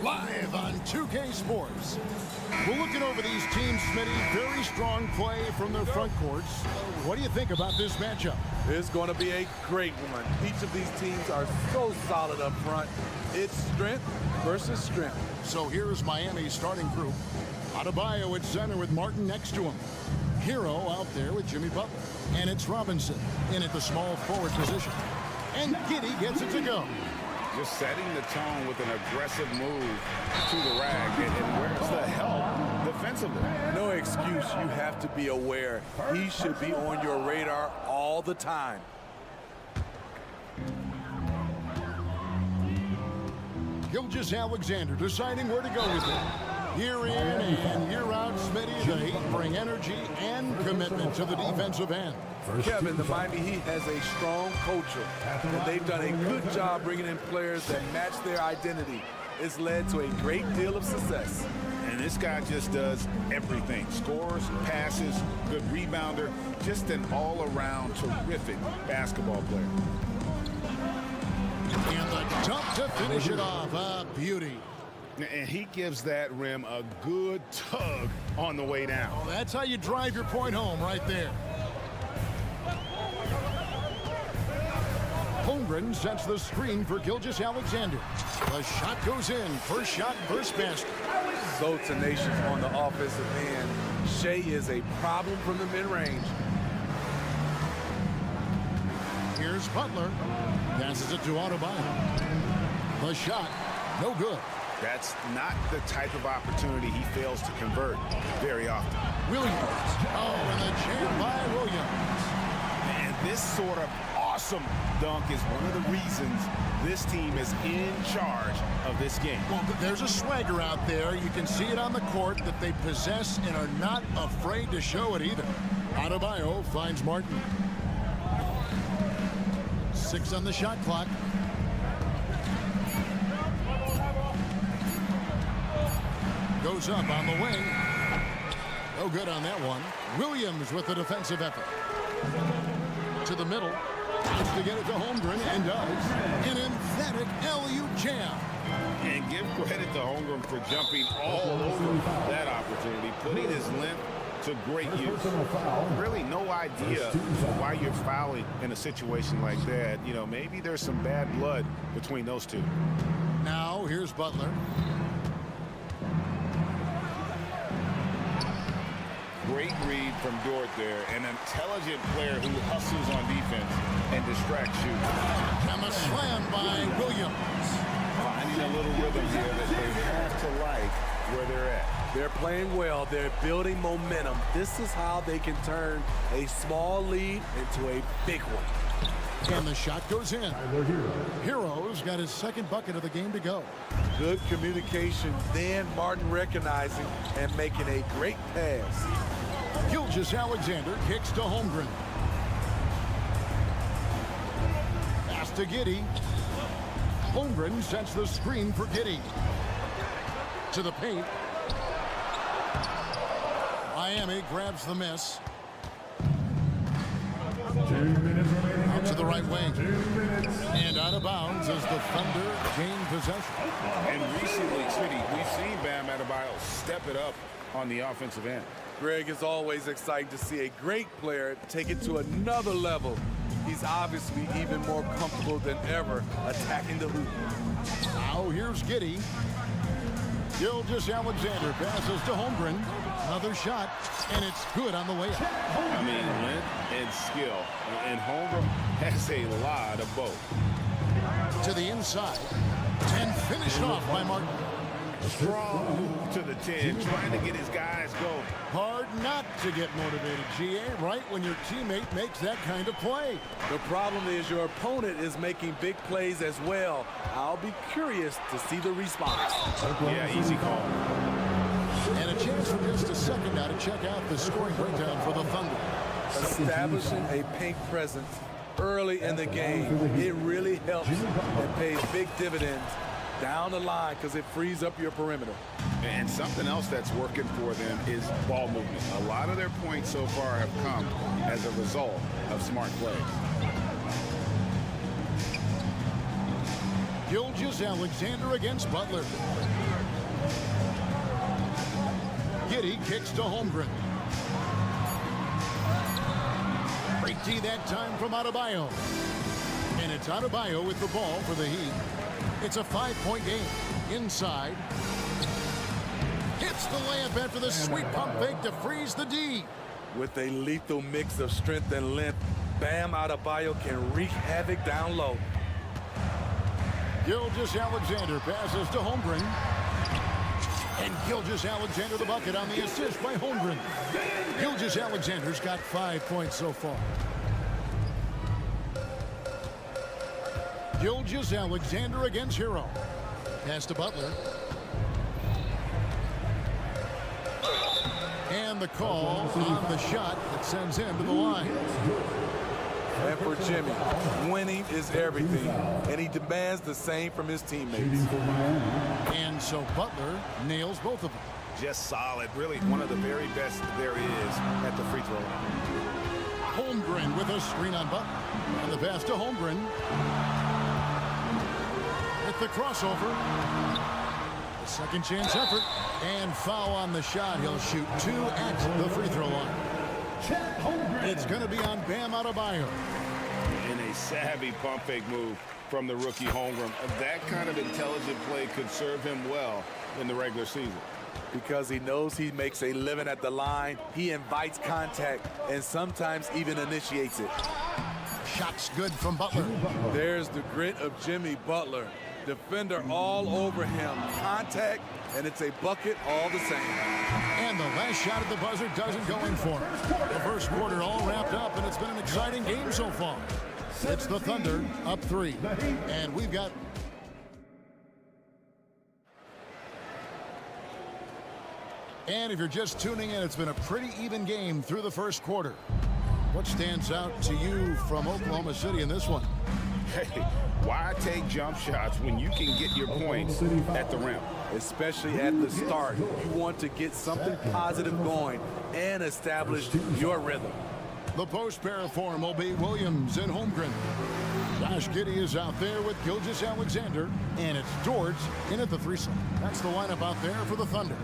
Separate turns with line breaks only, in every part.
Live on 2K Sports. We're looking over these teams, Smitty. Very strong play from their front courts. What do you think about this matchup?
It's going to be a great one. Each of these teams are so solid up front. It's strength versus strength.
So here's Miami's starting group. Adebayo at center with Martin next to him. Hero out there with Jimmy Butler. And it's Robinson in at the small forward position. And Giddey gets it to go.
Just setting the tone with an aggressive move to the rag. And where's the help defensively?
No excuse. You have to be aware. He should be on your radar all the time.
Gilgeous-Alexander deciding where to go with it. Year in and year out, Smitty, the Heat bring energy and commitment to the defensive end.
Kevin, the Miami Heat has a strong culture, and they've done a good job bringing in players that match their identity. It's led to a great deal of success.
And this guy just does everything. Scores, passes, good rebounder, just an all-around terrific basketball player.
And the dunk to finish it off. A beauty.
And he gives that rim a good tug on the way down.
Well, that's how you drive your point home right there. Holmgren sets the screen for Gilgeous-Alexander. The shot goes in. First shot, first basket.
So tenacious on the offensive end. Shea is a problem from the mid-range.
Here's Butler. Passes it to Adebayo. The shot, no good.
That's not the type of opportunity he fails to convert very often.
Williams. Oh, and the jam by Williams.
And this sort of awesome dunk is one of the reasons this team is in charge of this game.
Well, there's a swagger out there. You can see it on the court that they possess and are not afraid to show it either. Adebayo finds Martin. 6 on the shot clock. Goes up on the wing. No good on that one. Williams with the defensive effort. To the middle. Wants to get it to Holmgren and does. An emphatic LU jam.
And give credit to Holmgren for jumping all over that opportunity, putting his length to great use. Really no idea why you're fouling in a situation like that. You know, maybe there's some bad blood between those two.
Now here's Butler.
Great read from Dort there. An intelligent player who hustles on defense and distracts you.
And a slam by Williams.
Finding a little rhythm here that they have to like where they're at.
They're playing well. They're building momentum. This is how they can turn a small lead into a big one.
And the shot goes in. Hero's got his second bucket of the game to go.
Good communication. Then Martin recognizing and making a great pass.
Gilgeous-Alexander kicks to Holmgren. Pass to Giddey. Holmgren sets the screen for Giddey. To the paint. Miami grabs the miss.
2 minutes remaining.
Out to the right wing. And out of bounds as the Thunder gain possession.
And recently, Smitty, we've seen Bam Adebayo step it up on the offensive end.
Greg, is always exciting to see a great player take it to another level. He's obviously even more comfortable than ever attacking the hoop.
Now here's Giddey. Gilgeous-Alexander passes to Holmgren. Another shot, and it's good on the way up.
I mean, length and skill. And Holmgren has a lot of both.
To the inside. And finished off by Martin.
Strong to the 10, trying to get his guys going.
Hard not to get motivated, GA, right when your teammate makes that kind of play.
The problem is your opponent is making big plays as well. I'll be curious to see the response.
Yeah, easy call.
And a chance for just a second now to check out the scoring breakdown for the Thunder.
Establishing a paint presence early in the game, it really helps and pays big dividends down the line because it frees up your perimeter.
And something else that's working for them is ball movement. A lot of their points so far have come as a result of smart play.
Gilgeous-Alexander against Butler. Giddey kicks to Holmgren. Great D that time from Adebayo. And it's Adebayo with the ball for the Heat. It's a 5-point game. Inside. Hits the layup after the sweet pump fake to freeze the D.
With a lethal mix of strength and length, Bam Adebayo can wreak havoc down low.
Gilgeous-Alexander passes to Holmgren. And Gilgeous-Alexander the bucket on the assist by Holmgren. Gilgeous-Alexander's got 5 points so far. Gilgeous-Alexander against Hero. Pass to Butler. And the call on the shot that sends him to the line.
And for Jimmy, winning is everything, and he demands the same from his teammates.
And so Butler nails both of them.
Just solid. Really one of the very best there is at the free throw line.
Holmgren with a screen on Butler. And the pass to Holmgren. With the crossover. The second chance effort. And foul on the shot. He'll shoot 2 at the free throw line. It's going to be on Bam Adebayo.
And a savvy pump fake move from the rookie Holmgren. That kind of intelligent play could serve him well in the regular season.
Because he knows he makes a living at the line, he invites contact and sometimes even initiates it.
Shot's good from Butler.
There's the grit of Jimmy Butler. Defender all over him. Contact, and it's a bucket all the same.
And the last shot at the buzzer doesn't go in for him. The first quarter all wrapped up, and it's been an exciting game so far. It's the Thunder up 3. And we've got... And if you're just tuning in, it's been a pretty even game through the first quarter. What stands out to you from Oklahoma City in this one?
Hey, why take jump shots when you can get your points at the rim?
Especially at the start. You want to get something positive going and establish your rhythm.
The post pair form will be Williams and Holmgren. Josh Giddey is out there with Gilgeous-Alexander, and it's George in at the threesome. That's the lineup out there for the Thunder.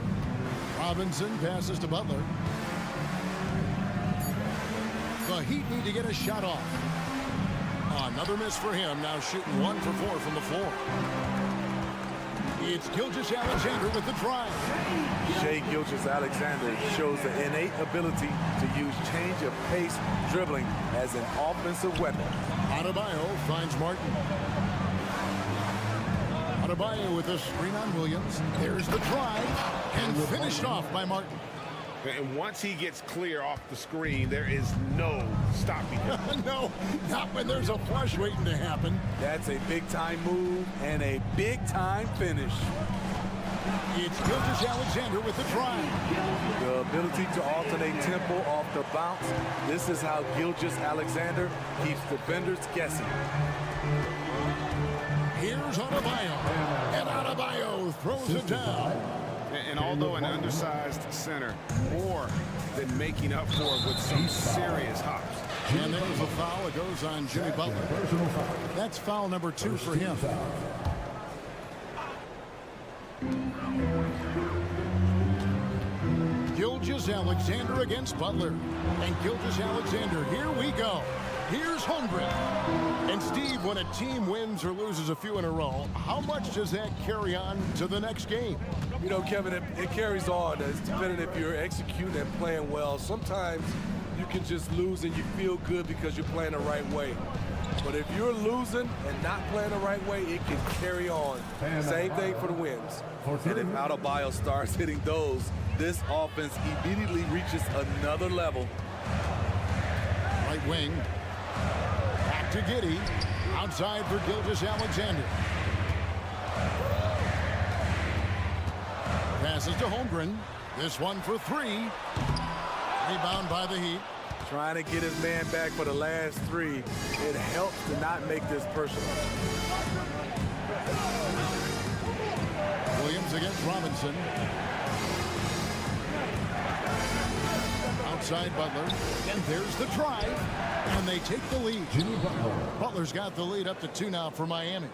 Robinson passes to Butler. The Heat need to get a shot off. Another miss for him, now shooting 1 for 4 from the floor. It's Gilgeous-Alexander with the drive.
Shai Gilgeous-Alexander shows the innate ability to use change of pace dribbling as an offensive weapon.
Adebayo finds Martin. Adebayo with a screen on Williams. There's the drive, and finished off by Martin.
And once he gets clear off the screen, there is no stopping him.
No, not when there's a flush waiting to happen.
That's a big-time move and a big-time finish.
It's Gilgeous-Alexander with the drive.
The ability to alternate tempo off the bounce. This is how Gilgeous-Alexander keeps defenders guessing.
Here's Adebayo. And Adebayo throws it down.
And although an undersized center, more than making up for it with some serious hops.
And there's a foul. It goes on Jimmy Butler. That's foul number 2 for him. Gilgeous-Alexander against Butler. And Gilgeous-Alexander, here we go. Here's Holmgren. And Steve, when a team wins or loses a few in a row, how much does that carry on to the next game?
You know, Kevin, it carries on. It's depending if you're executing and playing well. Sometimes you can just lose and you feel good because you're playing the right way. But if you're losing and not playing the right way, it can carry on. Same thing for the wins. And if Adebayo starts hitting those, this offense immediately reaches another level.
Right wing. Back to Giddey. Outside for Gilgeous-Alexander. Passes to Holmgren. This one for 3. Rebound by the Heat.
Trying to get his man back for the last 3. It helps to not make this personal.
Williams against Robinson. Outside Butler. And there's the drive. And they take the lead. Butler's got the lead up to 2 now for Miami.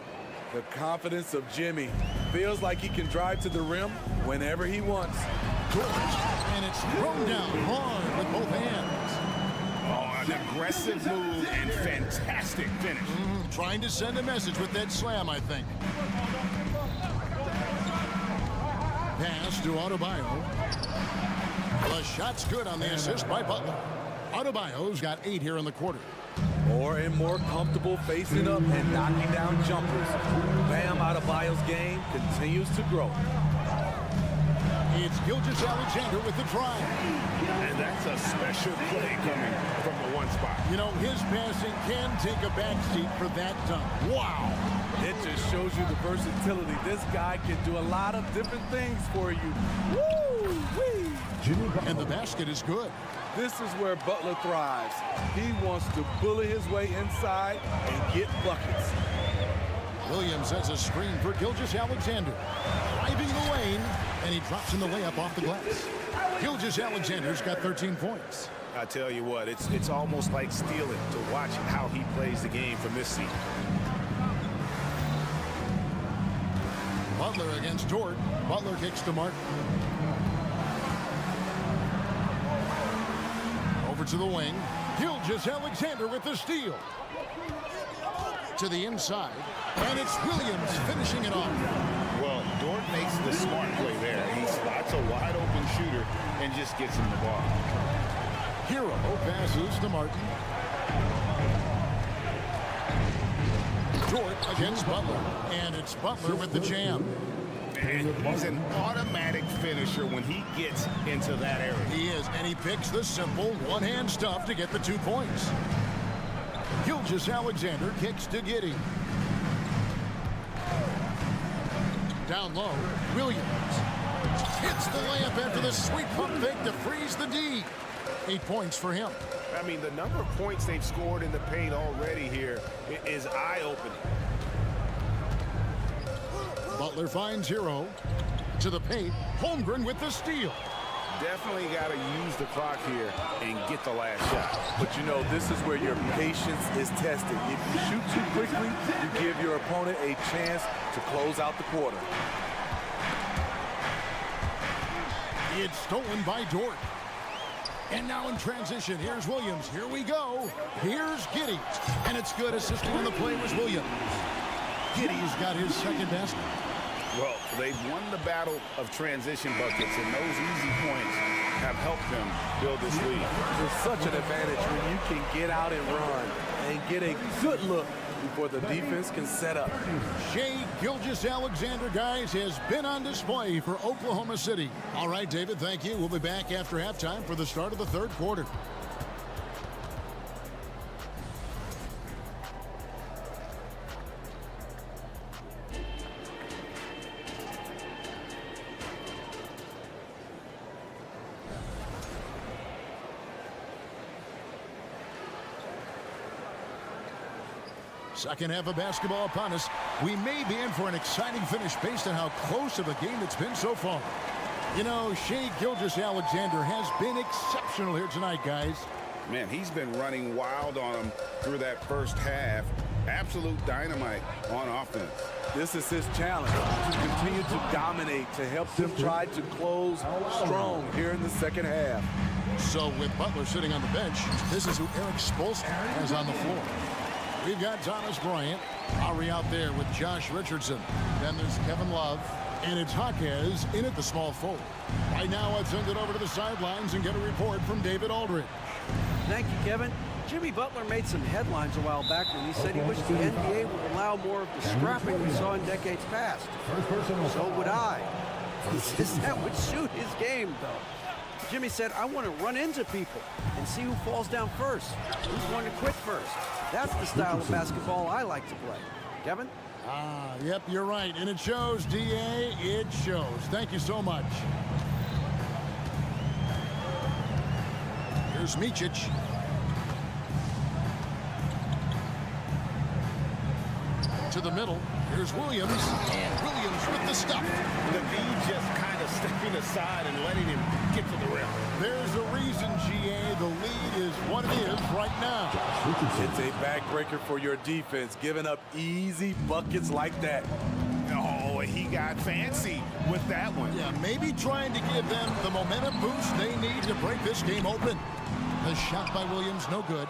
The confidence of Jimmy. Feels like he can drive to the rim whenever he wants.
And it's thrown down hard with both hands.
Oh, an aggressive move and fantastic finish.
Trying to send a message with that slam, I think. Pass to Adebayo. The shot's good on the assist by Butler. Adebayo's got 8 here in the quarter.
More and more comfortable facing up and knocking down jumpers. Bam Adebayo's game continues to grow.
It's Gilgeous-Alexander with the drive.
And that's a special play coming from the one spot.
You know, his passing can take a backseat for that dunk. Wow.
It just shows you the versatility. This guy can do a lot of different things for you. Woo-wee!
And the basket is good.
This is where Butler thrives. He wants to bully his way inside and get buckets.
Williams has a screen for Gilgeous-Alexander. Driving the lane, and he drops in the layup off the glass. Gilgeous-Alexander's got 13 points.
I tell you what, it's almost like stealing to watch how he plays the game from this seat.
Butler against Dort. Butler kicks to Martin. Over to the wing. Gilgeous-Alexander with the steal. To the inside. And it's Williams finishing it off.
Well, Dort makes the smart play there. He spots a wide open shooter and just gets him the ball.
Hero passes to Martin. Dort against Butler. And it's Butler with the jam.
And he's an automatic finisher when he gets into that area.
He is, and he picks the simple one-hand stuff to get the 2 points. Gilgeous-Alexander kicks to Giddey. Down low, Williams hits the layup after the sweet pump fake to freeze the D. 8 points for him.
I mean, the number of points they've scored in the paint already here is eye-opening.
Butler finds Hero to the paint. Holmgren with the steal.
Definitely got to use the clock here and get the last shot.
But you know, this is where your patience is tested. If you shoot too quickly, you give your opponent a chance to close out the quarter.
It's stolen by Dort. And now in transition, here's Williams. Here we go. Here's Giddey. And it's good. Assisting on the play was Williams. Giddey's got his second basket.
Well, they've won the battle of transition buckets, and those easy points have helped them build this lead.
There's such an advantage when you can get out and run and get a good look before the defense can set up.
Shai Gilgeous-Alexander, guys, has been on display for Oklahoma City. All right, David, thank you. We'll be back after halftime for the start of the third quarter. Second half of basketball upon us. We may be in for an exciting finish based on how close of a game it's been so far. You know, Shai Gilgeous-Alexander has been exceptional here tonight, guys.
Man, he's been running wild on them through that first half. Absolute dynamite on offense.
This is his challenge, to continue to dominate, to help them try to close strong here in the second half.
So with Butler sitting on the bench, this is who Eric Spoelstra has on the floor. We've got Thomas Bryant, Ari out there with Josh Richardson. Then there's Kevin Love, and it's Jaquez in at the small forward. Right now, let's send it over to the sidelines and get a report from David Aldridge.
Thank you, Kevin. Jimmy Butler made some headlines a while back when he said he wished the NBA would allow more of the scrapping we saw in decades past. So would I. He says that would suit his game, though. Jimmy said, I want to run into people and see who falls down first, who's going to quit first. That's the style of basketball I like to play. Kevin?
Yep, you're right. And it shows, D.A., it shows. Thank you so much. Here's Micic. To the middle. Here's Williams. And Williams with the stuff.
The V just kind of stepping aside and letting him get to the rim.
There's a reason, G.A. The lead is what it is right now.
It's a backbreaker for your defense, giving up easy buckets like that.
Oh, he got fancy with that one.
Yeah, maybe trying to give them the momentum boost they need to break this game open. The shot by Williams, no good.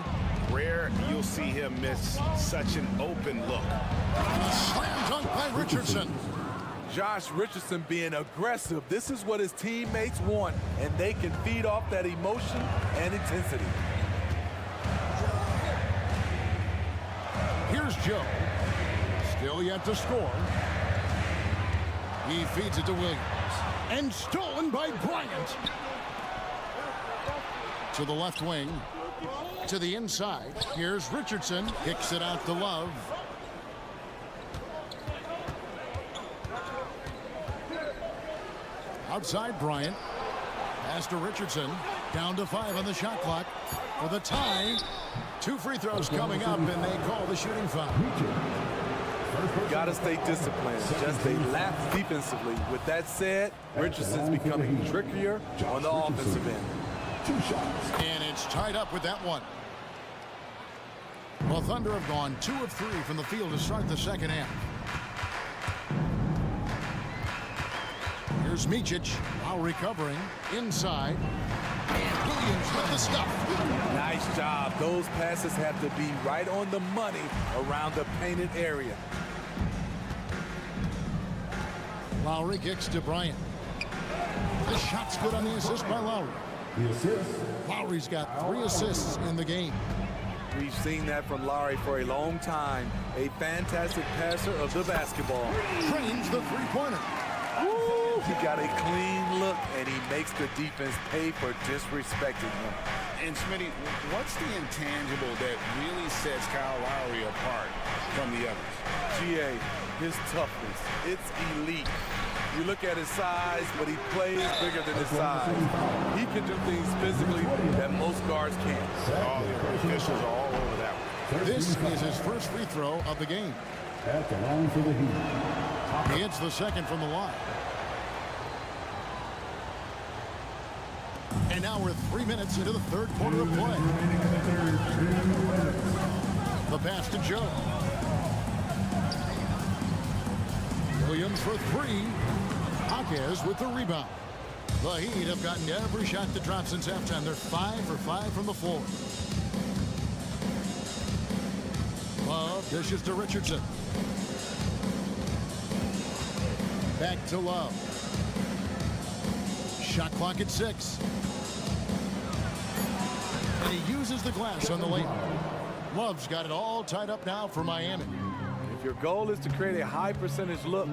Rare you'll see him miss such an open look.
A slam dunk by Richardson.
Josh Richardson being aggressive. This is what his teammates want, and they can feed off that emotion and intensity.
Here's Joe. Still yet to score. He feeds it to Williams. And stolen by Bryant. To the left wing. To the inside. Here's Richardson. Kicks it out to Love. Outside Bryant. Pass to Richardson. Down to 5 on the shot clock. For the tie. 2 free throws coming up, and they call the shooting foul.
Got to stay disciplined. Just a lapse defensively. With that said, Richardson's becoming trickier on the offensive end.
2 shots.
And it's tied up with that one. Well, Thunder have gone 2 of 3 from the field to start the second half. Here's Micic, now recovering inside. And Williams with the stuff.
Nice job. Those passes have to be right on the money around the painted area.
Lowry kicks to Bryant. The shot's good on the assist by Lowry.
The assist.
Lowry's got 3 assists in the game.
We've seen that from Lowry for a long time. A fantastic passer of the basketball.
Trains the three-pointer.
Woo! He got a clean look, and he makes the defense pay for disrespecting him.
And Smitty, what's the intangible that really sets Kyle Lowry apart from the others?
GA, his toughness, it's elite. You look at his size, but he plays bigger than his size. He can do things physically that most guards can't.
Oh, the officials are all over that one.
This is his first free throw of the game.
At the line for the Heat.
He hits the second from the line. And now we're 3 minutes into the third quarter of play. The pass to Joe. Williams for 3. Jaquez with the rebound. The Heat have gotten every shot to drop since halftime. They're 5 for 5 from the floor. Love dishes to Richardson. Back to Love. Shot clock at 6. And he uses the glass on the layup. Love's got it all tied up now for Miami.
If your goal is to create a high percentage look,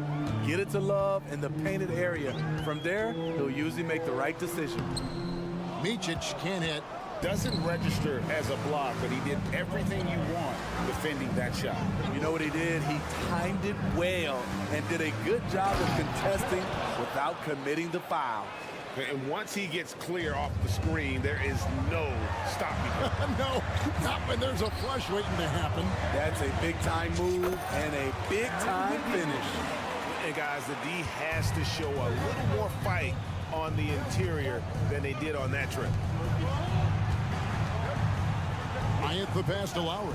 get it to Love in the painted area. From there, he'll usually make the right decision.
Micic can't hit.
Doesn't register as a block, but he did everything you want defending that shot.
You know what he did? He timed it well and did a good job of contesting without committing the foul.
And once he gets clear off the screen, there is no stopping him.
No, not when there's a flush waiting to happen.
That's a big-time move and a big-time finish.
And guys, the D has to show a little more fight on the interior than they did on that trip.
Bryant the pass to Lowry.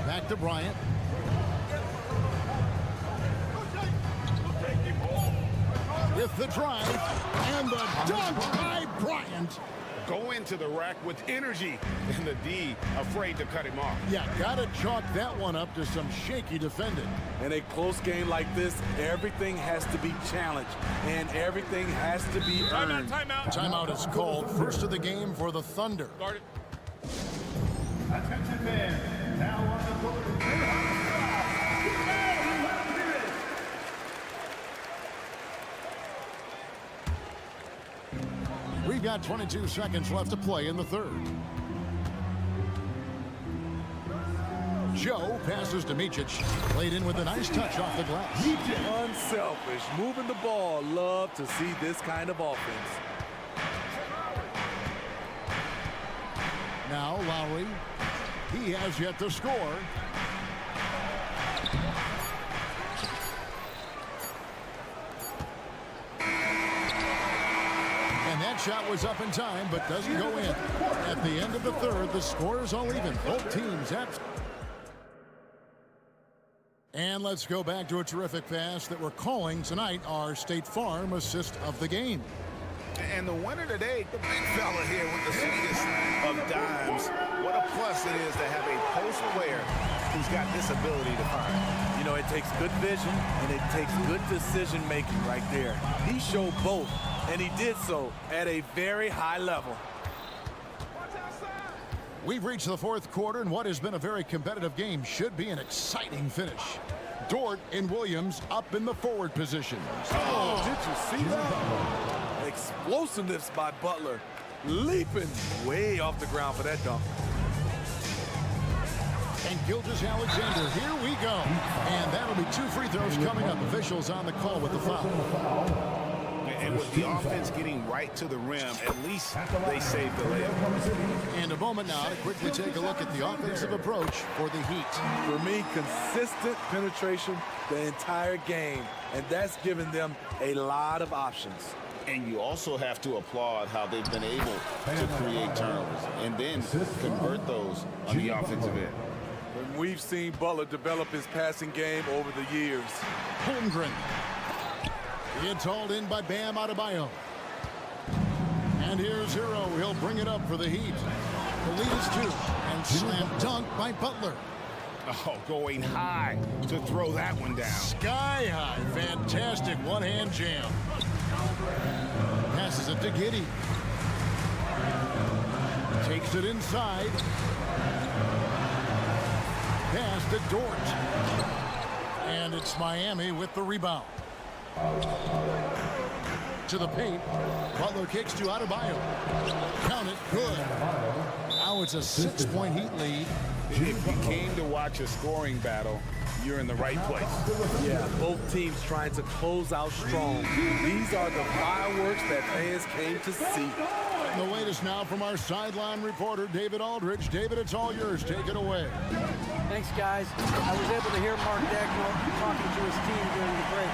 Back to Bryant. With the drive and the dunk by Bryant.
Go into the rack with energy, and the D afraid to cut him off.
Yeah, gotta chalk that one up to some shaky defending.
In a close game like this, everything has to be challenged, and everything has to be earned.
Timeout is called. First of the game for the Thunder.
Attention fans. Now on the court.
We've got 22 seconds left to play in the third. Joe passes to Micic. Played in with a nice touch off the glass.
Unselfish, moving the ball. Love to see this kind of offense.
Now Lowry. He has yet to score. shot was up in time, but doesn't go in. At the end of the third, the score is all even. Both teams have. And let's go back to a terrific pass that we're calling tonight our State Farm assist of the game.
And the winner today, the big fella here with the sweetest of dimes. What a plus it is to have a post player who's got this ability to find.
You know, it takes good vision and it takes good decision making right there. He showed both, and he did so at a very high level.
We've reached the fourth quarter, and what has been a very competitive game should be an exciting finish. Dort and Williams up in the forward positions.
Oh, did you see that? Explosiveness by Butler, leaping way off the ground for that dunk.
And Gilgeous-Alexander, here we go. And that'll be 2 free throws coming up. Officials on the call with the foul.
And with the offense getting right to the rim, at least they saved the layup.
And a moment now to quickly take a look at the offensive approach for the Heat.
For me, consistent penetration the entire game, and that's given them a lot of options.
And you also have to applaud how they've been able to create turnovers and then convert those on the offensive end.
And we've seen Butler develop his passing game over the years.
Holmgren. It's hauled in by Bam Adebayo. And here's Hero. He'll bring it up for the Heat. The lead is 2. And slam dunk by Butler.
Oh, going high to throw that one down.
Sky high. Fantastic one-hand jam. Passes it to Giddey. Takes it inside. Pass to Dort. And it's Miami with the rebound. To the paint. Butler kicks to Adebayo. Count it. Good. Now it's a 6-point Heat lead.
If you came to watch a scoring battle, you're in the right place.
Yeah, both teams trying to close out strong. These are the fireworks that fans came to see.
The latest now from our sideline reporter, David Aldridge. David, it's all yours. Take it away.
Thanks, guys. I was able to hear Mark Dagnall talking to his team during the break.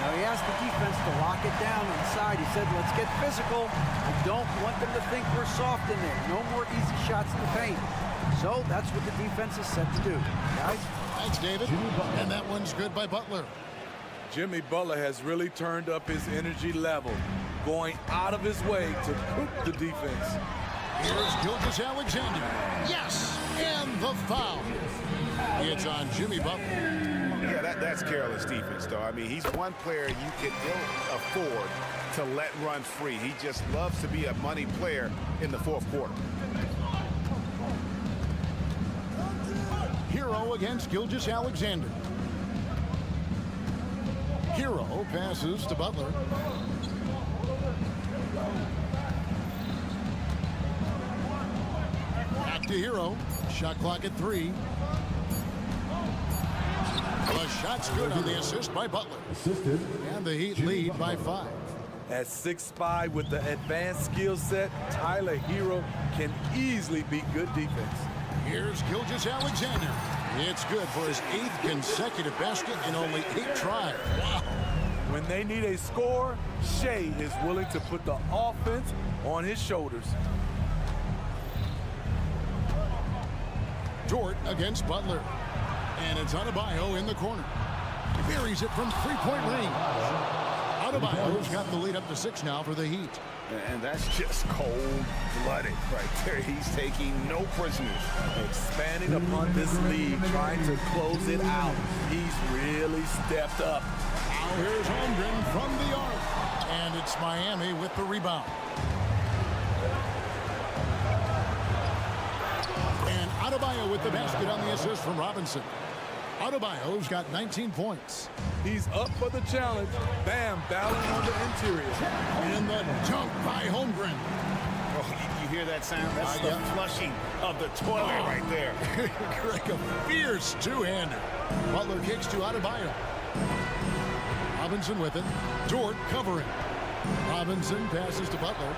Now, he asked the defense to lock it down inside. He said, let's get physical. I don't want them to think we're soft in there. No more easy shots in the paint. So that's what the defense is set to do. Guys?
Thanks, David. And that one's good by Butler.
Jimmy Butler has really turned up his energy level, going out of his way to cook the defense.
Here's Gilgeous-Alexander. Yes! And the foul. It's on Jimmy Butler.
Yeah, that's careless defense, though. I mean, he's one player you can ill afford to let run free. He just loves to be a money player in the fourth quarter.
Hero against Gilgeous-Alexander. Hero passes to Butler. Back to Hero. Shot clock at 3. The shot's good on the assist by Butler.
Assisted.
And the Heat lead by 5.
At 6'5" with the advanced skill set, Tyler Hero can easily beat good defense.
Here's Gilgeous-Alexander. It's good for his 8th consecutive basket in only 8 tries. Wow.
When they need a score, Shea is willing to put the offense on his shoulders.
Dort against Butler. And it's Adebayo in the corner. Buries it from 3-point range. Adebayo's got the lead up to 6 now for the Heat.
And that's just cold-blooded right there. He's taking no prisoners.
Expanding upon this lead, trying to close it out. He's really stepped up.
Now here's Holmgren from the arc. And it's Miami with the rebound. And Adebayo with the basket on the assist from Robinson. Adebayo's got 19 points.
He's up for the challenge. Bam, battling on the interior.
And the dunk by Holmgren.
Oh, you hear that sound? That's the
yeah.
flushing of the toilet right there.
Like a fierce two-hander. Butler kicks to Adebayo. Robinson with it. Dort covering. Robinson passes to Butler.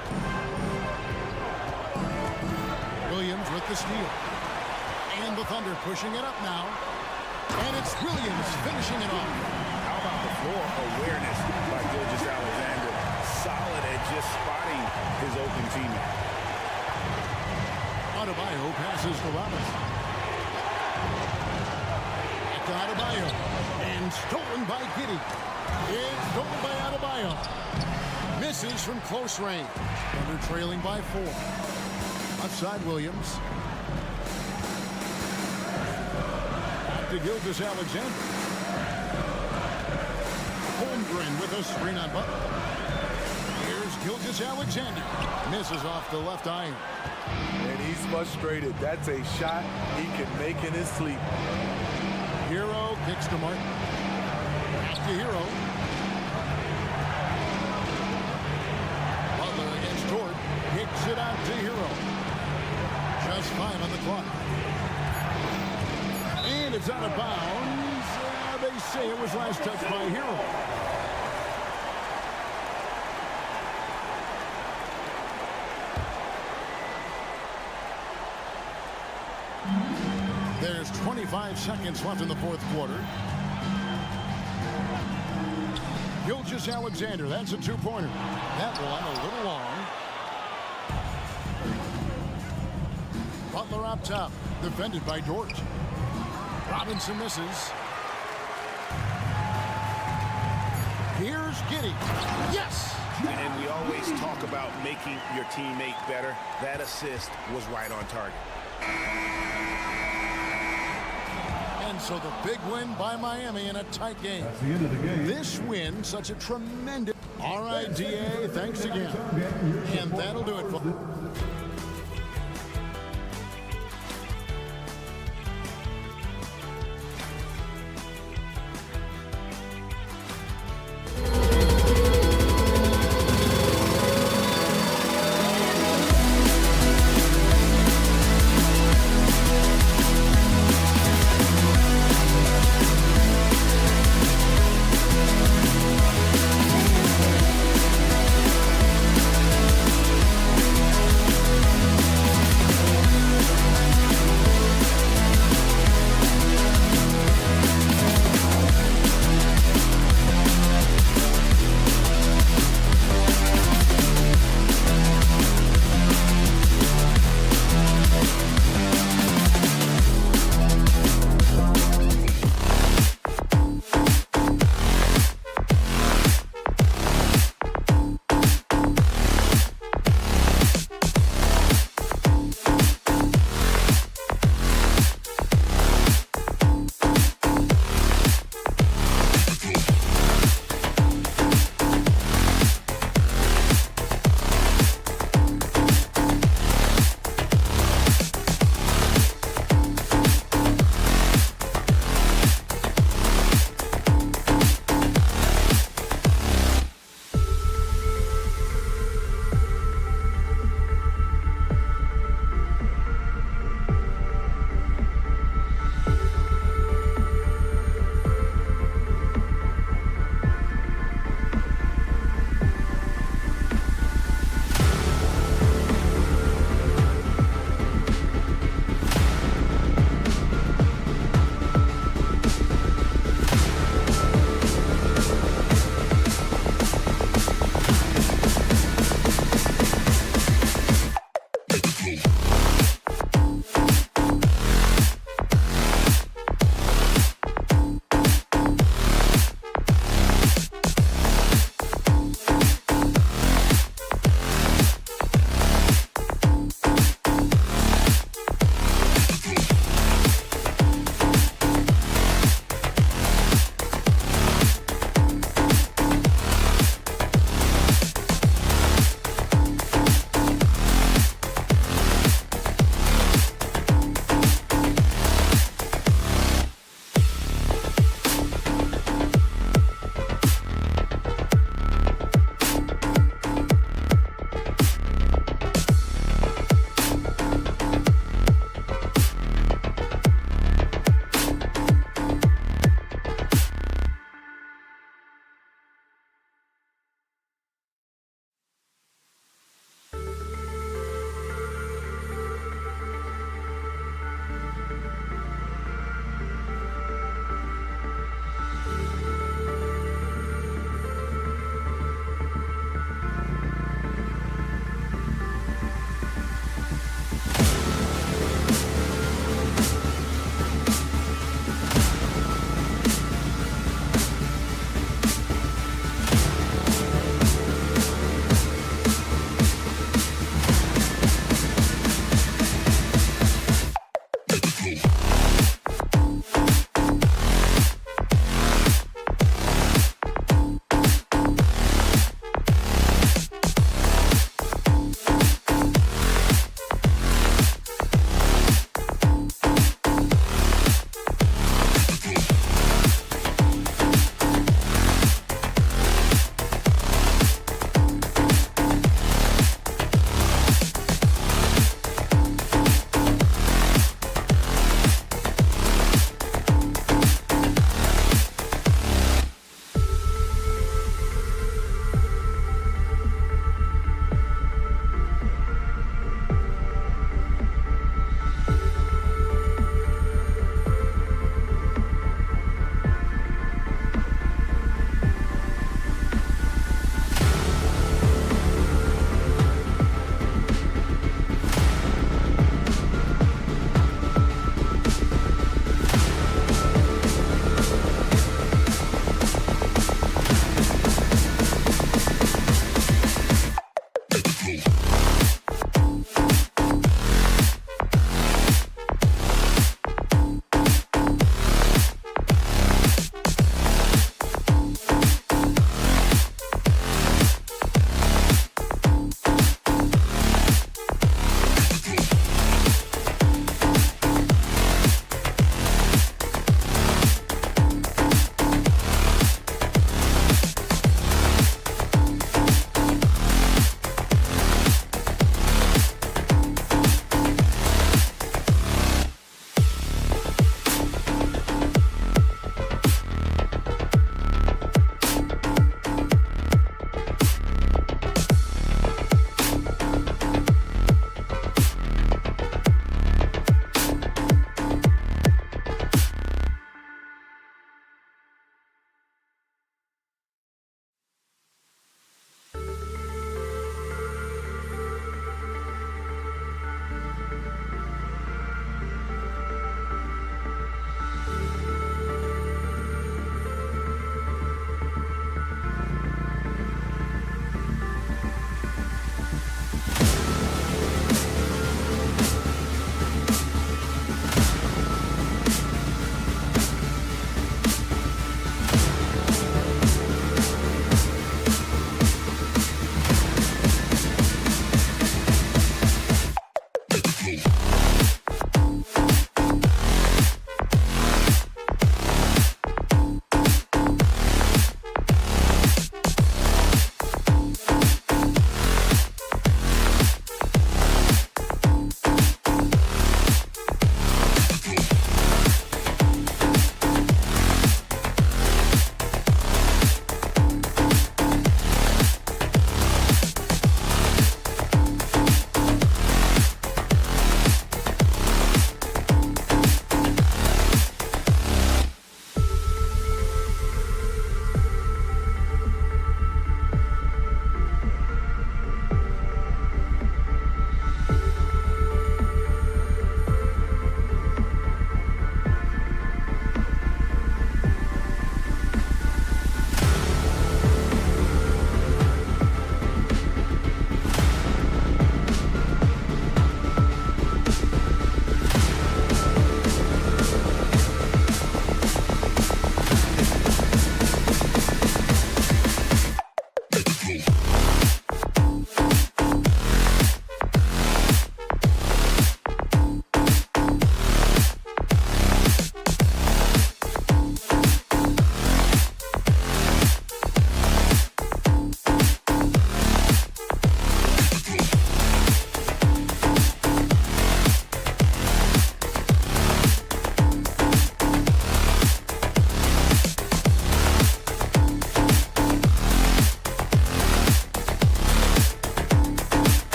Williams with the steal. And the Thunder pushing it up now. And it's Williams finishing it off.
How about the floor awareness by Gilgeous-Alexander? Solid at just spotting his
Adebayo passes to Robinson. Back to Adebayo. And stolen by Giddey. It's stolen by Adebayo. Misses from close range. Thunder trailing by 4. Outside Williams. Back to Gilgeous-Alexander. Holmgren with a screen on Butler. Here's Gilgeous-Alexander. Misses off the left iron.
And he's frustrated. That's a shot he can make in his sleep.
Hero kicks to Martin. Back to Hero. Butler against Dort. Kicks it out to Hero. Just 5 on the clock. And it's out of bounds. They say it was last touched by Hero. There's 25 seconds left in the fourth quarter. Gilgeous-Alexander, that's a 2-pointer. That one a little long. Butler up top, defended by Dort. Robinson misses. Here's Giddey. Yes!
And we always talk about making your teammate better. That assist was right on target.
And so the big win by Miami in a tight game.
That's the end of the game.
This win, such a tremendous... All right, DA, thanks again. And that'll do it for...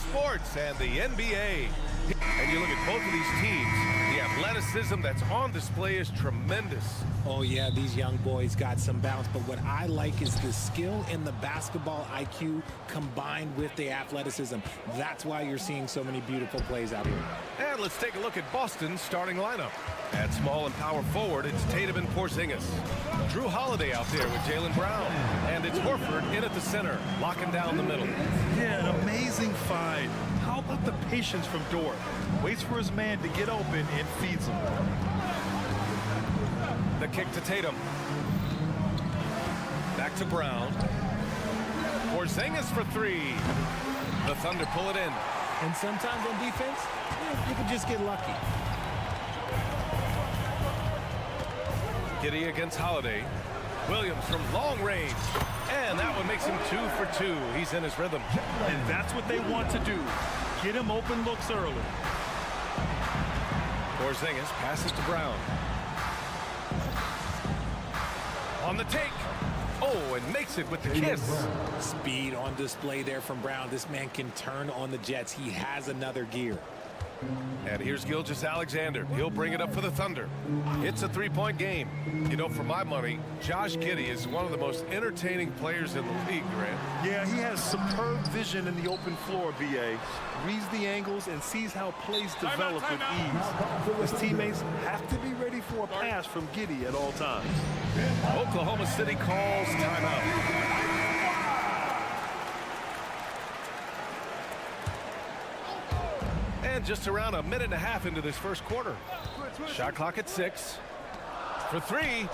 Sports and the NBA. And you look at both of these teams, the athleticism that's on display is tremendous.
Oh, yeah, these young boys got some bounce, but what I like is the skill and the basketball IQ combined with the athleticism. That's why you're seeing so many beautiful plays out here.
And let's take a look at Boston's starting lineup. At small and power forward, it's Tatum and Porzingis. Drew Holiday out there with Jaylen Brown. And it's Horford in at the center, locking down the middle.
Yeah, an amazing find. How about the patience from Dort? Waits for his man to get open and feeds him.
The kick to Tatum. Back to Brown. Porzingis for three. The Thunder pull it in.
And sometimes on defense, you can just get lucky.
Giddey against Holiday. Williams from long range. And that one makes him 2 for 2. He's in his rhythm.
And that's what they want to do. Get him open looks early.
Porzingis passes to Brown. On the take. Oh, and makes it with the kiss.
Speed on display there from Brown. This man can turn on the Jets. He has another gear.
And here's Gilgeous-Alexander. He'll bring it up for the Thunder. It's a three-point game. You know, for my money, Josh Giddey is one of the most entertaining players in the league, Grant.
Yeah, he has superb vision in the open floor, B.A. Reads the angles and sees how plays develop with ease. His teammates have to be ready for a pass from Giddey at all times.
Oklahoma City calls timeout. And just around a minute and a half into this first quarter. Shot clock at 6. For three.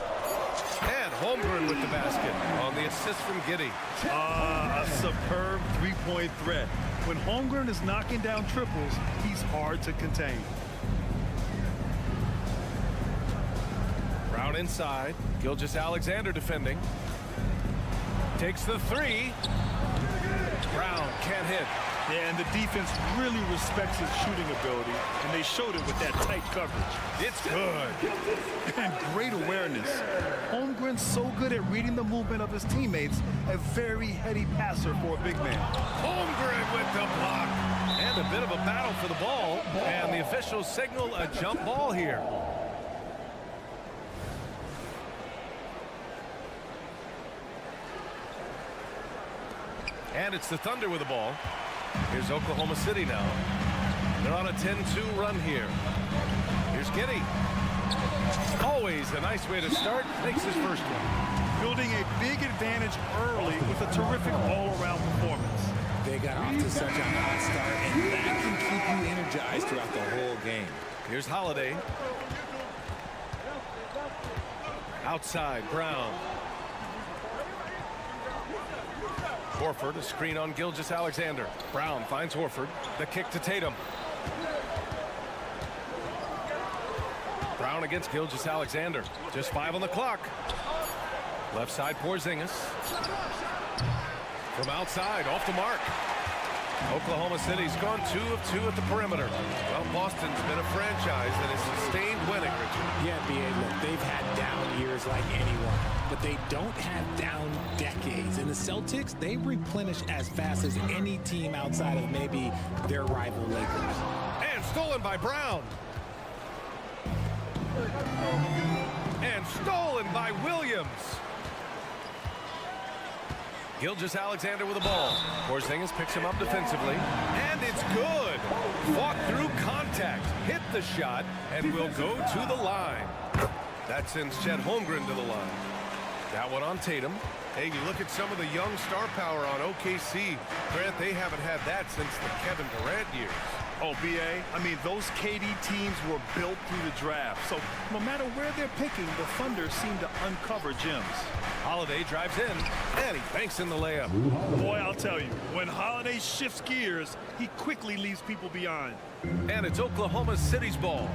And Holmgren with the basket on the assist from Giddey.
A superb three-point threat. When Holmgren is knocking down triples, he's hard to contain.
Brown inside. Gilgeous-Alexander defending. Takes the three. Brown can't hit.
Yeah, and the defense really respects his shooting ability, and they showed it with that tight coverage.
It's good.
And great awareness. Holmgren's so good at reading the movement of his teammates, a very heady passer for a big man.
Holmgren with the block. And a bit of a battle for the ball. And the officials signal a jump ball here. And it's the Thunder with the ball. Here's Oklahoma City now. They're on a 10-2 run here. Here's Giddey. Always a nice way to start. Makes his first one.
Building a big advantage early with a terrific all-around performance.
They got off to such a hot start, and that can keep you energized throughout the whole game.
Here's Holiday. Outside, Brown. Horford, a screen on Gilgeous-Alexander. Brown finds Horford. The kick to Tatum. Brown against Gilgeous-Alexander. Just 5 on the clock. Left side, Porzingis. From outside, off the mark. Oklahoma City's gone 2 of 2 at the perimeter. Well, Boston's been a franchise that has sustained winning, Richard.
Yeah, B.A., look, they've had down years like anyone, but they don't have down decades. And the Celtics, they replenish as fast as any team outside of maybe their rival Lakers.
And stolen by Brown. And stolen by Williams. Gilgeous-Alexander with the ball. Porzingis picks him up defensively. And it's good. Fought through contact. Hit the shot and will go to the line. That sends Chet Holmgren to the line. That one on Tatum. Hey, you look at some of the young star power on OKC. Grant, they haven't had that since the Kevin Durant years.
Oh, B.A., I mean, those KD teams were built through the draft. So no matter where they're picking, the Thunder seem to uncover gems.
Holiday drives in, and he banks in the layup.
Boy, I'll tell you, when Holiday shifts gears, he quickly leaves people behind.
And it's Oklahoma City's ball.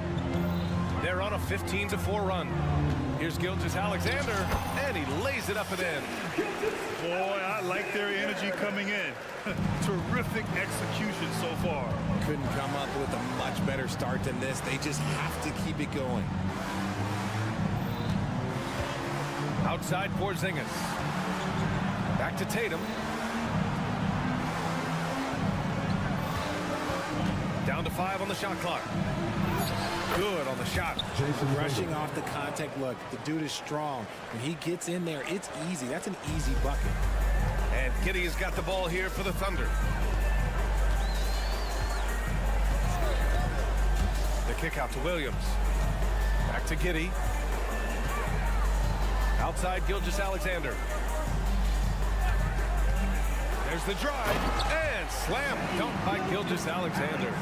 They're on a 15-4 run. Here's Gilgeous-Alexander, and he lays it up and in.
Boy, I like their energy coming in. Terrific execution so far.
Couldn't come up with a much better start than this. They just have to keep it going.
Outside Porzingis. Back to Tatum. Down to 5 on the shot clock. Good on the shot.
Rushing off the contact look. The dude is strong. When he gets in there, it's easy. That's an easy bucket.
And Giddey has got the ball here for the Thunder. The kick out to Williams. Back to Giddey. Outside Gilgeous-Alexander. There's the drive, and slam dunk by Gilgeous-Alexander.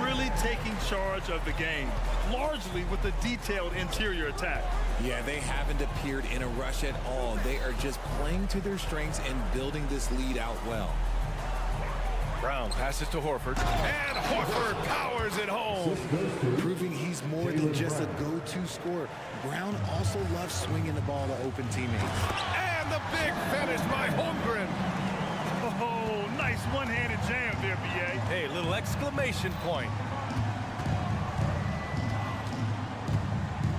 Really taking charge of the game, largely with a detailed interior attack.
Yeah, they haven't appeared in a rush at all. They are just playing to their strengths and building this lead out well.
Brown passes to Horford, and Horford powers it home.
Proving he's more than just a go-to scorer. Brown also loves swinging the ball to open teammates.
And the big finish by Holmgren.
Oh, nice one-handed jam there, B.A.
Hey, little exclamation point.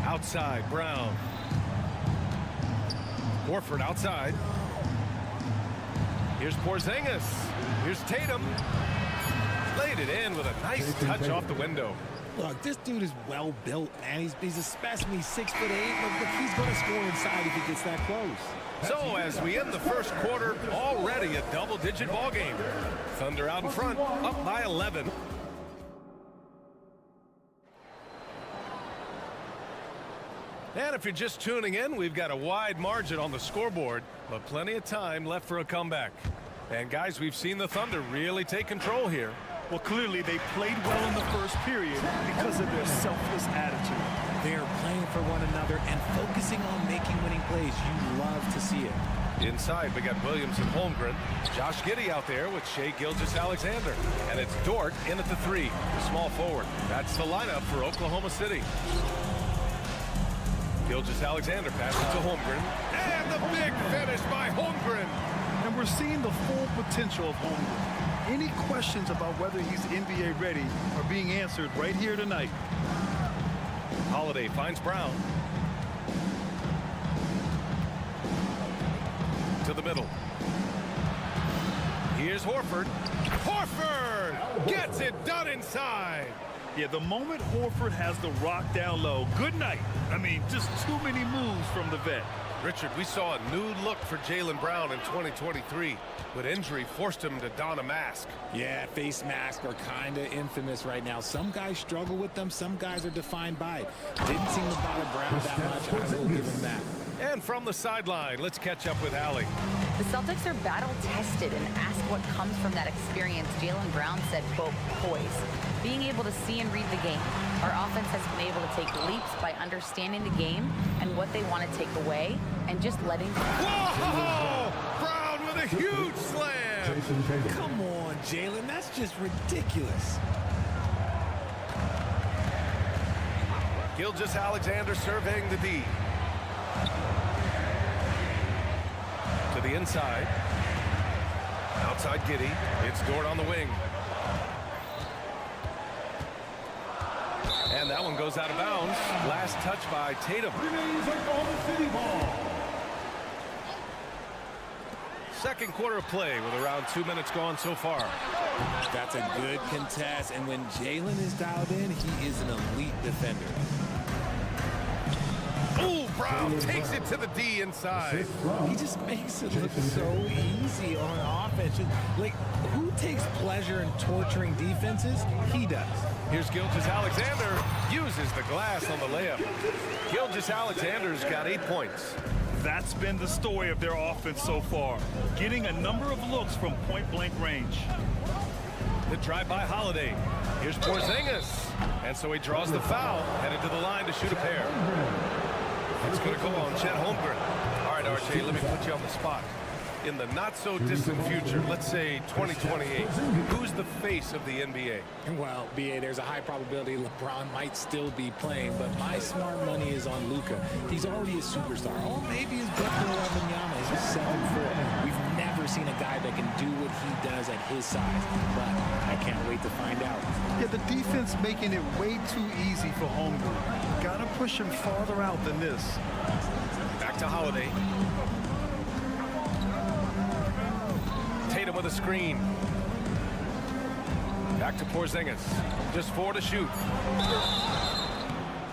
Outside, Brown. Horford outside. Here's Porzingis. Here's Tatum. Laid it in with a nice touch off the window.
Look, this dude is well built, man. He's a specimen. He's 6'8". Look, he's going to score inside if he gets that close.
So as we end the first quarter, already a double-digit ball game. Thunder out in front, up by 11. And if you're just tuning in, we've got a wide margin on the scoreboard, but plenty of time left for a comeback. And guys, we've seen the Thunder really take control here.
Well, clearly they played well in the first period because of their selfless attitude.
They are playing for one another and focusing on making winning plays. You love to see it.
Inside, we got Williams and Holmgren. Josh Giddey out there with Shai Gilgeous-Alexander. And it's Dort in at the 3, small forward. That's the lineup for Oklahoma City. Gilgeous-Alexander passes to Holmgren. And the big finish by Holmgren.
And we're seeing the full potential of Holmgren. Any questions about whether he's NBA ready are being answered right here tonight.
Holiday finds Brown. To the middle. Here's Horford. Horford gets it done inside.
Yeah, the moment Horford has the rock down low, good night. I mean, just too many moves from the vet.
Richard, we saw a new look for Jaylen Brown in 2023, but injury forced him to don a mask.
Yeah, face masks are kind of infamous right now. Some guys struggle with them. Some guys are defined by it. Didn't seem to bother Brown that much. I will give him that.
And from the sideline, let's catch up with Allie.
The Celtics are battle-tested and ask what comes from that experience. Jaylen Brown said, quote, poise. Being able to see and read the game. Our offense has been able to take leaps by understanding the game and what they want to take away and just letting...
Whoa! Brown with a huge slam!
Come on, Jaylen. That's just ridiculous.
Gilgeous-Alexander surveying the D. To the inside. Outside Giddey. It's Dort on the wing. And that one goes out of bounds. Last touch by Tatum. Second quarter of play with around 2 minutes gone so far.
That's a good contest. And when Jaylen is dialed in, he is an elite defender.
Ooh, Brown takes it to the D inside.
He just makes it look so easy on offense. Like, who takes pleasure in torturing defenses? He does.
Here's Gilgeous-Alexander. Uses the glass on the layup. Gilgeous-Alexander's got 8 points.
That's been the story of their offense so far. Getting a number of looks from point-blank range.
The drive by Holiday. Here's Porzingis. And so he draws the foul. Headed to the line to shoot a pair. It's going to go on Chet Holmgren. All right, RJ, let me put you on the spot. in the not-so-distant future, let's say 2028, who's the face of the NBA?
Well, BA, there's a high probability LeBron might still be playing, but my smart money is on Luka. He's already a superstar. Or maybe his brother Wembanyama is a 7'4". We've never seen a guy that can do what he does at his size, but I can't wait to find out.
Yeah, the defense making it way too easy for Holmgren. Gotta push him farther out than this.
Back to Holiday. Tatum with a screen. Back to Porzingis. Just 4 to shoot.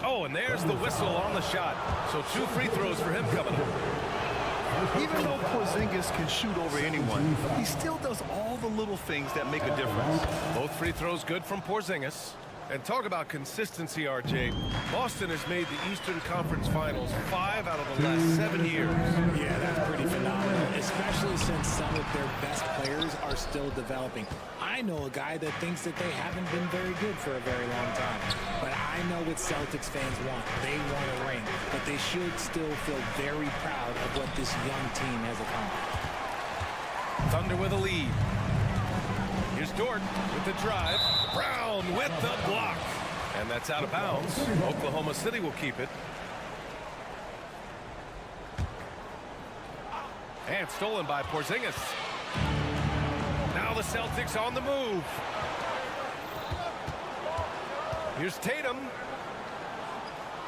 Oh, and there's the whistle on the shot. So 2 free throws for him coming up.
Even though Porzingis can shoot over anyone, he still does all the little things that make a difference.
Both free throws good from Porzingis. And talk about consistency, RJ. Boston has made the Eastern Conference Finals 5 out of the last 7 years.
Yeah, that's pretty phenomenal, especially since some of their best players are still developing. I know a guy that thinks that they haven't been very good for a very long time. But I know what Celtics fans want. They want a ring. But they should still feel very proud of what this young team has accomplished.
Thunder with a lead. Here's Dort with the drive. Brown with the block. And that's out of bounds. Oklahoma City will keep it. And stolen by Porzingis. Now the Celtics on the move. Here's Tatum.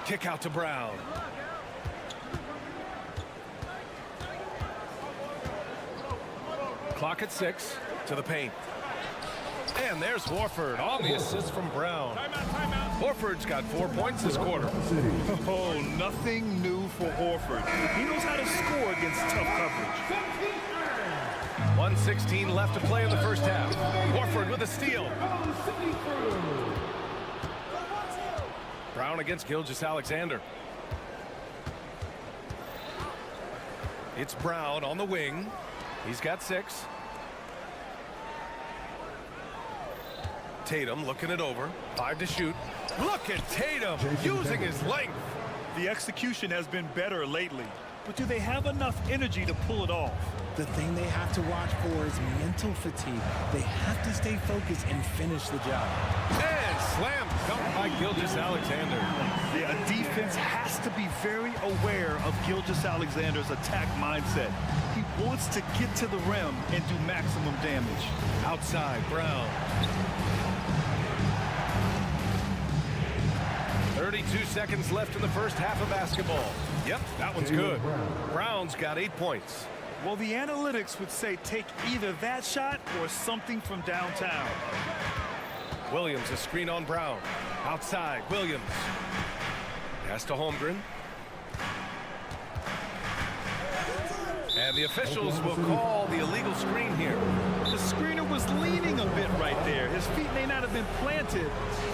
Kick out to Brown. Clock at 6 to the paint. And there's Horford on the assist from Brown. Horford's got 4 points this quarter.
Oh, nothing new for Horford. He knows how to score against tough coverage.
1:16 left to play in the first half. Horford with a steal. Brown against Gilgeous-Alexander. It's Brown on the wing. He's got 6. Tatum looking it over. 5 to shoot. Look at Tatum using his length.
The execution has been better lately, but do they have enough energy to pull it off?
The thing they have to watch for is mental fatigue. They have to stay focused and finish the job.
And slam dunk by Gilgeous-Alexander.
Yeah, a defense has to be very aware of Gilgeous-Alexander's attack mindset. He wants to get to the rim and do maximum damage.
Outside, Brown. 32 seconds left in the first half of basketball. Yep, that one's good. Brown's got 8 points.
Well, the analytics would say take either that shot or something from downtown.
Williams, a screen on Brown. Outside, Williams. Pass to Holmgren. And the officials will call the illegal screen here.
The screener was leaning a bit right there. His feet may not have been planted.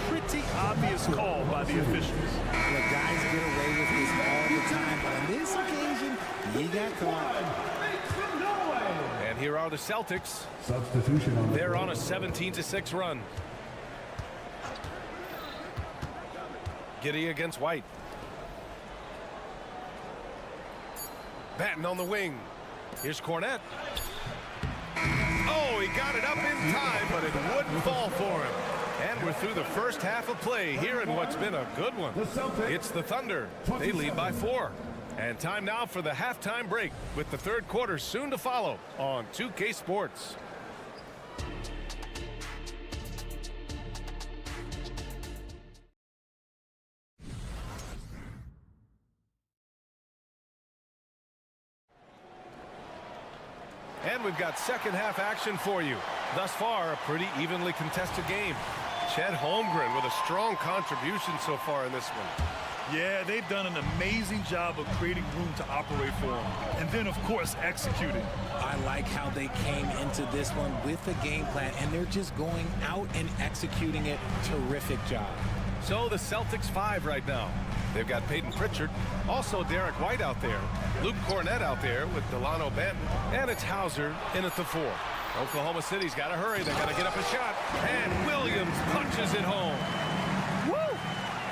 Pretty obvious call by the officials.
The guys get away with this all the time, but on this occasion, he got caught.
And here are the Celtics.
Substitution on the
They're on a 17-6 run. Giddey against White. Batten on the wing. Here's Cornette. Oh, he got it up in time, but it wouldn't fall for him. And we're through the first half of play here in what's been a good one. It's the Thunder. They lead by 4. And time now for the halftime break with the third quarter soon to follow on 2K Sports. And we've got second half action for you. Thus far, a pretty evenly contested game. Chet Holmgren with a strong contribution so far in this one.
Yeah, they've done an amazing job of creating room to operate for him. And then, of course, executing.
I like how they came into this one with a game plan, and they're just going out and executing it. Terrific job.
So the Celtics 5 right now. They've got Peyton Pritchard, also Derek White out there, Luke Cornette out there with Delano Benton, and it's Hauser in at the 4. Oklahoma City's got to hurry. They got to get up a shot, and Williams punches it home.
Woo!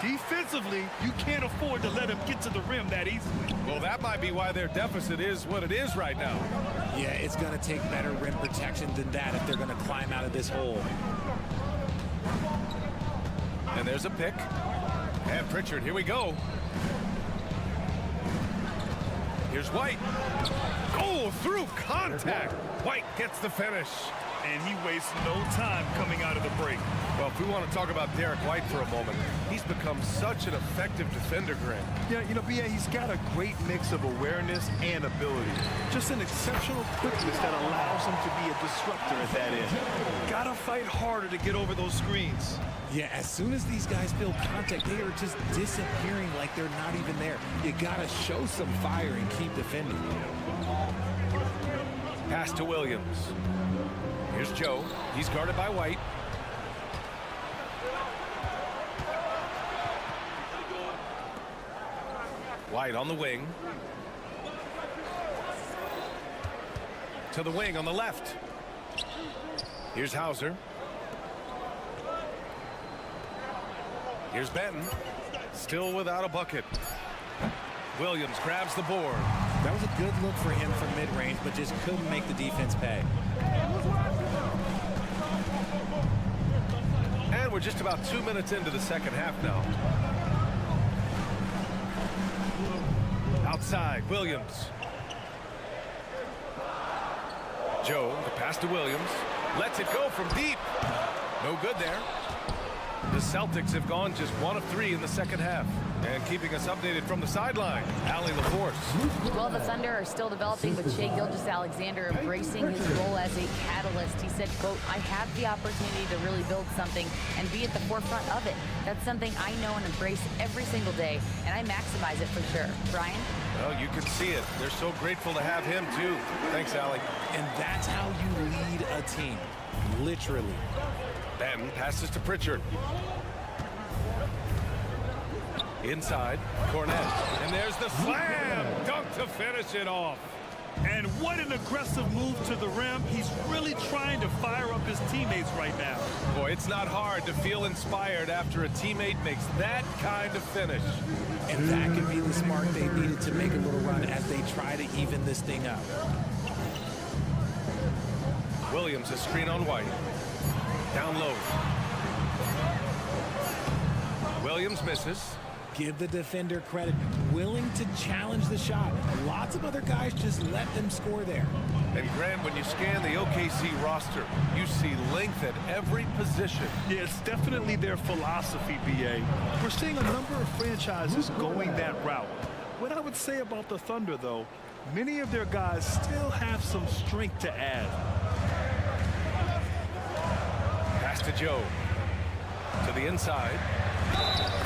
Defensively, you can't afford to let him get to the rim that easily.
Well, that might be why their deficit is what it is right now.
Yeah, it's going to take better rim protection than that if they're going to climb out of this hole.
And there's a pick. And Pritchard, here we go. Here's White. Oh, through contact. White gets the finish.
And he wastes no time coming out of the break.
Well, if we want to talk about Derek White for a moment, he's become such an effective defender, Grant.
Yeah, you know, B.A., he's got a great mix of awareness and ability. Just an exceptional quickness that allows him to be a disruptor at that end. Gotta fight harder to get over those screens.
Yeah, as soon as these guys feel contact, they are just disappearing like they're not even there. You gotta show some fire and keep defending.
Pass to Williams. Here's Joe. He's guarded by White. White on the wing. To the wing on the left. Here's Hauser. Here's Benton. Still without a bucket. Williams grabs the board.
That was a good look for him from mid-range, but just couldn't make the defense pay.
And we're just about 2 minutes into the second half now. Outside, Williams. Joe, the pass to Williams. Lets it go from deep. No good there. The Celtics have gone just 1 of 3 in the second half. And keeping us updated from the sideline, Allie LaForce.
Well, the Thunder are still developing with Shai Gilgeous-Alexander embracing his role as a catalyst. He said, quote, "I have the opportunity to really build something and be at the forefront of it. That's something I know and embrace every single day, and I maximize it for sure." Brian?
Well, you can see it. They're so grateful to have him, too. Thanks, Allie.
And that's how you lead a team, literally.
Benton passes to Pritchard. Inside, Cornette. And there's the slam dunk to finish it off.
And what an aggressive move to the rim. He's really trying to fire up his teammates right now.
Boy, it's not hard to feel inspired after a teammate makes that kind of finish.
And that could be the spark they needed to make a little run as they try to even this thing up.
Williams, a screen on White. Down low. Williams misses.
Give the defender credit, willing to challenge the shot. Lots of other guys just let them score there.
And Grant, when you scan the OKC roster, you see length at every position.
Yeah, it's definitely their philosophy, B.A. We're seeing a number of franchises going that route. What I would say about the Thunder, though, many of their guys still have some strength to add.
Pass to Joe. To the inside.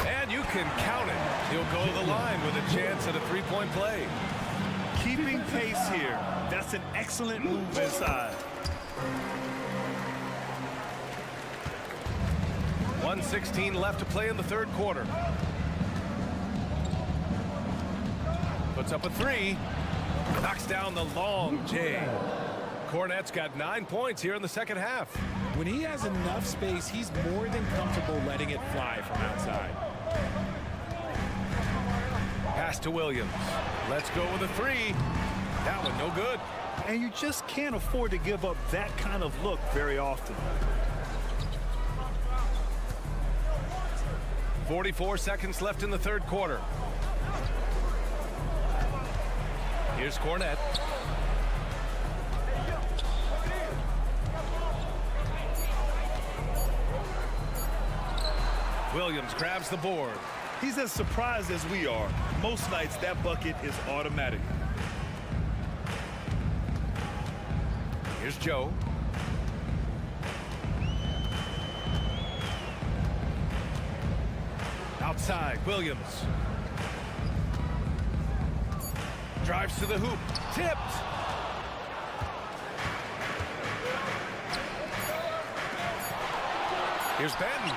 And you can count it. He'll go to the line with a chance at a three-point play.
Keeping pace here. That's an excellent move inside.
1:16 left to play in the third quarter. Puts up a three. Knocks down the long J. Cornette's got 9 points here in the second half.
When he has enough space, he's more than comfortable letting it fly from outside.
Pass to Williams. Let's go with a three. That one no good.
And you just can't afford to give up that kind of look very often.
44 seconds left in the third quarter. Here's Cornette. Williams grabs the board.
He's as surprised as we are. Most nights, that bucket is automatic.
Here's Joe. Outside, Williams. Drives to the hoop. Tipped. Here's Benton.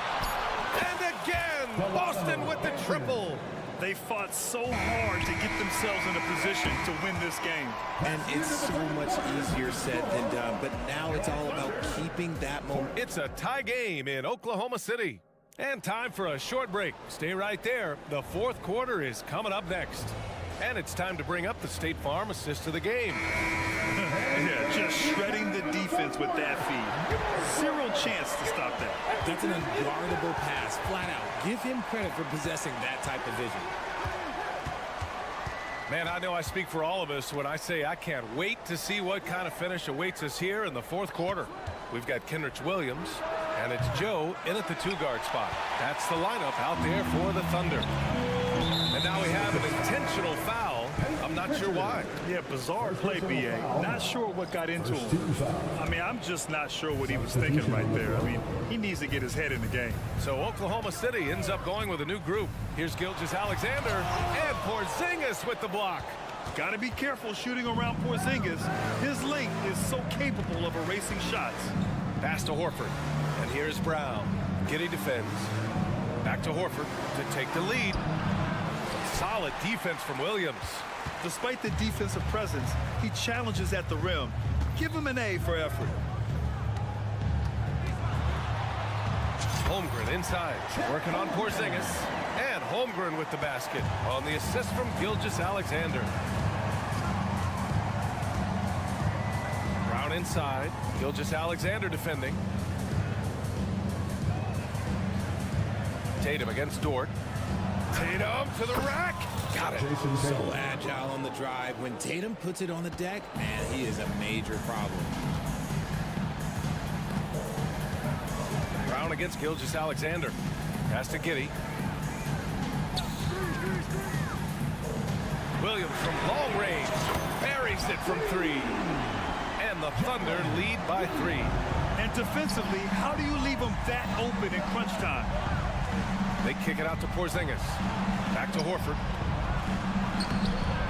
And again, Boston with the triple.
They fought so hard to get themselves in a position to win this game.
And it's so much easier said than done, but now it's all about keeping that moment.
It's a tie game in Oklahoma City. And time for a short break. Stay right there. The fourth quarter is coming up next. And it's time to bring up the State Farm assist of the game.
Yeah, just shredding the defense with that feed. Zero chance to stop that.
That's an unguardable pass, flat out. Give him credit for possessing that type of vision.
Man, I know I speak for all of us when I say I can't wait to see what kind of finish awaits us here in the fourth quarter. We've got Kenrich Williams, and it's Joe in at the 2-guard spot. That's the lineup out there for the Thunder. And now we have an intentional foul. I'm not sure why.
Yeah, bizarre play, B.A. Not sure what got into him. I mean, I'm just not sure what he was thinking right there. I mean, he needs to get his head in the game.
So Oklahoma City ends up going with a new group. Here's Gilgeous-Alexander and Porzingis with the block.
Got to be careful shooting around Porzingis. His length is so capable of erasing shots.
Pass to Horford. And here's Brown. Giddey defends. Back to Horford to take the lead. Solid defense from Williams.
Despite the defensive presence, he challenges at the rim. Give him an A for effort.
Holmgren inside, working on Porzingis. And Holmgren with the basket on the assist from Gilgeous-Alexander. Brown inside, Gilgeous-Alexander defending. Tatum against Dort. Tatum to the rack. Got it.
So agile on the drive. When Tatum puts it on the deck, man, he is a major problem.
Brown against Gilgeous-Alexander. Pass to Giddey. Williams from long range. Buries it from 3. And the Thunder lead by 3.
And defensively, how do you leave him that open in crunch time?
They kick it out to Porzingis. Back to Horford.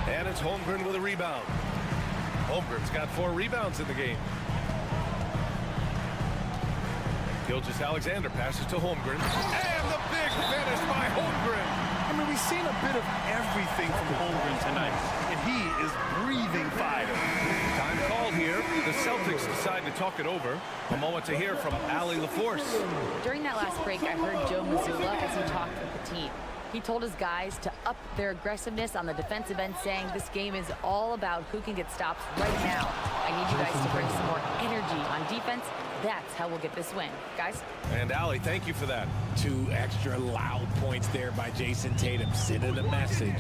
And it's Holmgren with a rebound. Holmgren's got 4 rebounds in the game. Gilgeous-Alexander passes to Holmgren. And the big finish by Holmgren.
I mean, we've seen a bit of everything from Holmgren tonight, and he is breathing fire.
Time called here. The Celtics decide to talk it over. A moment to hear from Allie LaForce.
During that last break, I heard Joe Mazzulla as he talked with the team. He told his guys to up their aggressiveness on the defensive end, saying this game is all about who can get stops right now. I need you guys to bring some more energy on defense. That's how we'll get this win. Guys?
And Allie, thank you for that.
2 extra loud points there by Jason Tatum, sending a message.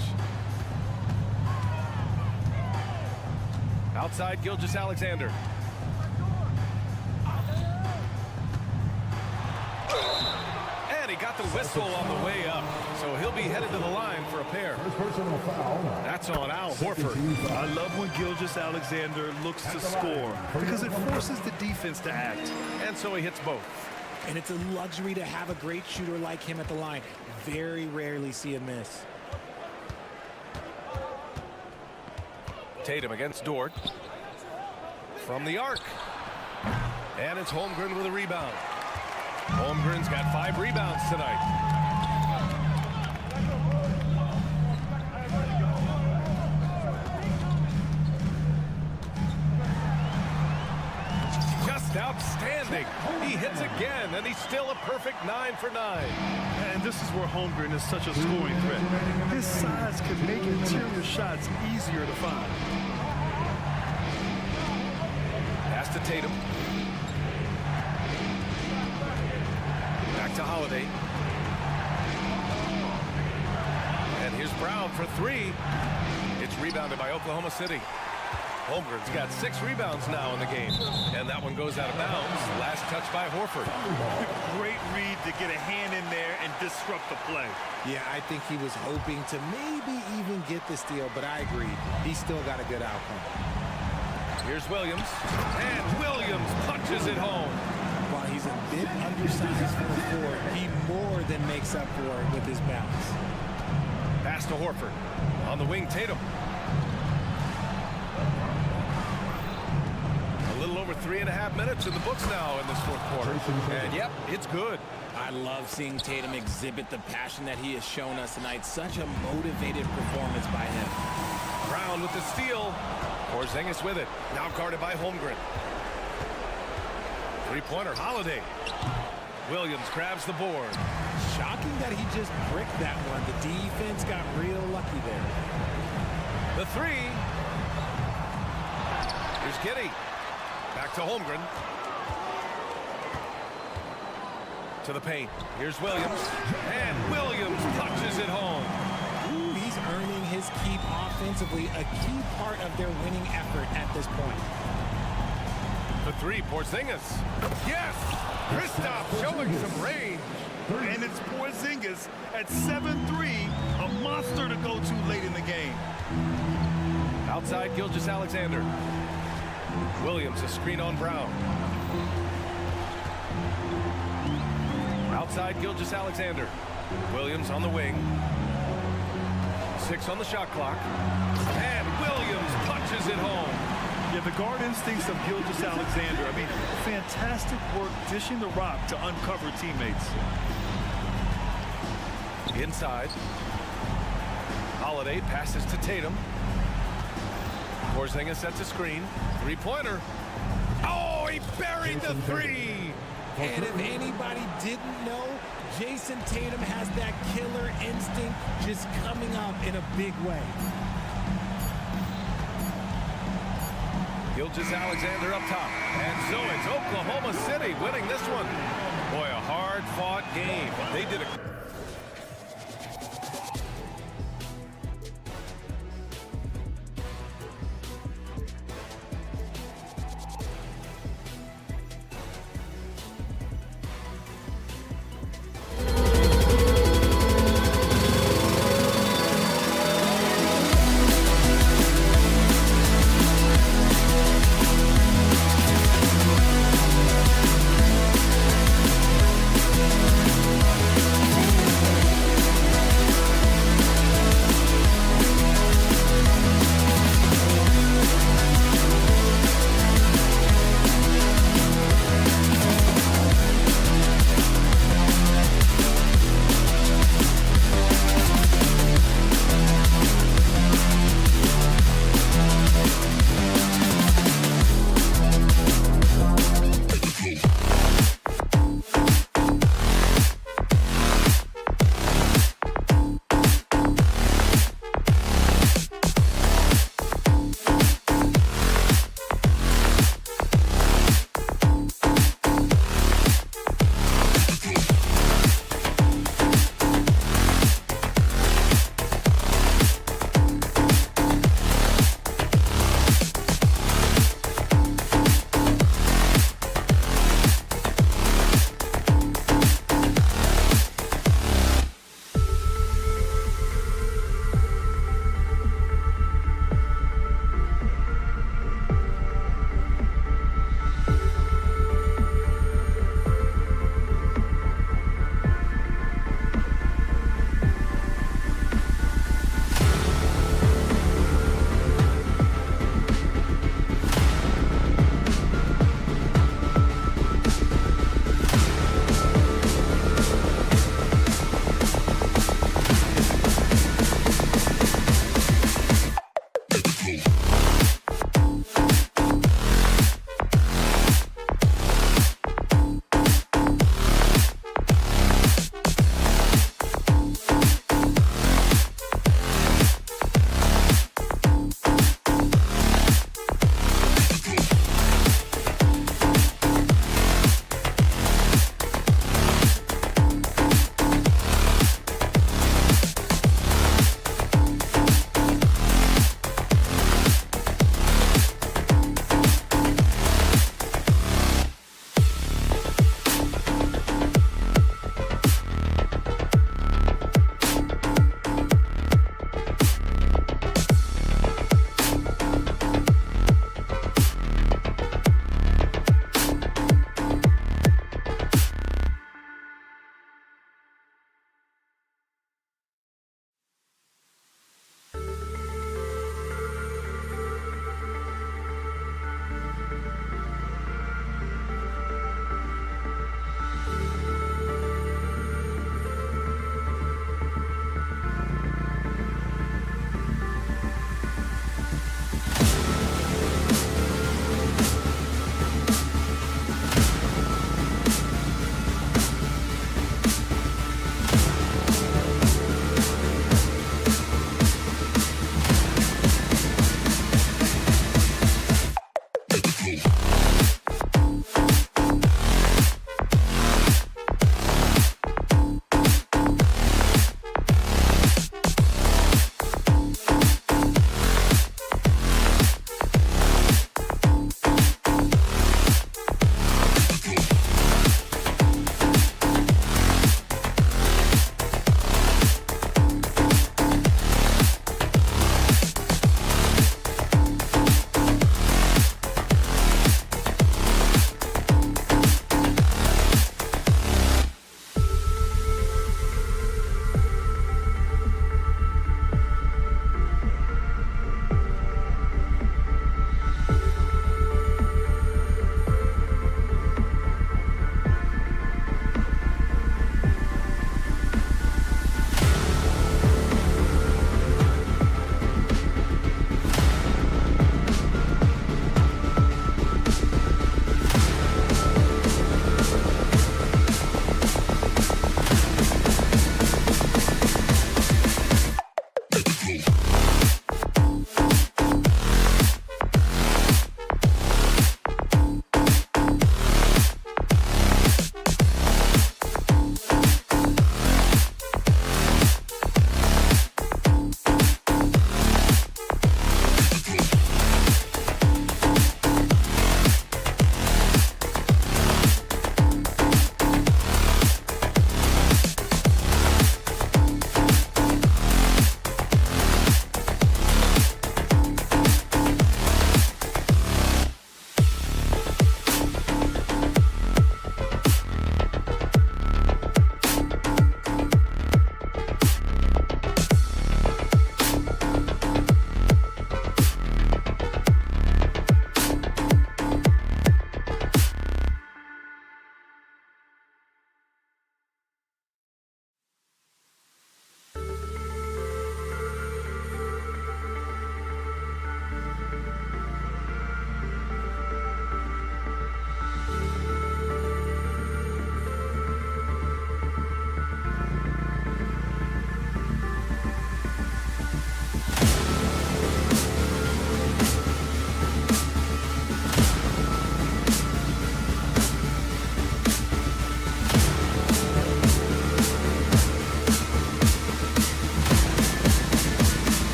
Outside, Gilgeous-Alexander. And he got the whistle on the way up. So he'll be headed to the line for a pair. That's on Al Horford.
I love when Gilgeous-Alexander looks to score because it forces the defense to act.
And so he hits both.
And it's a luxury to have a great shooter like him at the line. Very rarely see a miss.
Tatum against Dort. From the arc. And it's Holmgren with a rebound. Holmgren's got 5 rebounds tonight. Just outstanding. He hits again, and he's still a perfect 9 for 9.
And this is where Holmgren is such a scoring threat. His size can make interior shots easier to find.
Pass to Tatum. Back to Holiday. And here's Brown for 3. It's rebounded by Oklahoma City. Holmgren's got 6 rebounds now in the game. And that one goes out of bounds. Last touch by Horford.
Great read to get a hand in there and disrupt the play.
Yeah, I think he was hoping to maybe even get the steal, but I agree. He still got a good outcome.
Here's Williams. And Williams punches it home.
While he's a bit undersized for the 4, he more than makes up for it with his bounce.
Pass to Horford. On the wing, Tatum. A little over 3.5 minutes in the books now in this fourth quarter. And yep, it's good.
I love seeing Tatum exhibit the passion that he has shown us tonight. Such a motivated performance by him.
Brown with the steal. Porzingis with it. Now guarded by Holmgren. Three-pointer, Holiday. Williams grabs the board.
Shocking that he just bricked that one. The defense got real lucky there.
The three. Here's Giddey. Back to Holmgren. To the paint. Here's Williams. And Williams punches it home.
Ooh, he's earning his keep offensively, a key part of their winning effort at this point.
The three, Porzingis. Yes! Kristaps showing some range.
And it's Porzingis at 7'3", a monster to go to late in the game.
Outside Gilgeous-Alexander. Williams, a screen on Brown. Outside Gilgeous-Alexander. Williams on the wing. 6 on the shot clock. And Williams punches it home.
Yeah, the guard instincts of Gilgeous-Alexander. I mean, fantastic work dishing the rock to uncover teammates.
Inside. Holiday passes to Tatum. Porzingis sets a screen. Three-pointer. Oh, he buried the three.
And if anybody didn't know, Jason Tatum has that killer instinct just coming up in a big way.
Gilgeous-Alexander up top. And so it's Oklahoma City winning this one. Boy, a hard-fought game. They did a...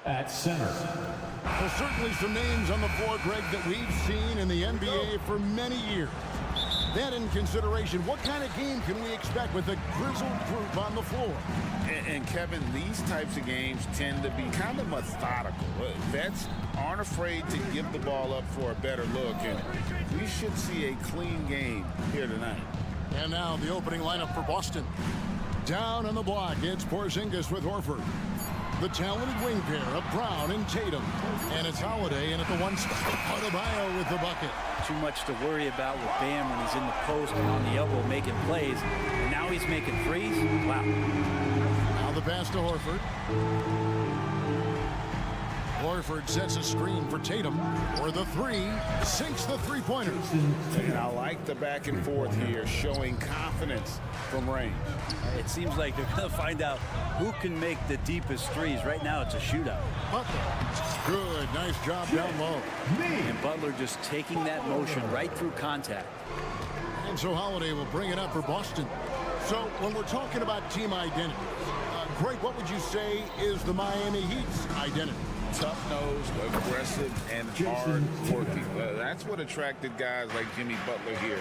At center.
Well, certainly some names on the floor, Greg, that we've seen in the NBA for many years. That in consideration, what kind of game can we expect with a grizzled group on the floor?
And Kevin, these types of games tend to be kind of methodical. Vets aren't afraid to give the ball up for a better look, and we should see a clean game here tonight.
And now the opening lineup for Boston. Down on the block, it's Porzingis with Horford. The talented wing pair of Brown and Tatum. And it's Holiday in at the one spot. Adebayo with the bucket.
Too much to worry about with Bam when he's in the post and on the elbow making plays. And now he's making threes. Wow.
Now the pass to Horford. Horford sets a screen for Tatum. For the three, sinks the three-pointer.
And I like the back and forth here, showing confidence from range.
It seems like they're going to find out who can make the deepest threes. Right now, it's a shootout.
Butler. Good, nice job down low.
And Butler just taking that motion right through contact.
And so Holiday will bring it up for Boston. So when we're talking about team identity, Greg, what would you say is the Miami Heat's identity?
Tough-nosed, aggressive, and hard-working. That's what attracted guys like Jimmy Butler here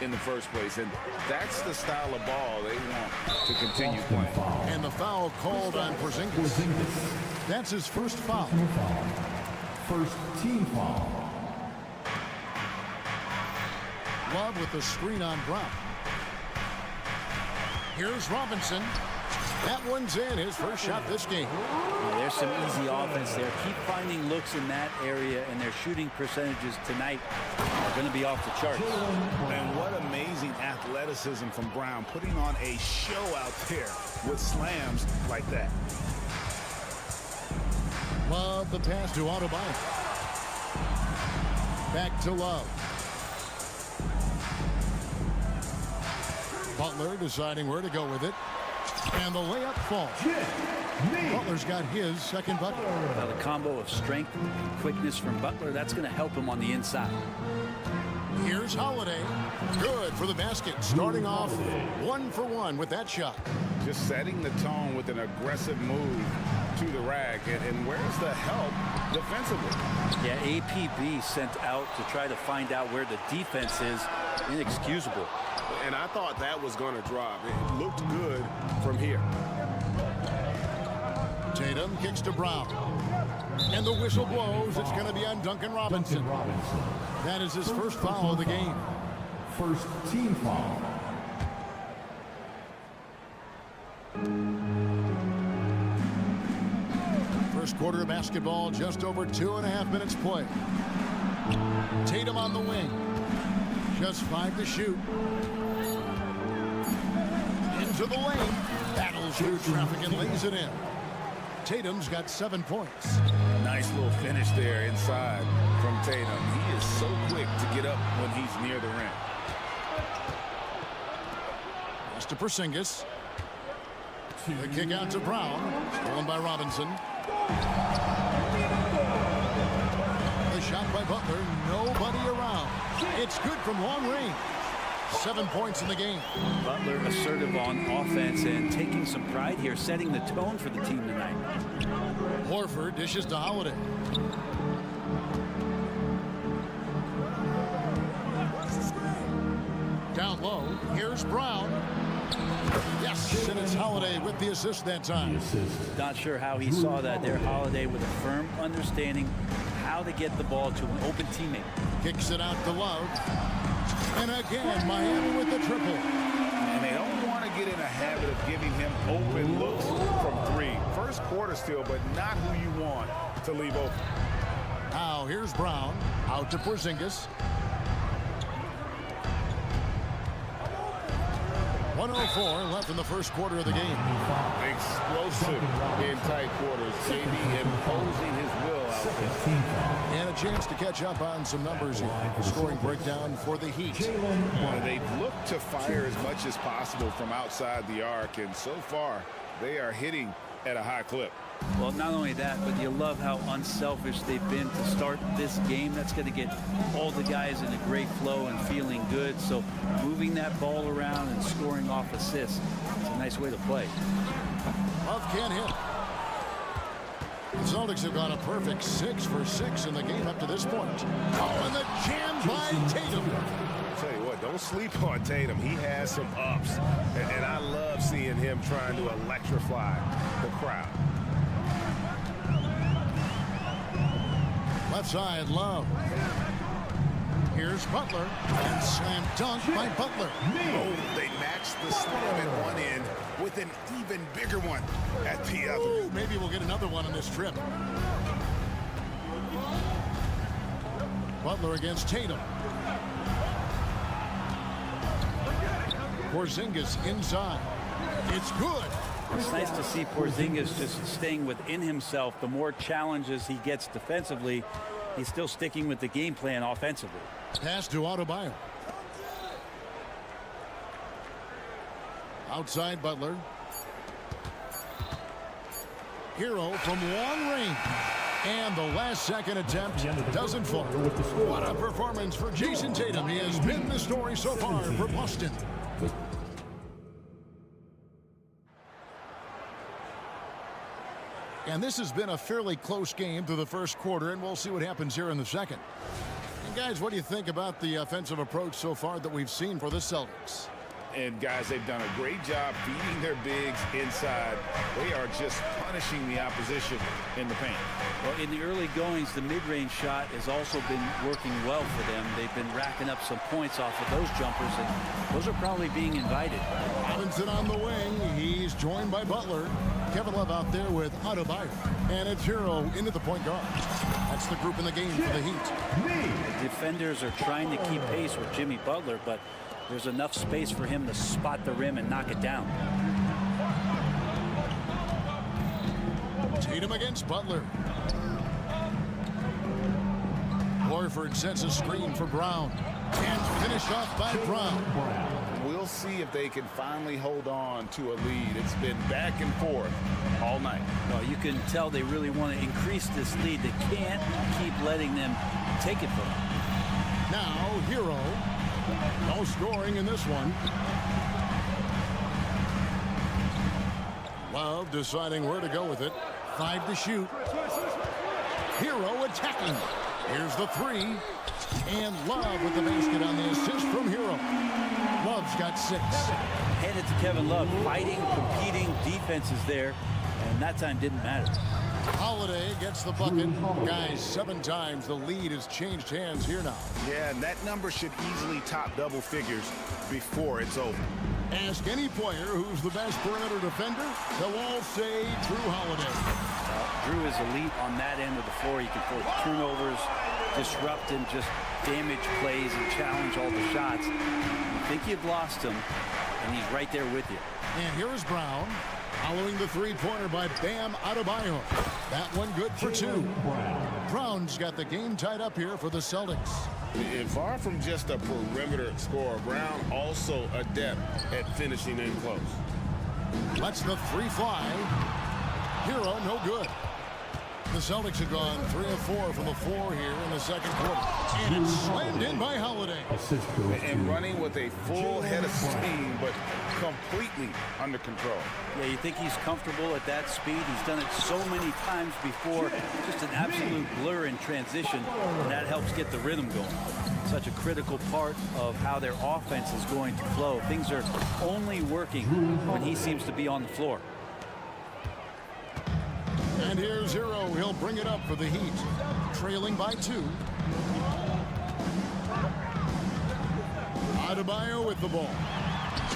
in the first place. And that's the style of ball they want to continue playing.
And the foul called on Porzingis. That's his first foul.
First team foul.
Love with the screen on Brown. Here's Robinson. That one's in, his first shot this game.
Yeah, there's some easy offense there. Keep finding looks in that area, and their shooting percentages tonight are going to be off the charts.
And what amazing athleticism from Brown, putting on a show out there with slams like that.
Love the pass to Adebayo. Back to Love. Butler deciding where to go with it. And the layup falls. Butler's got his second bucket.
Now the combo of strength and quickness from Butler, that's going to help him on the inside.
Here's Holiday. Good for the basket. Starting off 1 for 1 with that shot.
Just setting the tone with an aggressive move to the rack. And where's the help defensively?
Yeah, APB sent out to try to find out where the defense is. Inexcusable.
And I thought that was going to drop. It looked good from here.
Tatum kicks to Brown. And the whistle blows. It's going to be on Duncan Robinson. That is his first foul of the game.
First team foul.
First quarter of basketball, just over 2.5 minutes play. Tatum on the wing. Just 5 to shoot. Into the lane. Battles through traffic and lays it in. Tatum's got 7 points.
Nice little finish there inside from Tatum. He is so quick to get up when he's near the rim.
Pass to Porzingis. The kick out to Brown. Stolen by Robinson. The shot by Butler. Nobody around. It's good from long range. 7 points in the game.
Butler assertive on offense and taking some pride here, setting the tone for the team tonight.
Horford dishes to Holiday. Down low. Here's Brown. Yes, and it's Holiday with the assist that time.
Not sure how he saw that there. Holiday with a firm understanding how to get the ball to an open teammate.
Kicks it out to Love. And again, Miami with the triple.
And they don't want to get in a habit of giving him open looks from three. First quarter still, but not who you want to leave open.
Now here's Brown. Out to Porzingis. 1:04 left in the first quarter of the game.
Explosive in tight quarters. JB imposing his will out there.
And a chance to catch up on some numbers here. Scoring breakdown for the Heat.
They've looked to fire as much as possible from outside the arc, and so far they are hitting at a high clip.
Well, not only that, but you love how unselfish they've been to start this game. That's going to get all the guys in a great flow and feeling good. So moving that ball around and scoring off assists, it's a nice way to play.
Love can't hit. The Celtics have gone a perfect 6 for 6 in the game up to this point. Oh, and the jam by Tatum.
Tell you what, don't sleep on Tatum. He has some ups, and I love seeing him trying to electrify the crowd.
Left side, Love. Here's Butler, and slam dunk by Butler.
Oh, they matched the slam at one end with an even bigger one at the other.
Ooh, maybe we'll get another one on this trip. Butler against Tatum. Porzingis inside. It's good.
It's nice to see Porzingis just staying within himself. The more challenges he gets defensively, he's still sticking with the game plan offensively.
Pass to Adebayo. Outside Butler. Hero from long range. And the last second attempt doesn't fall. What a performance for Jason Tatum. He has been the story so far for Boston. And this has been a fairly close game through the first quarter, and we'll see what happens here in the second. And guys, what do you think about the offensive approach so far that we've seen for the Celtics?
And guys, they've done a great job feeding their bigs inside. They are just punishing the opposition in the paint.
Well, in the early goings, the mid-range shot has also been working well for them. They've been racking up some points off of those jumpers, and those are probably being invited.
Robinson on the wing. He's joined by Butler. Kevin Love out there with Adebayo. And it's Hero into the point guard. That's the group in the game for the Heat.
The defenders are trying to keep pace with Jimmy Butler, but there's enough space for him to spot the rim and knock it down.
Tatum against Butler. Horford sets a screen for Brown. And finished off by Brown.
We'll see if they can finally hold on to a lead. It's been back and forth all night.
Well, you can tell they really want to increase this lead. They can't keep letting them take it from them.
Now, Hero. No scoring in this one. Love deciding where to go with it. 5 to shoot. Hero attacking. Here's the 3. And Love with the basket on the assist from Hero. Love's got 6.
Hand it to Kevin Love. Fighting, competing, defenses there. And that time didn't matter.
Holiday gets the bucket. Guys, 7 times the lead has changed hands here now.
Yeah, and that number should easily top double figures before it's over.
Ask any player who's the best perimeter defender, they'll all say Drew Holiday.
Drew is elite on that end of the floor. He can force turnovers, disrupt and just damage plays and challenge all the shots. You think you've lost him, and he's right there with you.
And here is Brown. Following the three-pointer by Bam Adebayo. That one good for 2. Brown's got the game tied up here for the Celtics.
And far from just a perimeter scorer, Brown also adept at finishing in close.
Lets the 3 fly. Hero, no good. The Celtics have gone 3 of 4 from the floor here in the second quarter. And it's slammed in by Holiday.
And running with a full head of steam, but completely under control.
Yeah, you think he's comfortable at that speed. He's done it so many times before. Just an absolute blur in transition, and that helps get the rhythm going. Such a critical part of how their offense is going to flow. Things are only working when he seems to be on the floor.
And here's Hero. He'll bring it up for the Heat. Trailing by 2. Adebayo with the ball.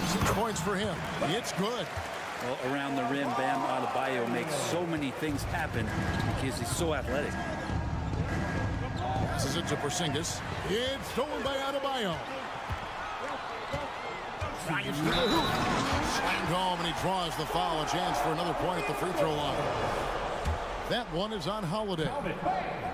6 points for him. It's good.
Well, around the rim, Bam Adebayo makes so many things happen because he's so athletic.
Passes it to Porzingis. It's stolen by Adebayo. Drives to the hoop. Slammed home, and he draws the foul. A chance for another point at the free throw line. That one is on Holiday.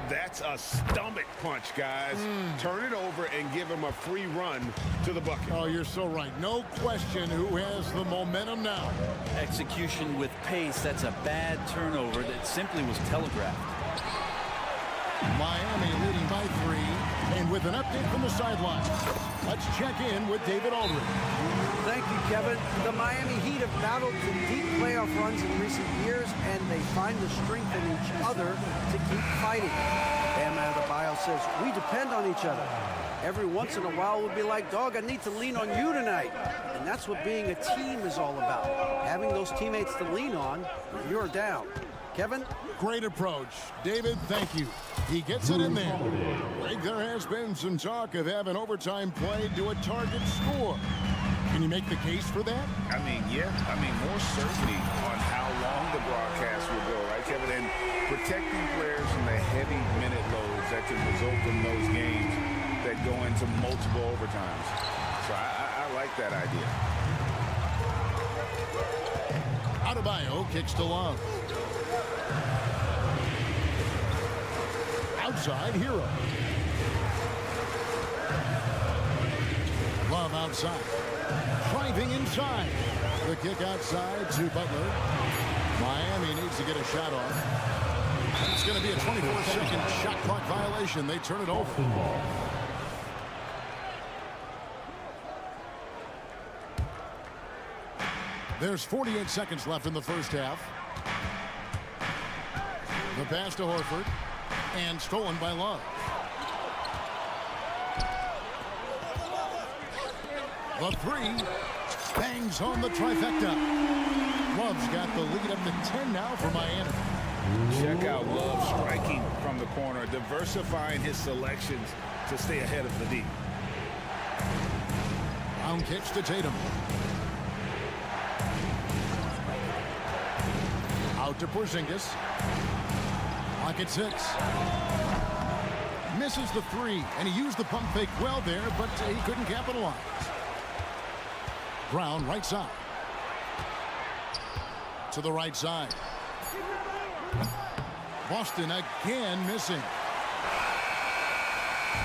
That's a stomach punch, guys. Turn it over and give him a free run to the bucket.
Oh, you're so right. No question who has the momentum now.
Execution with pace. That's a bad turnover that simply was telegraphed.
Miami leading by 3. And with an update from the sideline, let's check in with David Aldridge.
Thank you, Kevin. The Miami Heat have battled the deep playoff runs in recent years, and they find the strength in each other to keep fighting. Bam Adebayo says, we depend on each other. Every once in a while, we'll be like, dog, I need to lean on you tonight. And that's what being a team is all about. Having those teammates to lean on when you're down. Kevin?
Great approach. David, thank you. He gets it in there. I think there has been some talk of having overtime played to a target score. Can you make the case for that?
I mean, yeah. I mean, more certainty on how long the broadcast will go, right, Kevin? And protecting players from the heavy minute loads that can result in those games that go into multiple overtimes. So I like that idea.
Adebayo kicks to Love. Outside, Hero. Love outside. Driving inside. The kick outside to Butler. Miami needs to get a shot off. It's going to be a 24-second shot clock violation. They turn it over. There's 48 seconds left in the first half. The pass to Horford. And stolen by Love. The 3 bangs home the trifecta. Love's got the lead up to 10 now for Miami.
Check out Love striking from the corner, diversifying his selections to stay ahead of the D.
Brown kicks to Tatum. Out to Porzingis. Clock at 6. Misses the 3, and he used the pump fake well there, but he couldn't capitalize. Brown right side. To the right side. Boston again missing.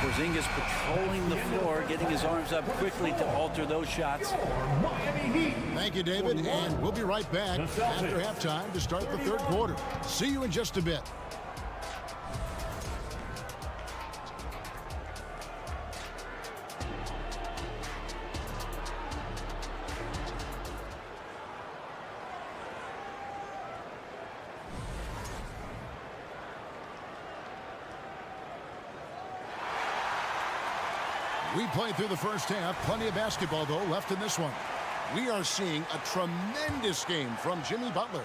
Porzingis patrolling the floor, getting his arms up quickly to alter those shots.
Thank you, David, and we'll be right back after halftime to start the third quarter. See you in just a bit. We played through the first half. Plenty of basketball, though, left in this one. We are seeing a tremendous game from Jimmy Butler.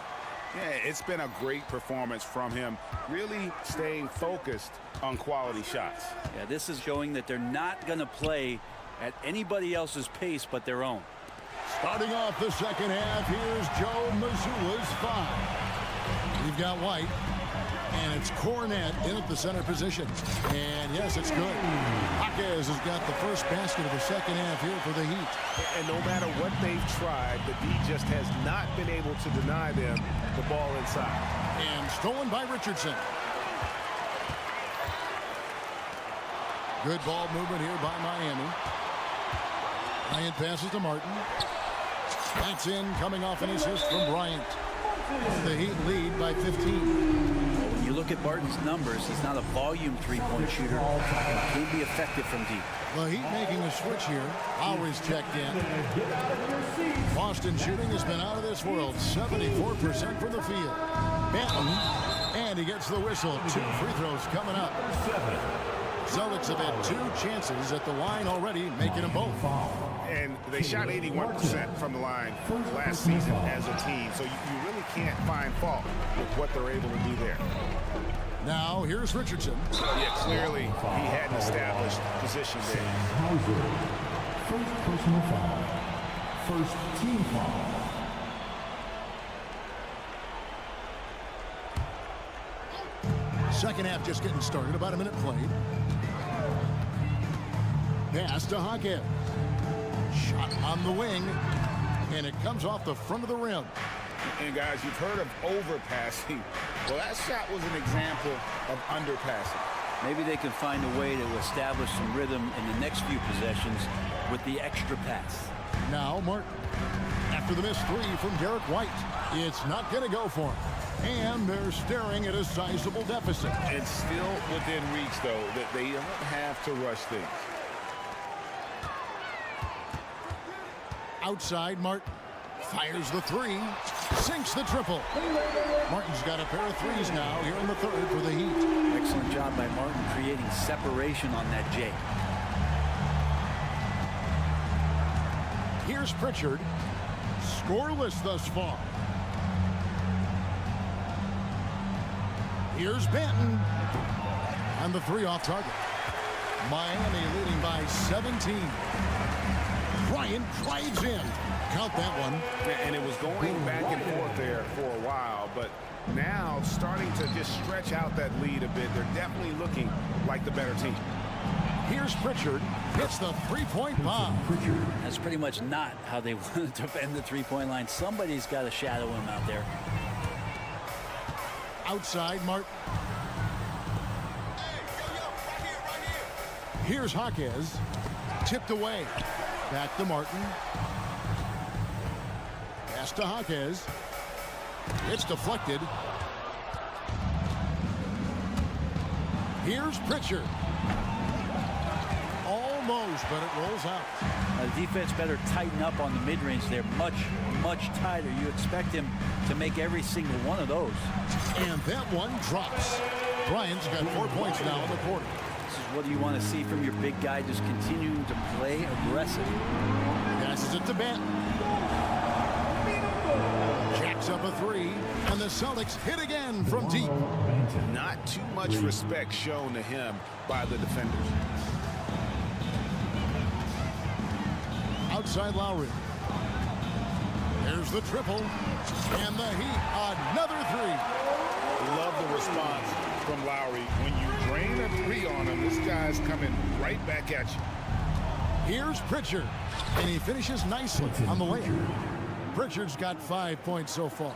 Yeah, it's been a great performance from him, really staying focused on quality shots.
Yeah, this is showing that they're not going to play at anybody else's pace but their own.
Starting off the second half, here's Joe Mazzulla's 5. We've got White. And it's Cornette in at the center position. And yes, it's good. Jaquez has got the first basket of the second half here for the Heat.
And no matter what they've tried, the D just has not been able to deny them the ball inside.
And stolen by Richardson. Good ball movement here by Miami. Bryant passes to Martin. That's in, coming off an assist from Bryant. The Heat lead by 15.
When you look at Barton's numbers, he's not a volume three-point shooter. He can be effective from deep.
The Heat making a switch here. Lowry's checked in. Boston shooting has been out of this world. 74% from the field. Benton, and he gets the whistle. 2 free throws coming up. Celtics have had 2 chances at the line already, making them both.
And they shot 81% from the line last season as a team, so you really can't find fault with what they're able to do there.
Now, here's Richardson.
Yeah, clearly he had an established position there.
First personal foul. First team foul.
Second half just getting started, about a minute played. Pass to Jaquez. Shot on the wing, and it comes off the front of the rim.
And guys, you've heard of overpassing. Well, that shot was an example of underpassing.
Maybe they can find a way to establish some rhythm in the next few possessions with the extra pass.
Now Martin, after the missed three from Derek White, it's not going to go for him. And they're staring at a sizable deficit.
It's still within reach, though, that they don't have to rush things.
Outside, Martin fires the three, sinks the triple. Martin's got a pair of threes now here in the third for the Heat.
Excellent job by Martin creating separation on that J.
Here's Pritchard, scoreless thus far. Here's Benton, and the three off target. Miami leading by 17. Bryant drives in. Count that one.
And it was going back and forth there for a while, but now starting to just stretch out that lead a bit. They're definitely looking like the better team.
Here's Pritchard. Hits the three-point bomb.
That's pretty much not how they want to defend the three-point line. Somebody's got to shadow him out there.
Outside, Martin. Here's Jaquez. Tipped away. Back to Martin. Pass to Jaquez. It's deflected. Here's Pritchard. Almost, but it rolls out.
The defense better tighten up on the mid-range. They're much, much tighter. You expect him to make every single one of those.
And that one drops. Bryant's got 4 points now in the quarter.
This is what you want to see from your big guy, just continuing to play aggressive.
Passes it to Benton. Jacks up a three, and the Celtics hit again from deep.
Not too much respect shown to him by the defenders.
Outside Lowry. There's the triple, and the Heat, another three.
Love the response from Lowry. When you drain a three on him, this guy's coming right back at you.
Here's Pritchard, and he finishes nicely on the layup. Pritchard's got 5 points so far.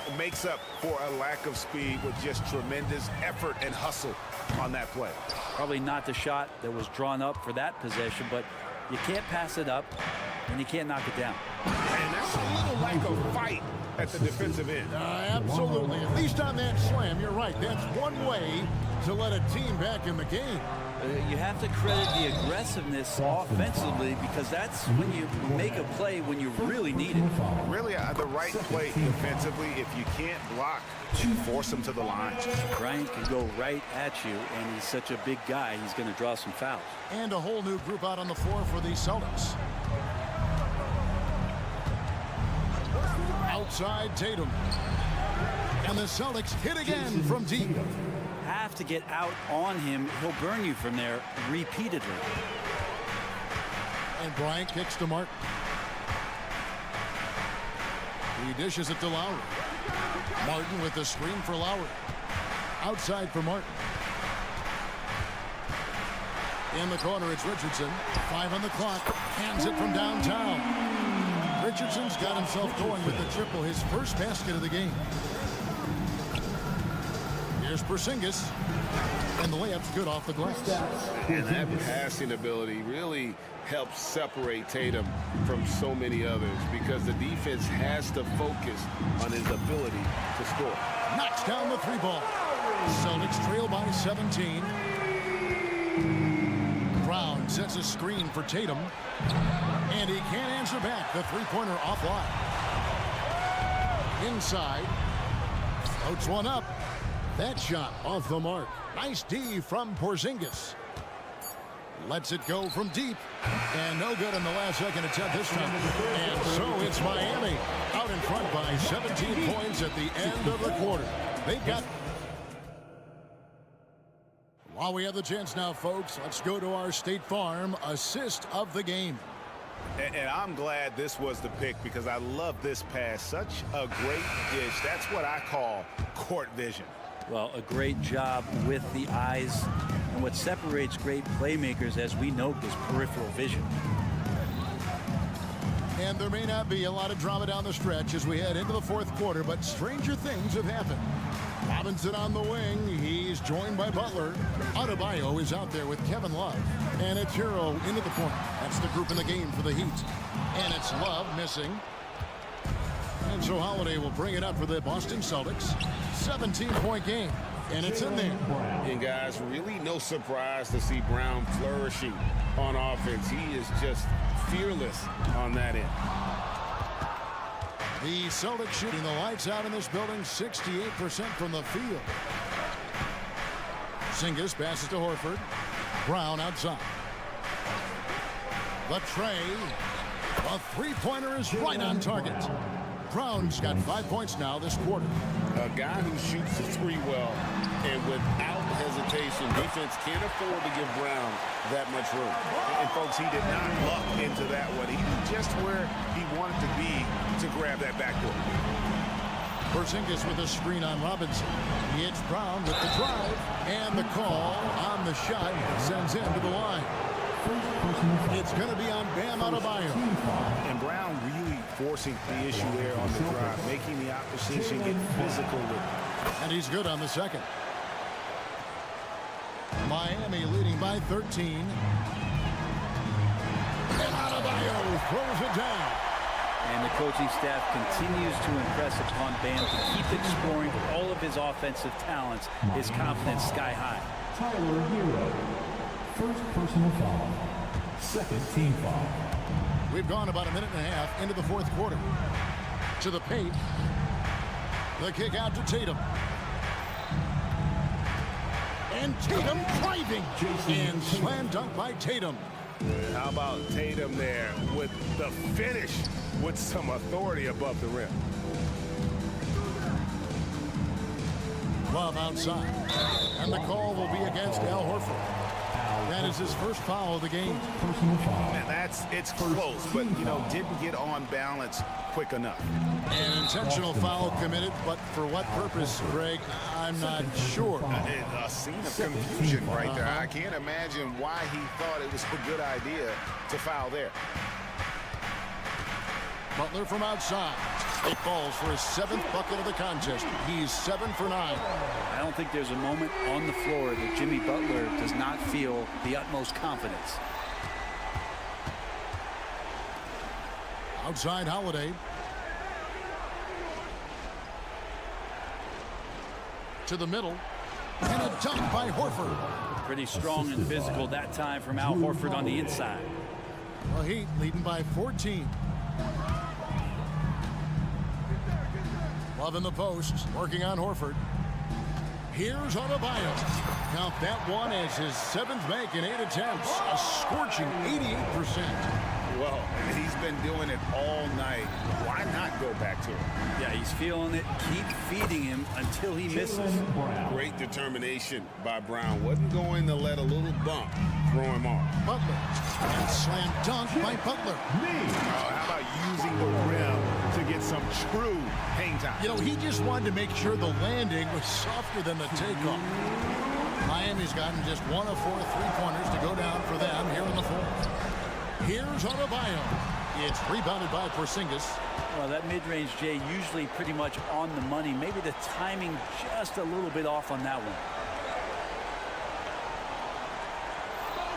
It makes up for a lack of speed with just tremendous effort and hustle on that play.
Probably not the shot that was drawn up for that possession, but you can't pass it up, and you can't knock it down.
And that's a little lack of fight at the defensive end.
Absolutely. At least on that slam, you're right. That's one way to let a team back in the game.
You have to credit the aggressiveness offensively, because that's when you make a play when you really need it.
Really, the right play defensively. If you can't block, force him to the line.
Bryant can go right at you, and he's such a big guy, he's going to draw some fouls.
And a whole new group out on the floor for the Celtics. Outside Tatum. And the Celtics hit again from deep.
Have to get out on him. He'll burn you from there repeatedly.
And Bryant kicks to Martin. He dishes it to Lowry. Martin with the screen for Lowry. Outside for Martin. In the corner, it's Richardson. 5 on the clock. Hands it from downtown. Richardson's got himself going with the triple, his first basket of the game. Here's Porzingis, and the layup's good off the glass.
And that passing ability really helps separate Tatum from so many others, because the defense has to focus on his ability to score.
Knocks down the three ball. Celtics trail by 17. Brown sets a screen for Tatum, and he can't answer back. The three-pointer offline. Inside, floats one up. That shot off the mark. Nice D from Porzingis. Lets it go from deep, and no good in the last second attempt this time. And so it's Miami out in front by 17 points at the end of the quarter. They've got... While we have the chance now, folks, let's go to our State Farm assist of the game.
And I'm glad this was the pick, because I love this pass. Such a great dish. That's what I call court vision.
Well, a great job with the eyes. And what separates great playmakers, as we note, is peripheral vision.
And there may not be a lot of drama down the stretch as we head into the fourth quarter, but stranger things have happened. Robinson on the wing. He's joined by Butler. Adebayo is out there with Kevin Love. And it's Hero into the point. That's the group in the game for the Heat. And it's Love missing. And so Holiday will bring it up for the Boston Celtics. 17-point game. And it's in there.
And guys, really no surprise to see Brown flourishing on offense. He is just fearless on that end.
The Celtics shooting the lights out in this building, 68% from the field. Porzingis passes to Horford. Brown outside. The tray. A three-pointer is right on target. Brown's got 5 points now this quarter.
A guy who shoots the three well, and without hesitation, defense can't afford to give Brown that much room. And folks, he did not luck into that one. He knew just where he wanted to be to grab that backboard.
Porzingis with a screen on Robinson. He hits Brown with the drive, and the call on the shot sends him to the line. It's going to be on Bam Adebayo.
And Brown really forcing the issue there on the drive, making the opposition get physical with him.
And he's good on the second. Miami leading by 13. And Adebayo throws it down.
And the coaching staff continues to impress upon Bam to keep exploring all of his offensive talents. His confidence sky high.
Tyler Hero. First personal foul. Second team foul.
We've gone about a minute and a half into the fourth quarter. To the paint. The kick out to Tatum. And Tatum driving. And slam dunk by Tatum.
How about Tatum there with the finish with some authority above the rim.
Love outside. And the call will be against Al Horford. That is his first foul of the game.
And it's close, but, you know, didn't get on balance quick enough.
An intentional foul committed, but for what purpose, Greg, I'm not sure.
A scene of confusion right there. I can't imagine why he thought it was a good idea to foul there.
Butler from outside. It falls for his 7th bucket of the contest. He's 7 for 9.
I don't think there's a moment on the floor that Jimmy Butler does not feel the utmost confidence.
Outside Holiday. To the middle. And a dunk by Horford.
Pretty strong and physical that time from Al Horford on the inside.
The Heat leading by 14. Love in the post, working on Horford. Here's Adebayo. Count that one as his 7th make in 8 attempts. A scorching 88%.
Well, he's been doing it all night. Why not go back to him?
Yeah, he's feeling it. Keep feeding him until he misses.
Great determination by Brown. Wasn't going to let a little bump throw him off.
Butler. And slam dunk by Butler.
How about using the rim to get some true hang time?
You know, he just wanted to make sure the landing was softer than the takeoff. Miami's gotten just 1 of 4 3-pointers to go down for them here in the fourth. Here's Adebayo. It's rebounded by Porzingis.
Well, that mid-range, Jay, usually pretty much on the money. Maybe the timing just a little bit off on that one.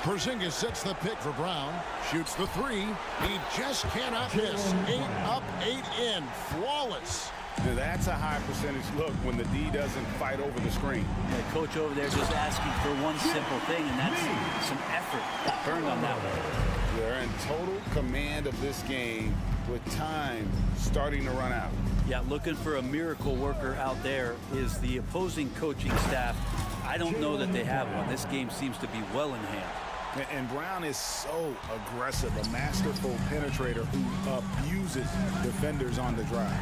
Porzingis sets the pick for Brown. Shoots the 3. He just cannot miss. 8 up, 8 in. Flawless.
Now that's a high percentage look when the D doesn't fight over the screen.
The coach over there just asking for one simple thing, and that's some effort. Got burned on that one.
They're in total command of this game with time starting to run out.
Yeah, looking for a miracle worker out there is the opposing coaching staff. I don't know that they have one. This game seems to be well in hand.
And Brown is so aggressive, a masterful penetrator who abuses defenders on the drive.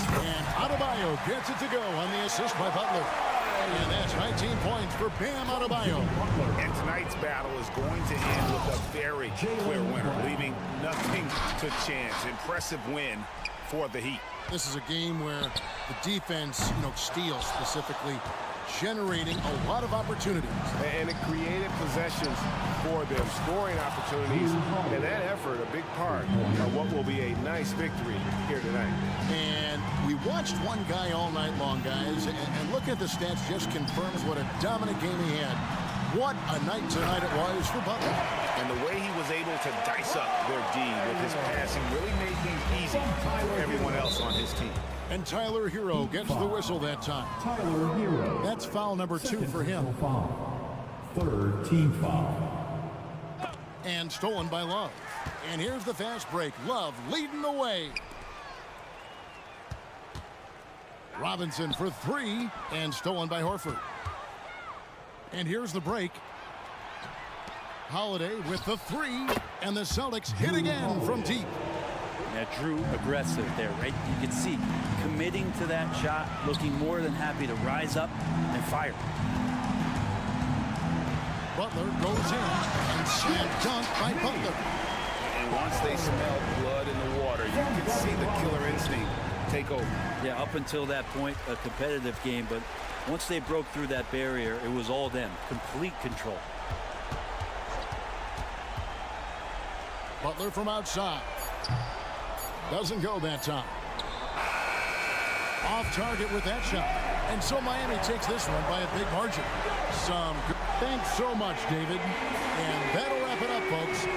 And Adebayo gets it to go on the assist by Butler. And that's 19 points for Bam Adebayo.
And tonight's battle is going to end with a very clear winner, leaving nothing to chance. Impressive win for the Heat.
This is a game where the defense, steals specifically, generating a lot of opportunities.
And it created possessions for them, scoring opportunities, and that effort, a big part of what will be a nice victory here tonight.
And we watched one guy all night long, guys, and looking at the stats just confirms what a dominant game he had. What a night tonight it was for Butler.
And the way he was able to dice up their D with his passing really made things easy for everyone else on his team.
And Tyler Hero gets the whistle that time.
Tyler Hero.
That's foul number 2 for him.
Foul. Third team foul.
And stolen by Love. And here's the fast break. Love leading the way. Robinson for 3 and stolen by Horford. And here's the break. Holiday with the 3 and the Celtics hit again from deep.
Yeah, Drew aggressive there, right? You can see committing to that shot, looking more than happy to rise up and fire.
Butler goes in and slam dunk by Butler.
And once they smell blood in the water, you can see the killer instinct take over.
Yeah, up until that point, a competitive game, but once they broke through that barrier, it was all them. Complete control.
Butler from outside. Doesn't go that time. Off target with that shot. And so Miami takes this one by a big margin. Thanks so much, David. And that'll wrap it up, folks.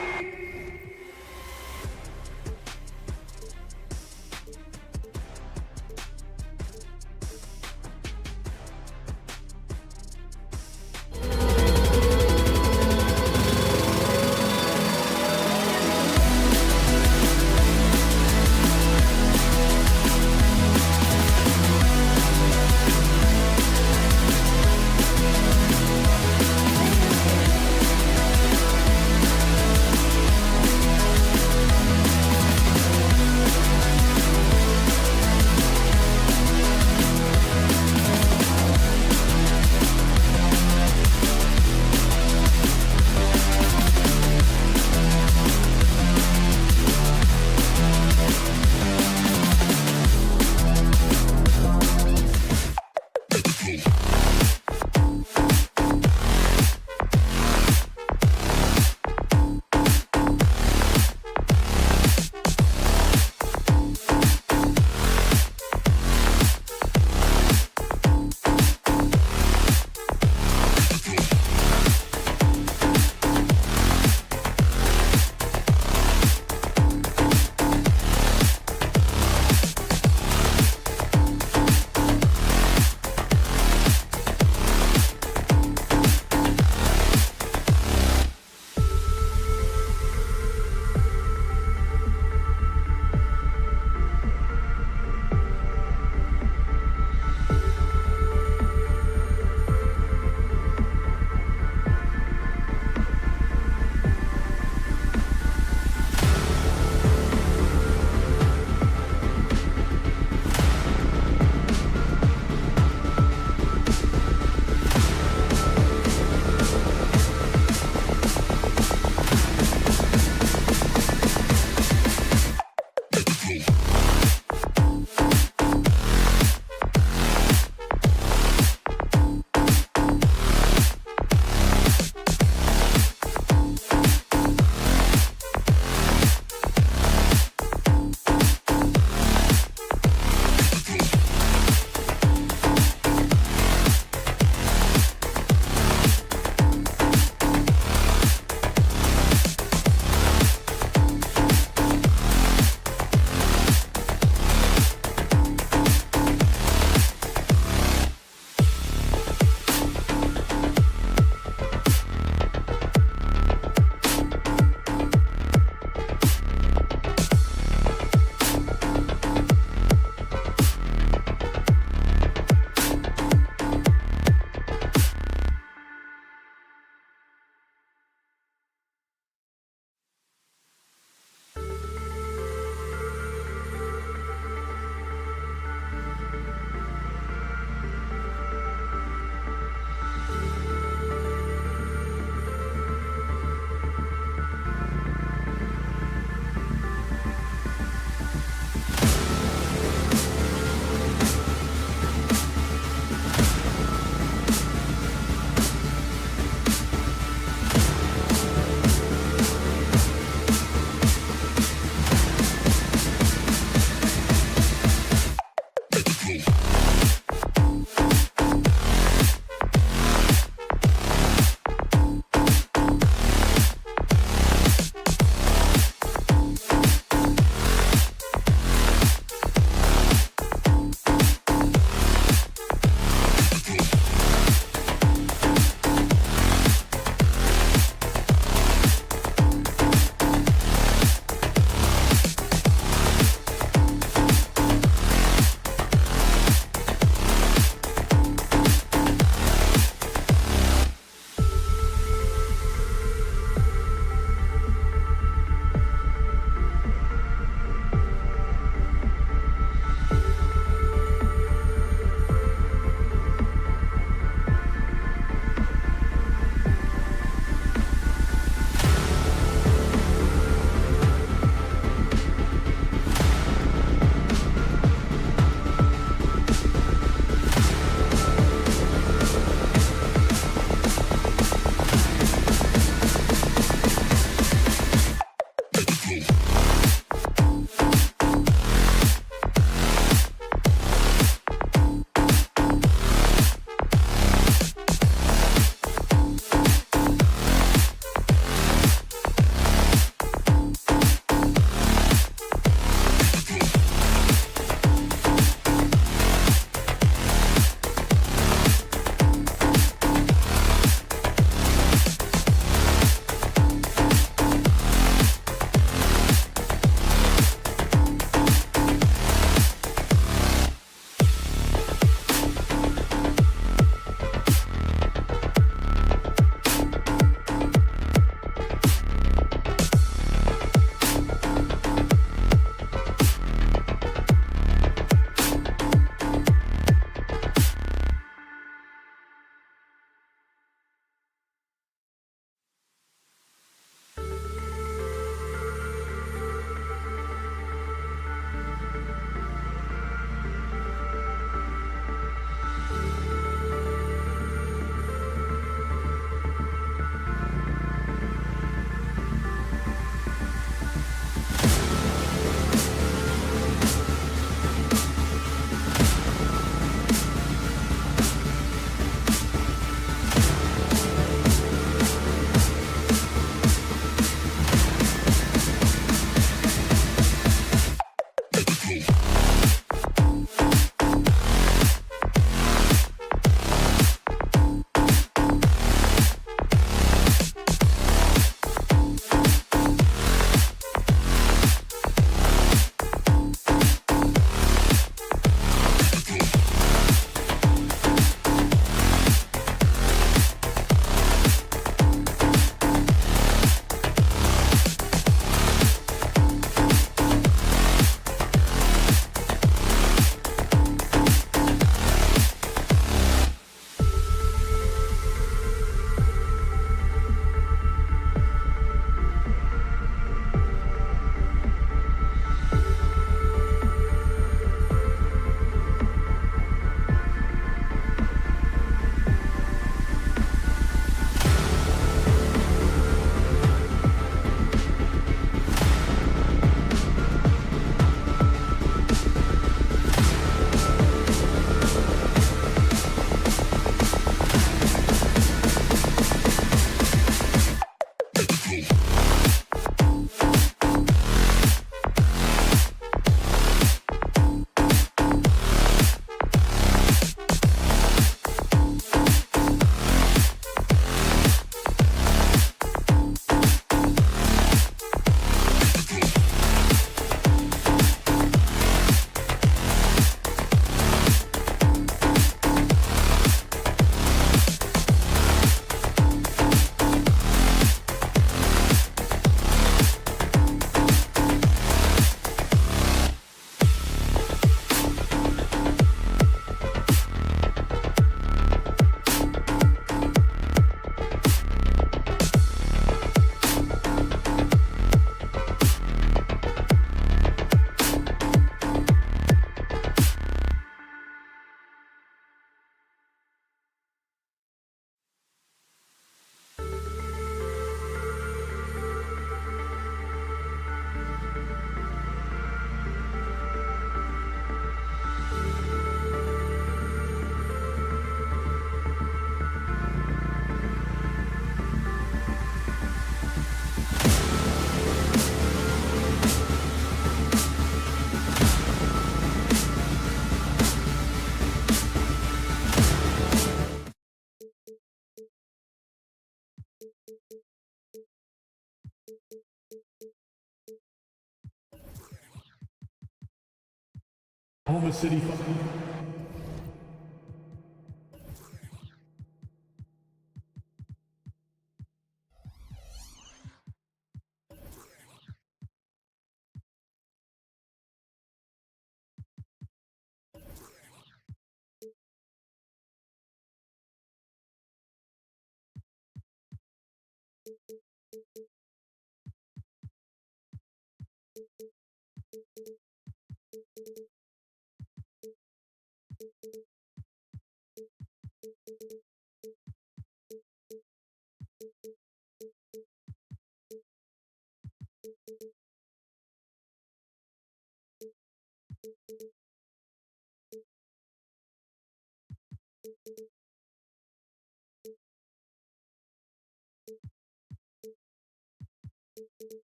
Oklahoma City.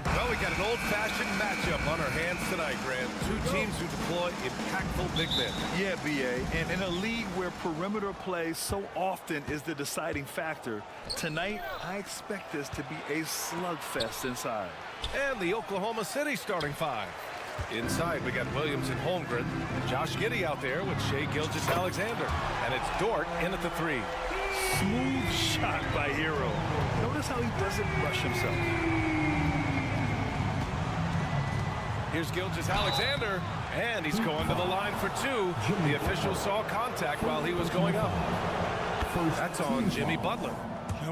Well, we got an old-fashioned matchup on our hands tonight, Grant. Two teams who deploy impactful big men.
Yeah, B.A., and in a league where perimeter play so often is the deciding factor, tonight I expect this to be a slugfest inside.
And the Oklahoma City starting five. Inside, we got Williams and Holmgren. Josh Giddey out there with Shai Gilgeous-Alexander. And it's Dort in at the three.
Smooth shot by Hero. Notice how he doesn't rush himself.
Here's Gilgeous-Alexander, and he's going to the line for two. The official saw contact while he was going up. That's on Jimmy Butler.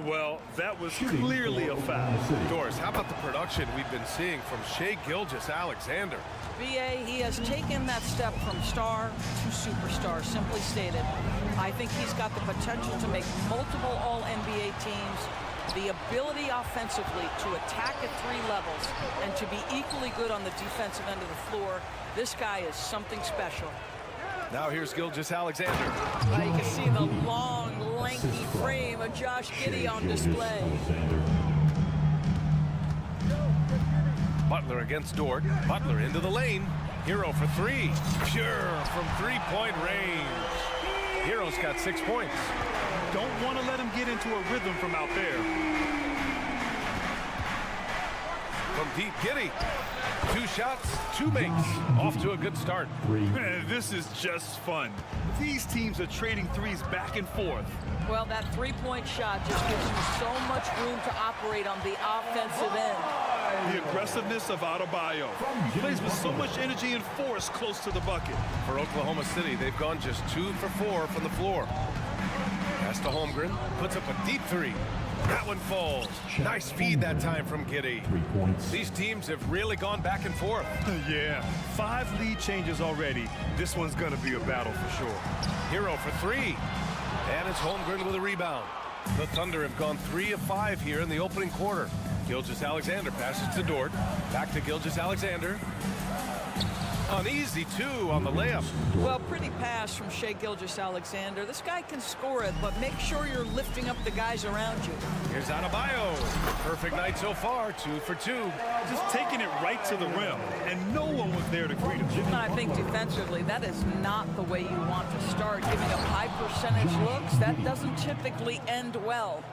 Well, that was clearly a foul.
Doris, how about the production we've been seeing from Shai Gilgeous-Alexander?
BA, he has taken that step from star to superstar, simply stated. I think he's got the potential to make multiple All-NBA teams, the ability offensively to attack at three levels, and to be equally good on the defensive end of the floor. This guy is something special.
Now here's Gilgeous-Alexander.
You can see the long, lanky frame of Josh Giddey on display.
Butler against Dort. Butler into the lane. Hero for three. Pure from three-point range. Hero's got 6 points.
Don't want to let him get into a rhythm from out there.
From deep, Giddey. 2 shots, 2 makes. Off to a good start.
Man, this is just fun. These teams are trading threes back and forth.
Well, that three-point shot just gives you so much room to operate on the offensive end.
The aggressiveness of Adebayo. He plays with so much energy and force close to the bucket.
For Oklahoma City, they've gone just 2 for 4 from the floor. Pass to Holmgren. Puts up a deep three. That one falls. Nice feed that time from Giddey.
3 points.
These teams have really gone back and forth.
Yeah, 5 lead changes already. This one's going to be a battle for sure.
Hero for 3. And it's Holmgren with a rebound. The Thunder have gone 3 of 5 here in the opening quarter. Gilgeous-Alexander passes to Dort. Back to Gilgeous-Alexander. An easy 2 on the layup.
Well, pretty pass from Shai Gilgeous-Alexander. This guy can score it, but make sure you're lifting up the guys around you.
Here's Adebayo. Perfect night so far, 2 for 2.
Just taking it right to the rim, and no one was there to greet him.
And I think defensively, that is not the way you want to start. Giving up high percentage looks, that doesn't typically end well.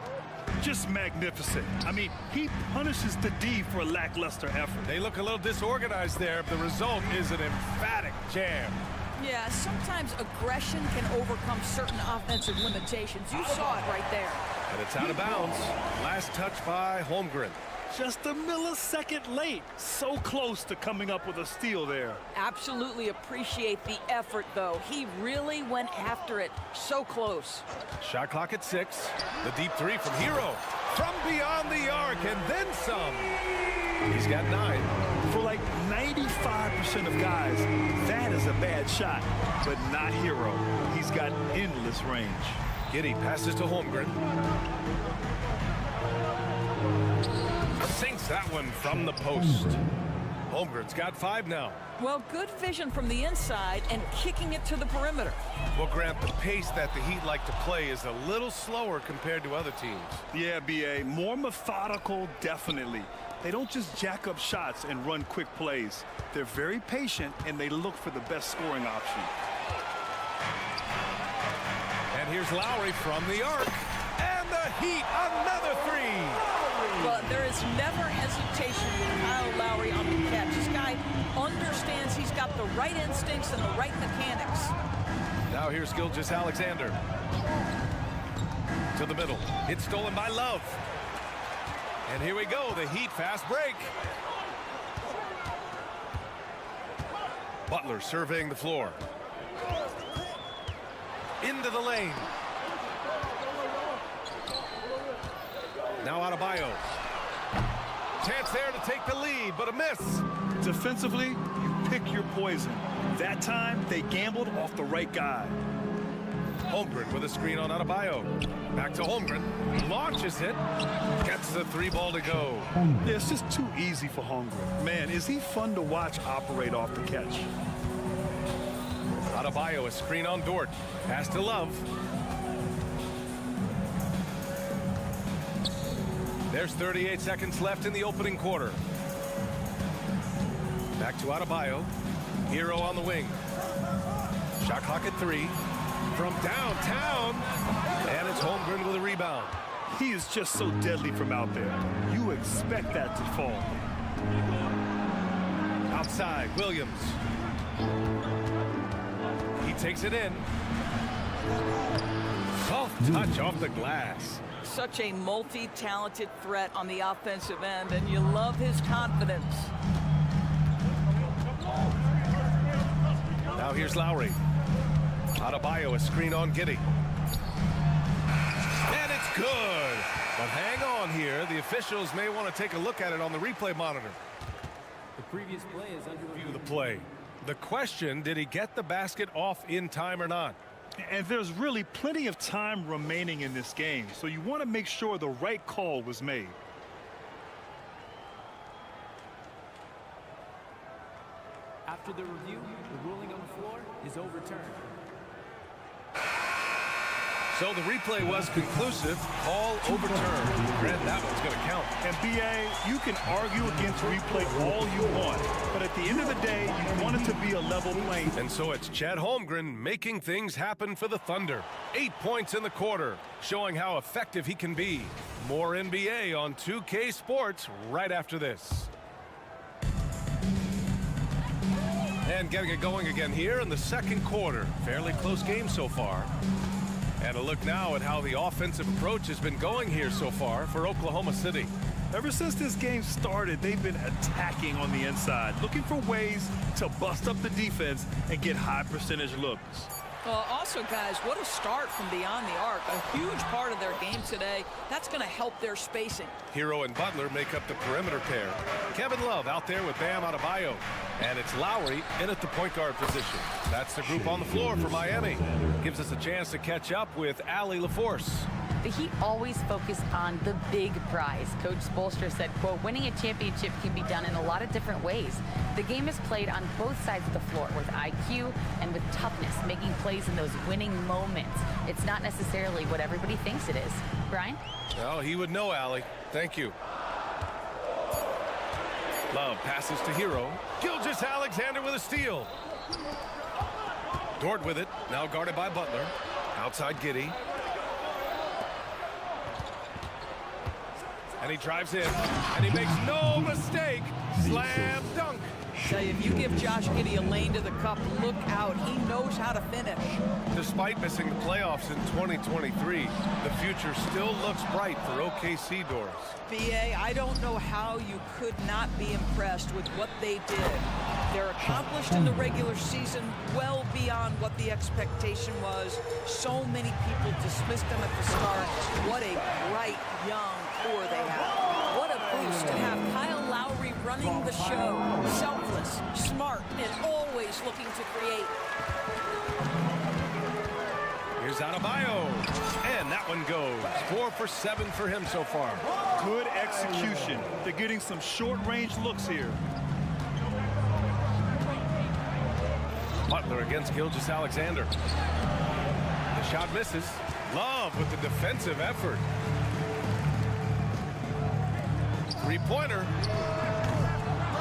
Just magnificent. I mean, he punishes the D for a lackluster effort.
They look a little disorganized there. The result is an emphatic jam.
Yeah, sometimes aggression can overcome certain offensive limitations. You saw it right there.
And it's out of bounds. Last touch by Holmgren.
Just a millisecond late. So close to coming up with a steal there.
Absolutely appreciate the effort, though. He really went after it. So close.
Shot clock at 6. The deep 3 from Hero. From beyond the arc, and then some. He's got 9.
For like 95% of guys, that is a bad shot. But not Hero. He's got endless range.
Giddey passes to Holmgren. Sinks that one from the post. Holmgren's got 5 now.
Well, good vision from the inside and kicking it to the perimeter.
Well, Grant, the pace that the Heat like to play is a little slower compared to other teams.
Yeah, B.A., more methodical, definitely. They don't just jack up shots and run quick plays. They're very patient, and they look for the best scoring option.
And here's Lowry from the arc. And the Heat, another three.
Well, there is never hesitation with Kyle Lowry on the catch. This guy understands he's got the right instincts and the right mechanics.
Now here's Gilgeous-Alexander. To the middle. It's stolen by Love. And here we go, the Heat fast break. Butler surveying the floor. Into the lane. Now Adebayo. Chance there to take the lead, but a miss.
Defensively, you pick your poison. That time, they gambled off the right guy.
Holmgren with a screen on Adebayo. Back to Holmgren. Launches it. Gets the three ball to go.
Yeah, it's just too easy for Holmgren. Man, is he fun to watch operate off the catch.
Adebayo, a screen on Dort. Pass to Love. There's 38 seconds left in the opening quarter. Back to Adebayo. Hero on the wing. Shot clock at 3. From downtown. And it's Holmgren with a rebound.
He is just so deadly from out there. You expect that to fall.
Outside, Williams. He takes it in. Soft touch off the glass.
Such a multi-talented threat on the offensive end, and you love his confidence.
Now here's Lowry. Adebayo, a screen on Giddey. And it's good. But hang on here. The officials may want to take a look at it on the replay monitor.
The previous play is under
review. The play. The question, did he get the basket off in time or not?
And there's really plenty of time remaining in this game, so you want to make sure the right call was made.
After the review, the ruling on the floor is overturned.
So the replay was conclusive. All overturned. Grant, that one's going to count.
And BA, you can argue against replay all you want, but at the end of the day, you want it to be a level playing.
And so it's Chad Holmgren making things happen for the Thunder. 8 points in the quarter, showing how effective he can be. More NBA on 2K Sports right after this. And getting it going again here in the second quarter. Fairly close game so far. And a look now at how the offensive approach has been going here so far for Oklahoma City.
Ever since this game started, they've been attacking on the inside, looking for ways to bust up the defense and get high percentage looks.
Also, guys, what a start from beyond the arc. A huge part of their game today. That's going to help their spacing.
Hero and Butler make up the perimeter pair. Kevin Love out there with Bam Adebayo. And it's Lowry in at the point guard position. That's the group on the floor for Miami. Gives us a chance to catch up with Allie LaForce.
The Heat always focus on the big prize. Coach Spoelstra said, quote, winning a championship can be done in a lot of different ways. The game is played on both sides of the floor with IQ and with toughness, making plays in those winning moments. It's not necessarily what everybody thinks it is. Brian?
Oh, he would know, Allie. Thank you. Love passes to Hero. Gilgeous-Alexander with a steal. Dort with it, now guarded by Butler. Outside Giddey. And he drives in, and he makes no mistake. Slam dunk.
Tell you, if you give Josh Giddey a lane to the cup, look out. He knows how to finish.
Despite missing the playoffs in 2023, the future still looks bright for OKC doors.
BA, I don't know how you could not be impressed with what they did. They're accomplished in the regular season well beyond what the expectation was. So many people dismissed them at the start. What a bright, young core they have. What a boost to have Kyle Lowry running the show. Selfless, smart, and always looking to create.
Here's Adebayo, and that one goes. 4 for 7 for him so far.
Good execution. They're getting some short-range looks here.
Butler against Gilgeous-Alexander. The shot misses. Love with the defensive effort. Three-pointer.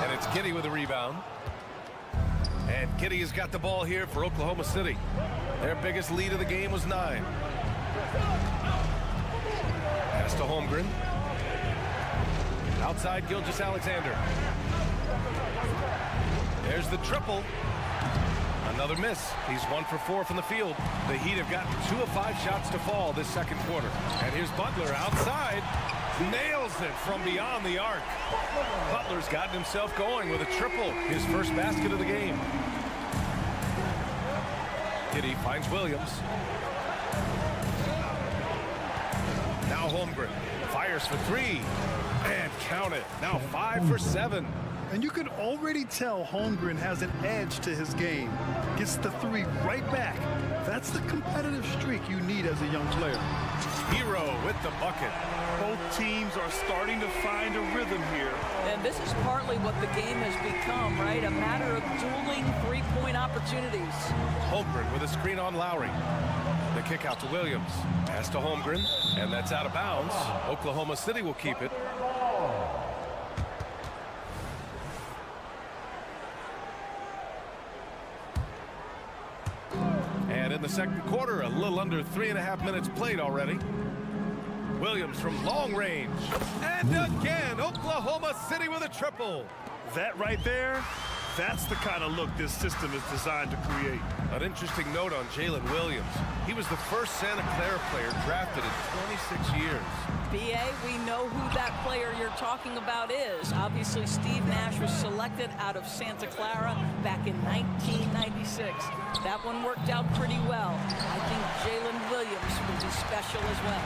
And it's Giddey with a rebound. And Giddey has got the ball here for Oklahoma City. Their biggest lead of the game was 9. Pass to Holmgren. Outside Gilgeous-Alexander. There's the triple. Another miss. He's 1 for 4 from the field. The Heat have gotten 2 of 5 shots to fall this second quarter. And here's Butler outside. Nails it from beyond the arc. Butler's gotten himself going with a triple. His first basket of the game. Giddey finds Williams. Now Holmgren fires for 3. And count it. Now 5 for 7.
And you can already tell Holmgren has an edge to his game. Gets the 3 right back. That's the competitive streak you need as a young player.
Hero with the bucket.
Both teams are starting to find a rhythm here.
And this is partly what the game has become, right? A matter of dueling three-point opportunities.
Holmgren with a screen on Lowry. The kick out to Williams. Pass to Holmgren, and that's out of bounds. Oklahoma City will keep it. And in the second quarter, a little under 3.5 minutes played already. Williams from long range. And again, Oklahoma City with a triple.
That right there, that's the kind of look this system is designed to create.
An interesting note on Jalen Williams. He was the first Santa Clara player drafted in 26 years.
BA, we know who that player you're talking about is. Obviously, Steve Nash was selected out of Santa Clara back in 1996. That one worked out pretty well. I think Jalen Williams will be special as well.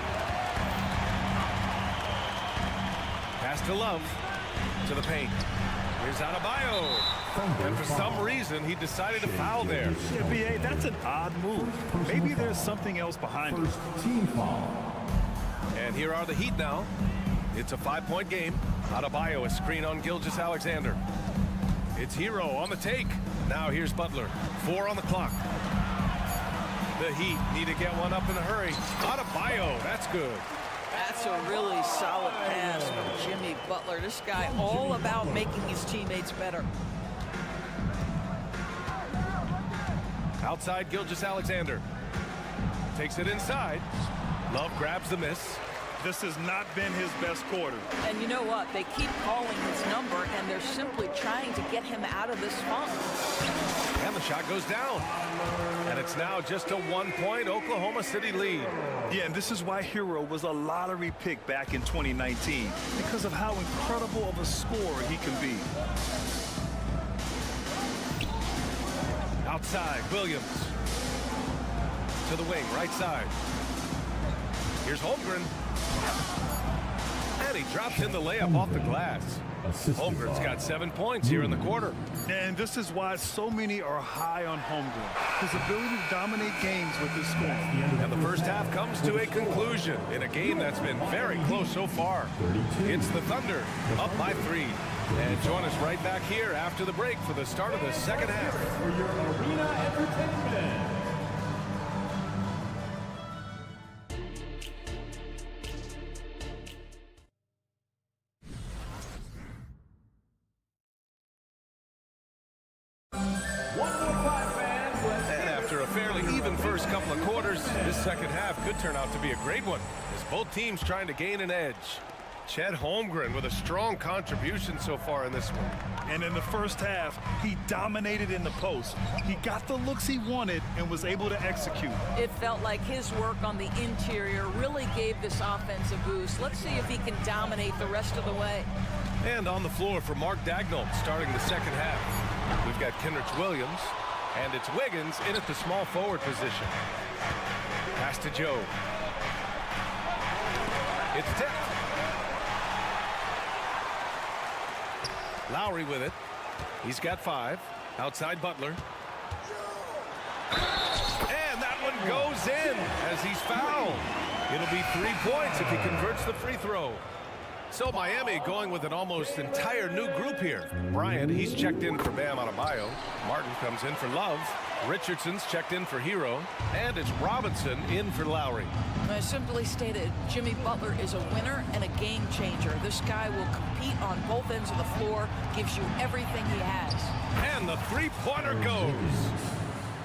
Pass to Love, to the paint. Here's Adebayo. And for some reason, he decided to foul there.
Yeah, BA, that's an odd move. Maybe there's something else behind it.
Team foul.
And here are the Heat now. It's a 5-point game. Adebayo, a screen on Gilgeous-Alexander. It's Hero on the take. Now here's Butler. 4 on the clock. The Heat need to get one up in a hurry. Adebayo, that's good.
That's a really solid pass from Jimmy Butler. This guy all about making his teammates better.
Outside Gilgeous-Alexander. Takes it inside. Love grabs the miss.
This has not been his best quarter.
And you know what? They keep calling his number, and they're simply trying to get him out of this funk.
And the shot goes down. And it's now just a 1-point Oklahoma City lead.
Yeah, and this is why Hero was a lottery pick back in 2019, because of how incredible of a scorer he can be.
Outside, Williams. To the wing, right side. Here's Holmgren. And he drops in the layup off the glass. Holmgren's got 7 points here in the quarter.
And this is why so many are high on Holmgren. His ability to dominate games with his scoring.
And the first half comes to a conclusion in a game that's been very close so far. It's the Thunder up by 3. And join us right back here after the break for the start of the second half.
For your arena entertainment.
And after a fairly even first couple of quarters, this second half could turn out to be a great one as both teams trying to gain an edge. Chet Holmgren with a strong contribution so far in this one.
And in the first half, he dominated in the post. He got the looks he wanted and was able to execute.
It felt like his work on the interior really gave this offense a boost. Let's see if he can dominate the rest of the way.
And on the floor for Mark Daigneault starting the second half. We've got Kenrich Williams, and it's Wiggins in at the small forward position. Pass to Joe. It's tipped. Lowry with it. He's got 5. Outside Butler. And that one goes in as he's fouled. It'll be 3 points if he converts the free throw. So Miami going with an almost entire new group here. Bryant, he's checked in for Bam Adebayo. Martin comes in for Love. Richardson's checked in for Hero. And it's Robinson in for Lowry.
Simply stated, Jimmy Butler is a winner and a game changer. This guy will compete on both ends of the floor, gives you everything he has.
And the three-pointer goes.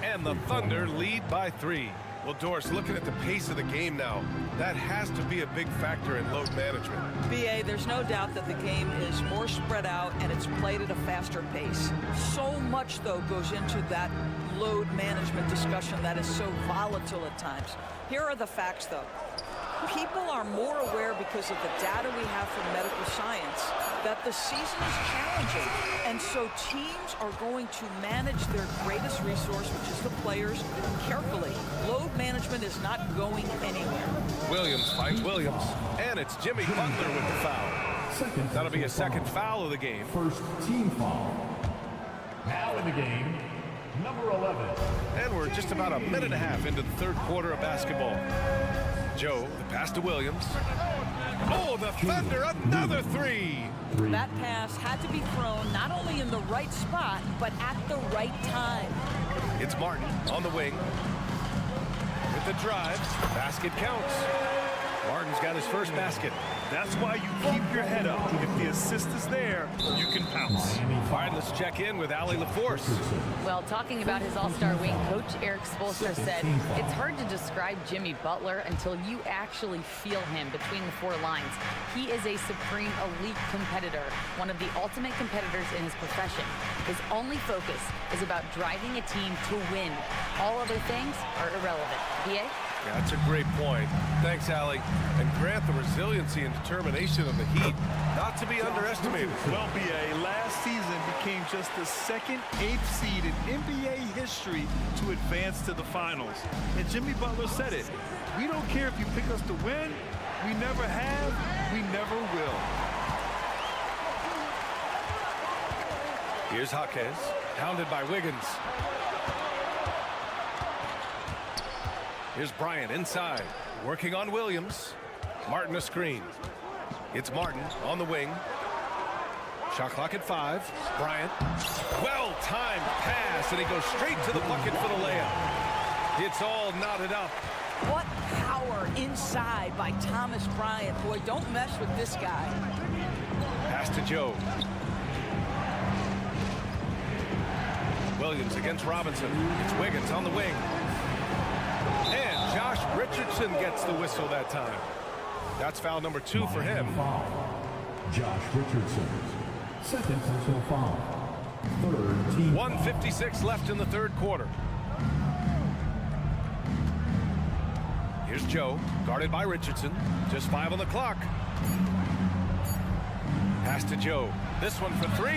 And the Thunder lead by 3. Well, Doris, looking at the pace of the game now, that has to be a big factor in load management.
BA, there's no doubt that the game is more spread out and it's played at a faster pace. So much, though, goes into that load management discussion that is so volatile at times. Here are the facts, though. People are more aware because of the data we have from medical science that the season is challenging. And so teams are going to manage their greatest resource, which is the players, carefully. Load management is not going anywhere.
Williams finds Williams. And it's Jimmy Butler with the foul. That'll be a second foul of the game.
First team foul. Now in the game, number 11.
And we're just about a minute and a half into the third quarter of basketball. Joe, the pass to Williams. Oh, the Thunder, another three.
That pass had to be thrown not only in the right spot, but at the right time.
It's Martin on the wing. With the drive, basket counts. Martin's got his first basket.
That's why you keep your head up. If the assist is there, you can pounce.
All right, let's check in with Allie LaForce.
Well, talking about his all-star wing, Coach Eric Spoelstra said, it's hard to describe Jimmy Butler until you actually feel him between the four lines. He is a supreme elite competitor, one of the ultimate competitors in his profession. His only focus is about driving a team to win. All other things are irrelevant. PA?
Yeah, that's a great point. Thanks, Allie. And Grant, the resiliency and determination of the Heat, not to be underestimated.
Well, BA, last season became just the second 8th seed in NBA history to advance to the finals. And Jimmy Butler said it. We don't care if you pick us to win. We never have. We never will.
Here's Jaquez, hounded by Wiggins. Here's Bryant inside, working on Williams. Martin a screen. It's Martin on the wing. Shot clock at 5. Bryant. Well-timed pass, and he goes straight to the bucket for the layup. It's all knotted up.
What power inside by Thomas Bryant. Boy, don't mess with this guy.
Pass to Joe. Williams against Robinson. It's Wiggins on the wing. And Josh Richardson gets the whistle that time. That's foul number 2 for him.
Josh Richardson. Second personal foul. Third team.
1:56 left in the third quarter. Here's Joe, guarded by Richardson. Just 5 on the clock. Pass to Joe. This one for 3.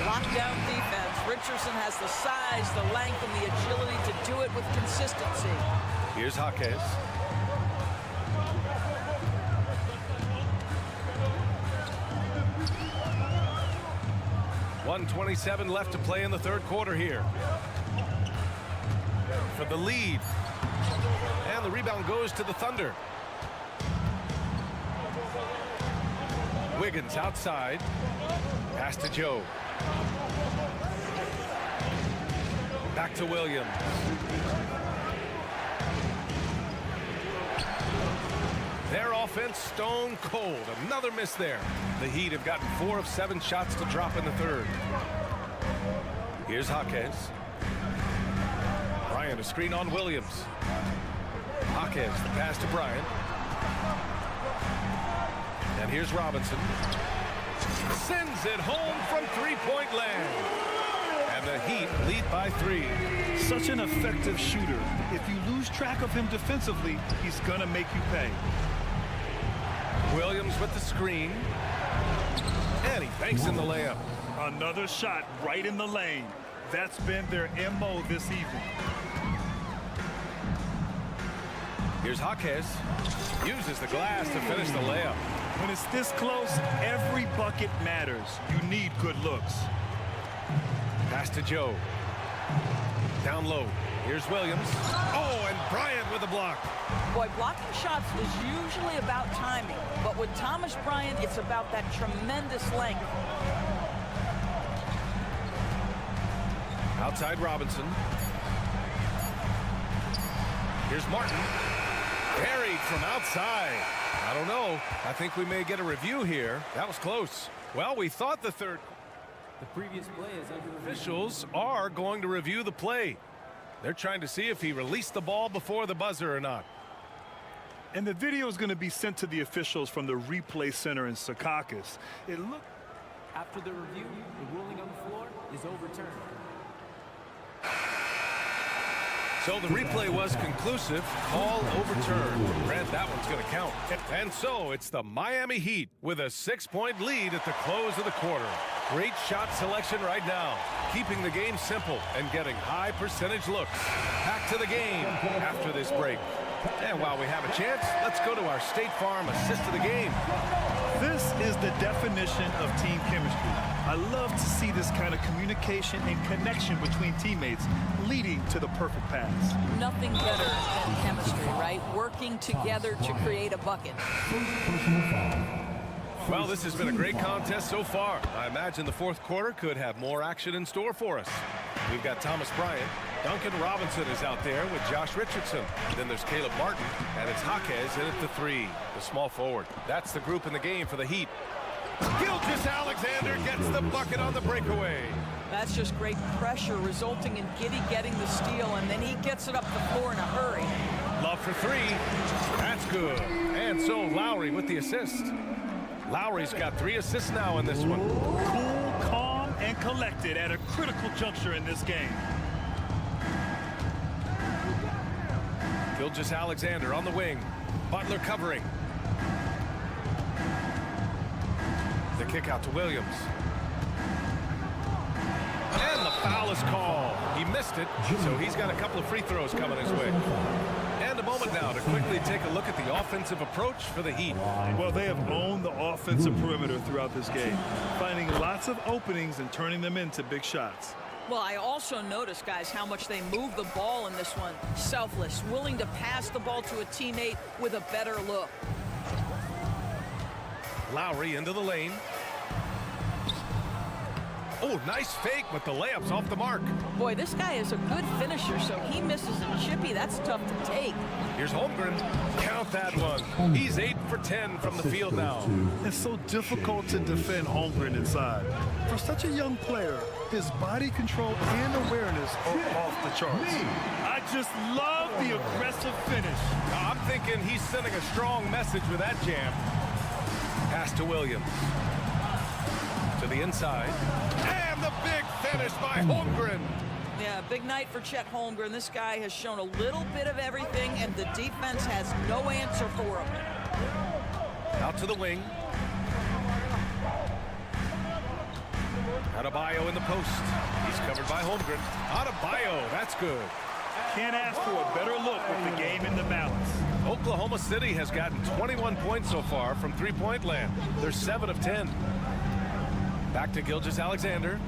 Lockdown defense. Richardson has the size, the length, and the agility to do it with consistency.
Here's Jaquez. .127 left to play in the third quarter here. For the lead. And the rebound goes to the Thunder. Wiggins outside. Pass to Joe. Back to Williams. Their offense stone cold. Another miss there. The Heat have gotten 4 of 7 shots to drop in the third. Here's Jaquez. Bryant a screen on Williams. Jaquez, the pass to Bryant. And here's Robinson. Sends it home from three-point land. And the Heat lead by 3.
Such an effective shooter. If you lose track of him defensively, he's going to make you pay.
Williams with the screen. And he banks in the layup.
Another shot right in the lane. That's been their MO this evening.
Here's Jaquez. Uses the glass to finish the layup.
When it's this close, every bucket matters. You need good looks.
Pass to Joe. Down low. Here's Williams. Oh, and Bryant with a block.
Boy, blocking shots is usually about timing, but with Thomas Bryant, it's about that tremendous length.
Outside Robinson. Here's Martin. Carried from outside. I don't know. I think we may get a review here. That was close. Well, we thought the previous play is under review. Officials are going to review the play. They're trying to see if he released the ball before the buzzer or not.
And the video is going to be sent to the officials from the replay center in Secaucus. It looked...
After the review, the ruling on the floor is overturned.
So the replay was conclusive. Call overturned. Brent, that one's going to count. And so it's the Miami Heat with a 6-point lead at the close of the quarter. Great shot selection right now, keeping the game simple and getting high percentage looks. Back to the game after this break. And while we have a chance, let's go to our State Farm assist of the game.
This is the definition of team chemistry. I love to see this kind of communication and connection between teammates leading to the perfect pass.
Nothing better than chemistry, right? Working together to create a bucket.
Well, this has been a great contest so far. I imagine the fourth quarter could have more action in store for us. We've got Thomas Bryant. Duncan Robinson is out there with Josh Richardson. Then there's Caleb Martin, and it's Jaquez in at the 3, the small forward. That's the group in the game for the Heat. Gilgeous-Alexander gets the bucket on the breakaway.
That's just great pressure, resulting in Giddey getting the steal, and then he gets it up the floor in a hurry.
Love for 3. That's good. And so Lowry with the assist. Lowry's got 3 assists now in this one.
Cool, calm, and collected at a critical juncture in this game.
Gilgeous-Alexander on the wing. Butler covering. The kick out to Williams. And the foul is called. He missed it, so he's got a couple of free throws coming his way. And a moment now to quickly take a look at the offensive approach for the Heat.
Well, they have owned the offensive perimeter throughout this game, finding lots of openings and turning them into big shots.
Well, I also noticed, guys, how much they move the ball in this one. Selfless, willing to pass the ball to a teammate with a better look.
Lowry into the lane. Oh, nice fake, but the layup's off the mark.
Boy, this guy is a good finisher, so he misses a chippy. That's tough to take.
Here's Holmgren. Count that one. He's 8 for 10 from the field now.
It's so difficult to defend Holmgren inside. For such a young player, his body control and awareness are off the charts. I just love the aggressive finish.
I'm thinking he's sending a strong message with that jam. Pass to Williams. To the inside. And the big finish by Holmgren.
Yeah, big night for Chet Holmgren. This guy has shown a little bit of everything, and the defense has no answer for him.
Out to the wing. Adebayo in the post. He's covered by Holmgren. Adebayo, that's good.
Can't ask for a better look with the game in the balance.
Oklahoma City has gotten 21 points so far from three-point land. They're 7 of 10. Back to Gilgeous-Alexander.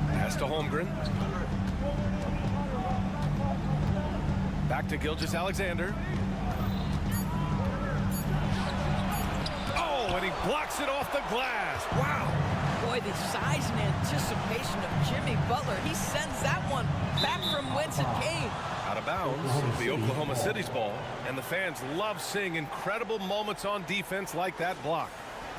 Pass to Holmgren. Back to Gilgeous-Alexander. Oh, and he blocks it off the glass. Wow.
Boy, the size and anticipation of Jimmy Butler. He sends that one back from whence it came.
Out of bounds, the Oklahoma City's ball, and the fans love seeing incredible moments on defense like that block.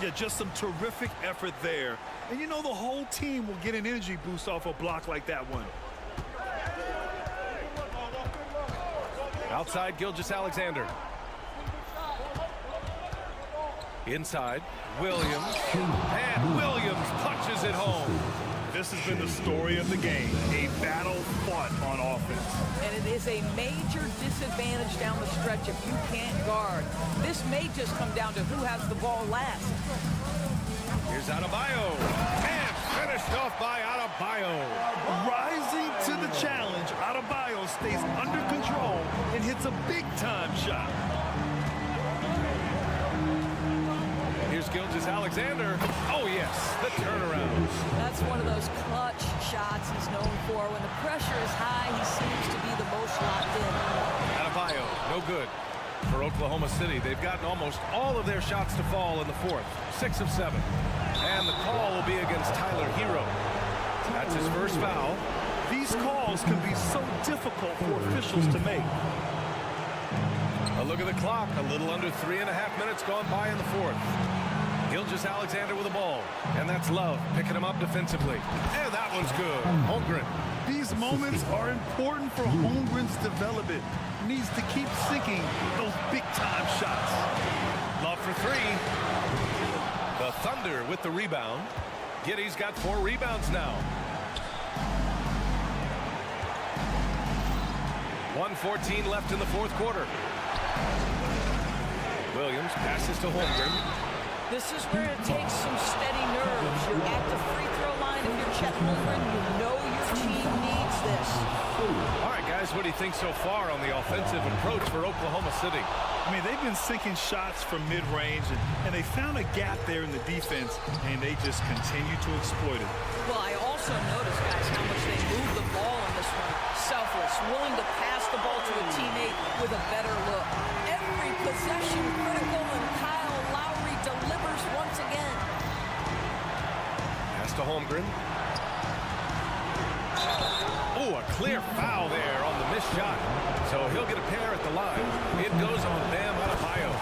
Yeah, just some terrific effort there. And you know, the whole team will get an energy boost off a block like that one.
Outside, Gilgeous-Alexander. Inside, Williams. And Williams punches it home.
This has been the story of the game, a battle fought on offense.
And it is a major disadvantage down the stretch if you can't guard. This may just come down to who has the ball last.
Here's Adebayo. And finished off by Adebayo.
Rising to the challenge, Adebayo stays under control and hits a big-time shot.
Here's Gilgeous-Alexander. Oh, yes, the turnaround.
That's one of those clutch shots he's known for. When the pressure is high, he seems to be the most locked in.
Adebayo, no good. For Oklahoma City, they've gotten almost all of their shots to fall in the fourth. 6 of 7. And the call will be against Tyler Hero. That's his first foul.
These calls can be so difficult for officials to make.
A look at the clock. A little under 3.5 minutes gone by in the fourth. Gilgeous-Alexander with the ball. And that's Love picking him up defensively. And that one's good. Holmgren.
These moments are important for Holmgren's development. He needs to keep sinking those big-time shots.
Love for three. The Thunder with the rebound. Giddey's got 4 rebounds now. 1:14 left in the fourth quarter. Williams passes to Holmgren.
This is where it takes some steady nerves. You're at the free throw line. If you're Chet Holmgren, you know your team needs this.
All right, guys, what do you think so far on the offensive approach for Oklahoma City?
I mean, they've been sinking shots from mid-range, and they found a gap there in the defense, and they just continue to exploit it.
Well, I also noticed, guys, how much they move the ball in this one. Selfless, willing to pass the ball to a teammate with a better look. Every possession critical, and Kyle Lowry delivers once again.
Pass to Holmgren. Oh, a clear foul there on the missed shot. So he'll get a pair at the line. It goes on Bam Adebayo.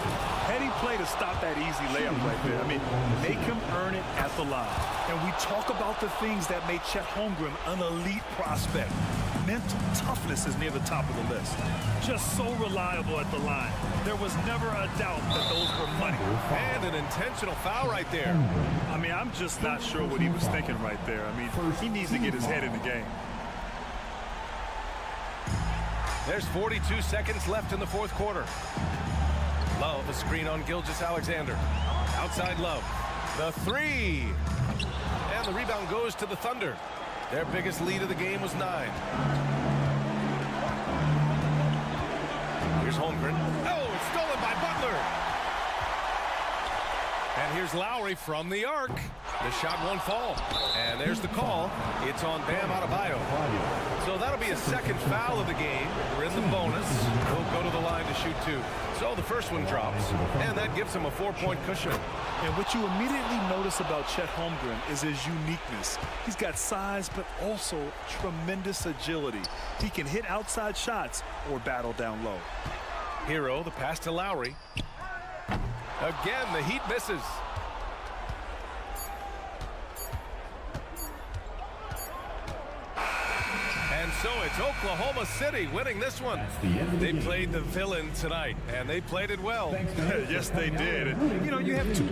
Heady play to stop that easy layup right there. I mean, make him earn it at the line. And we talk about the things that made Chet Holmgren an elite prospect. Mental toughness is near the top of the list. Just so reliable at the line. There was never a doubt that those were money.
And an intentional foul right there.
I mean, I'm just not sure what he was thinking right there. I mean, he needs to get his head in the game.
There's 42 seconds left in the fourth quarter. Love, a screen on Gilgeous-Alexander. Outside Love. The three. And the rebound goes to the Thunder. Their biggest lead of the game was 9. Here's Holmgren. Oh, it's stolen by Butler. And here's Lowry from the arc. The shot won't fall. And there's the call. It's on Bam Adebayo. So that'll be a second foul of the game. We're in the bonus. He'll go to the line to shoot 2. So the first one drops, and that gives him a 4-point cushion.
And what you immediately notice about Chet Holmgren is his uniqueness. He's got size, but also tremendous agility. He can hit outside shots or battle down low.
Hero, the pass to Lowry. Again, the Heat misses. And so it's Oklahoma City winning this one. They played the villain tonight, and they played it well.
Yes, they did. And, you know, you have 2...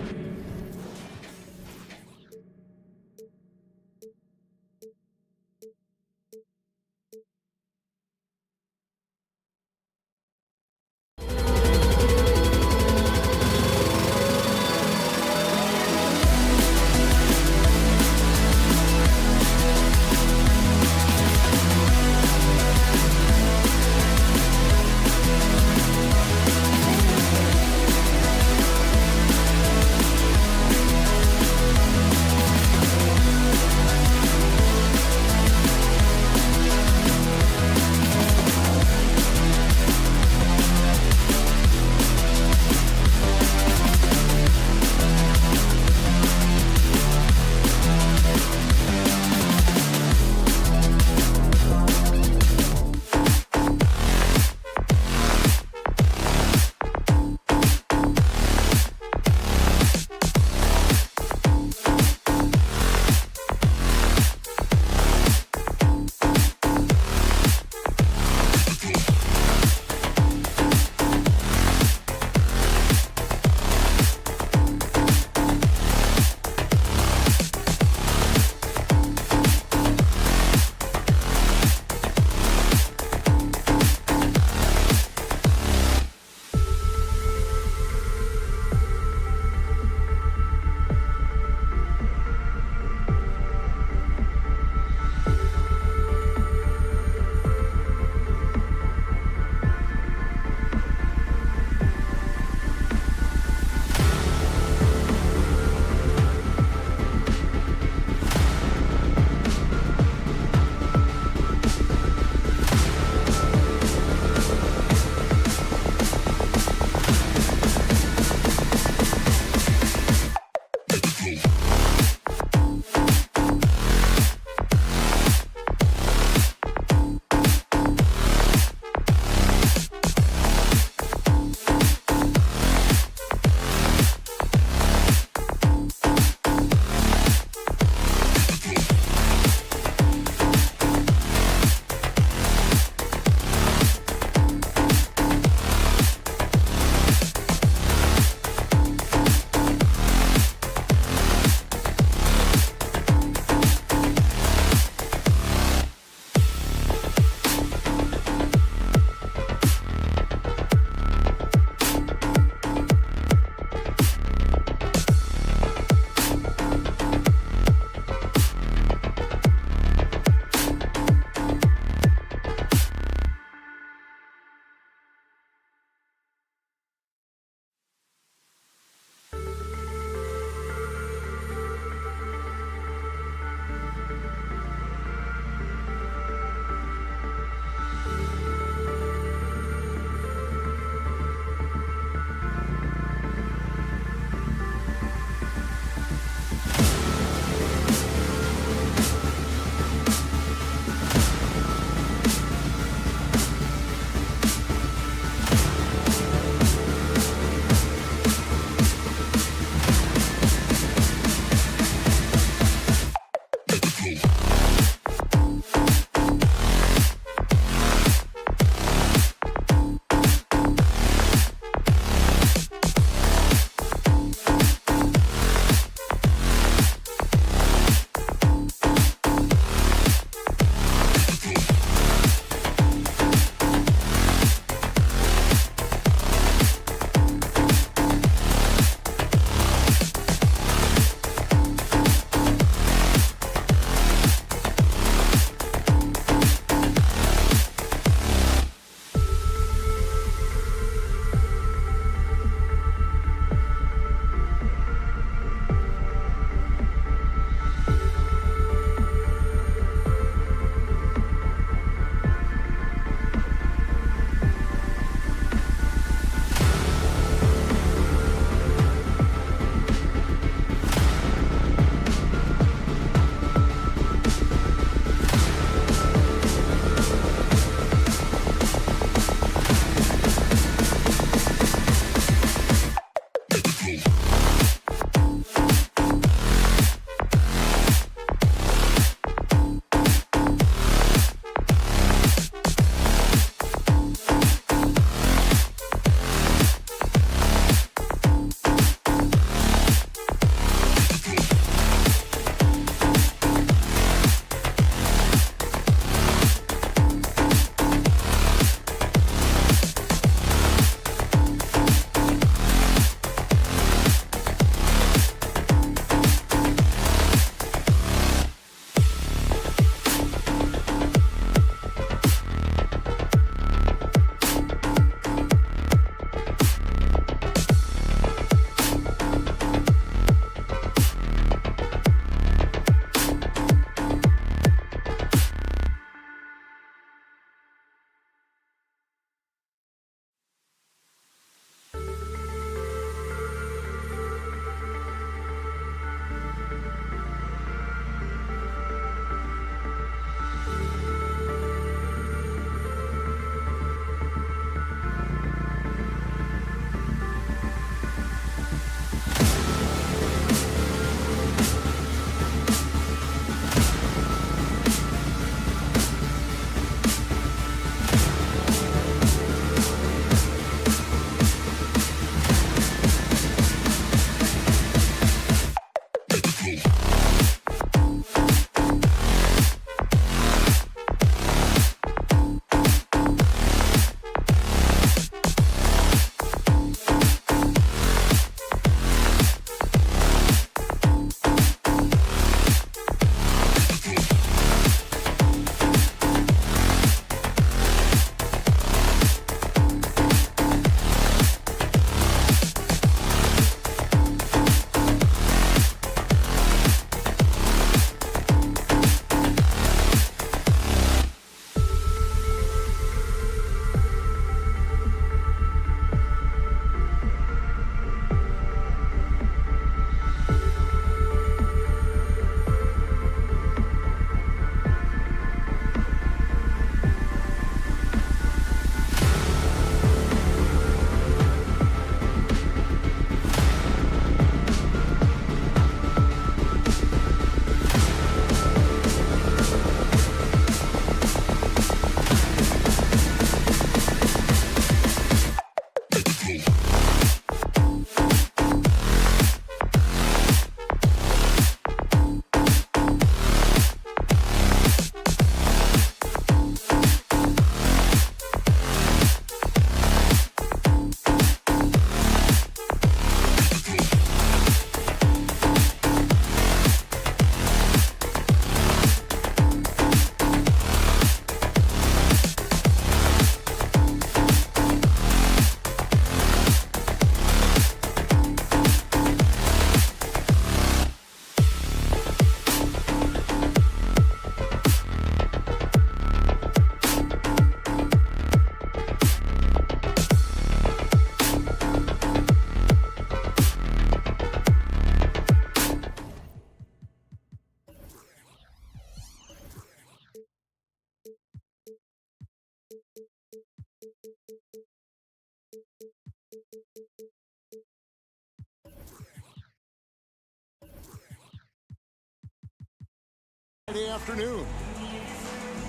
Friday afternoon.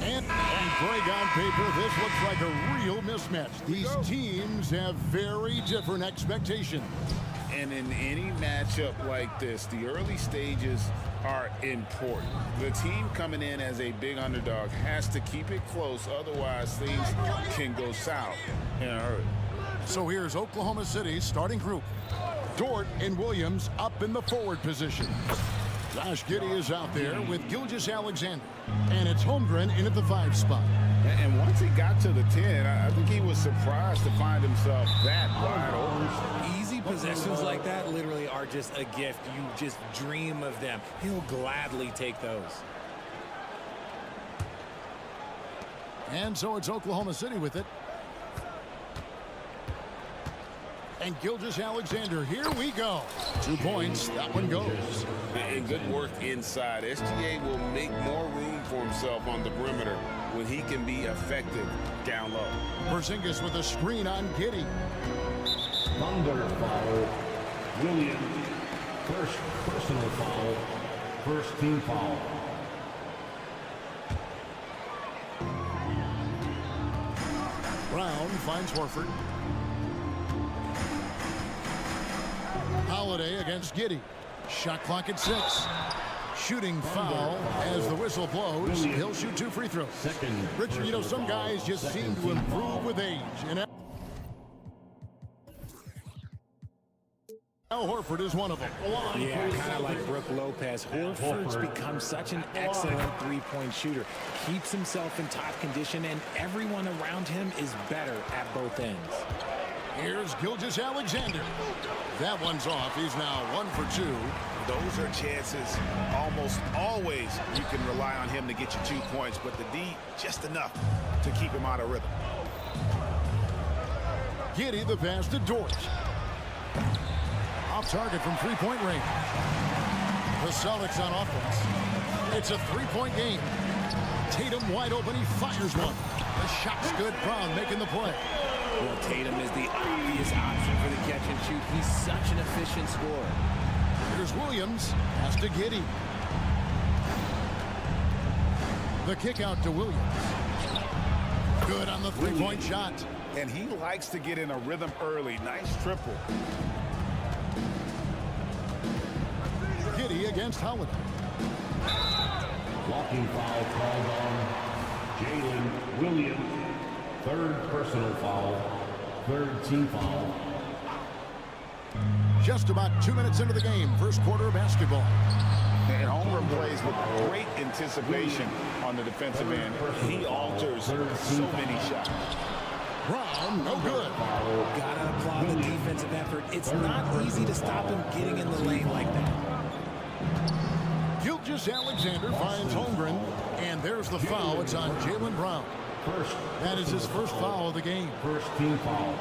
And Greg, on paper, this looks like a real mismatch. These teams have very different expectations.
And in any matchup like this, the early stages are important. The team coming in as a big underdog has to keep it close, otherwise things can go south in a hurry.
So here's Oklahoma City's starting group. Dort and Williams up in the forward position. Josh Giddey is out there with Gilgeous-Alexander. And it's Holmgren in at the 5 spot.
And once he got to the 10, I think he was surprised to find himself that wide open.
Easy possessions like that literally are just a gift. You just dream of them. He'll gladly take those.
And so it's Oklahoma City with it. And Gilgeous-Alexander, here we go. 2 points, that one goes.
And good work inside. SGA will make more room for himself on the perimeter when he can be effective down low.
Porzingis with a screen on Giddey.
Thunder foul. Williams. First personal foul. First team foul.
Brown finds Horford. Holiday against Giddey. Shot clock at 6. Shooting foul as the whistle blows. He'll shoot 2 free throws. Richard, you know, some guys just seem to improve with age. And Al Horford is one of them.
Yeah, kind of like Brook Lopez. Horford's become such an excellent three-point shooter. Keeps himself in top condition, and everyone around him is better at both ends.
Here's Gilgeous-Alexander. That one's off. He's now 1 for 2.
Those are chances. Almost always you can rely on him to get you 2 points, but the D just enough to keep him out of rhythm.
Giddey the pass to Dort. Off target from 3-point range. The Celtics on offense. It's a 3-point game. Tatum wide open. He fires one. The shot's good. Brown making the play.
Well, Tatum is the obvious option for the catch and shoot. He's such an efficient scorer.
Here's Williams. Pass to Giddey. The kick out to Williams. Good on the 3-point shot.
And he likes to get in a rhythm early. Nice triple.
Giddey against Holiday.
Blocking foul called on Jalen Williams. 3rd personal foul. 3rd team foul.
Just about 2 minutes into the game. First quarter of basketball.
And Holmgren plays with great anticipation on the defensive end. He alters so many shots.
Brown, no good.
Gotta applaud the defensive effort. It's not easy to stop him getting in the lane like that.
Gilgeous-Alexander finds Holmgren, and there's the foul. It's on Jaylen Brown. That is his first foul of the game.
First team foul.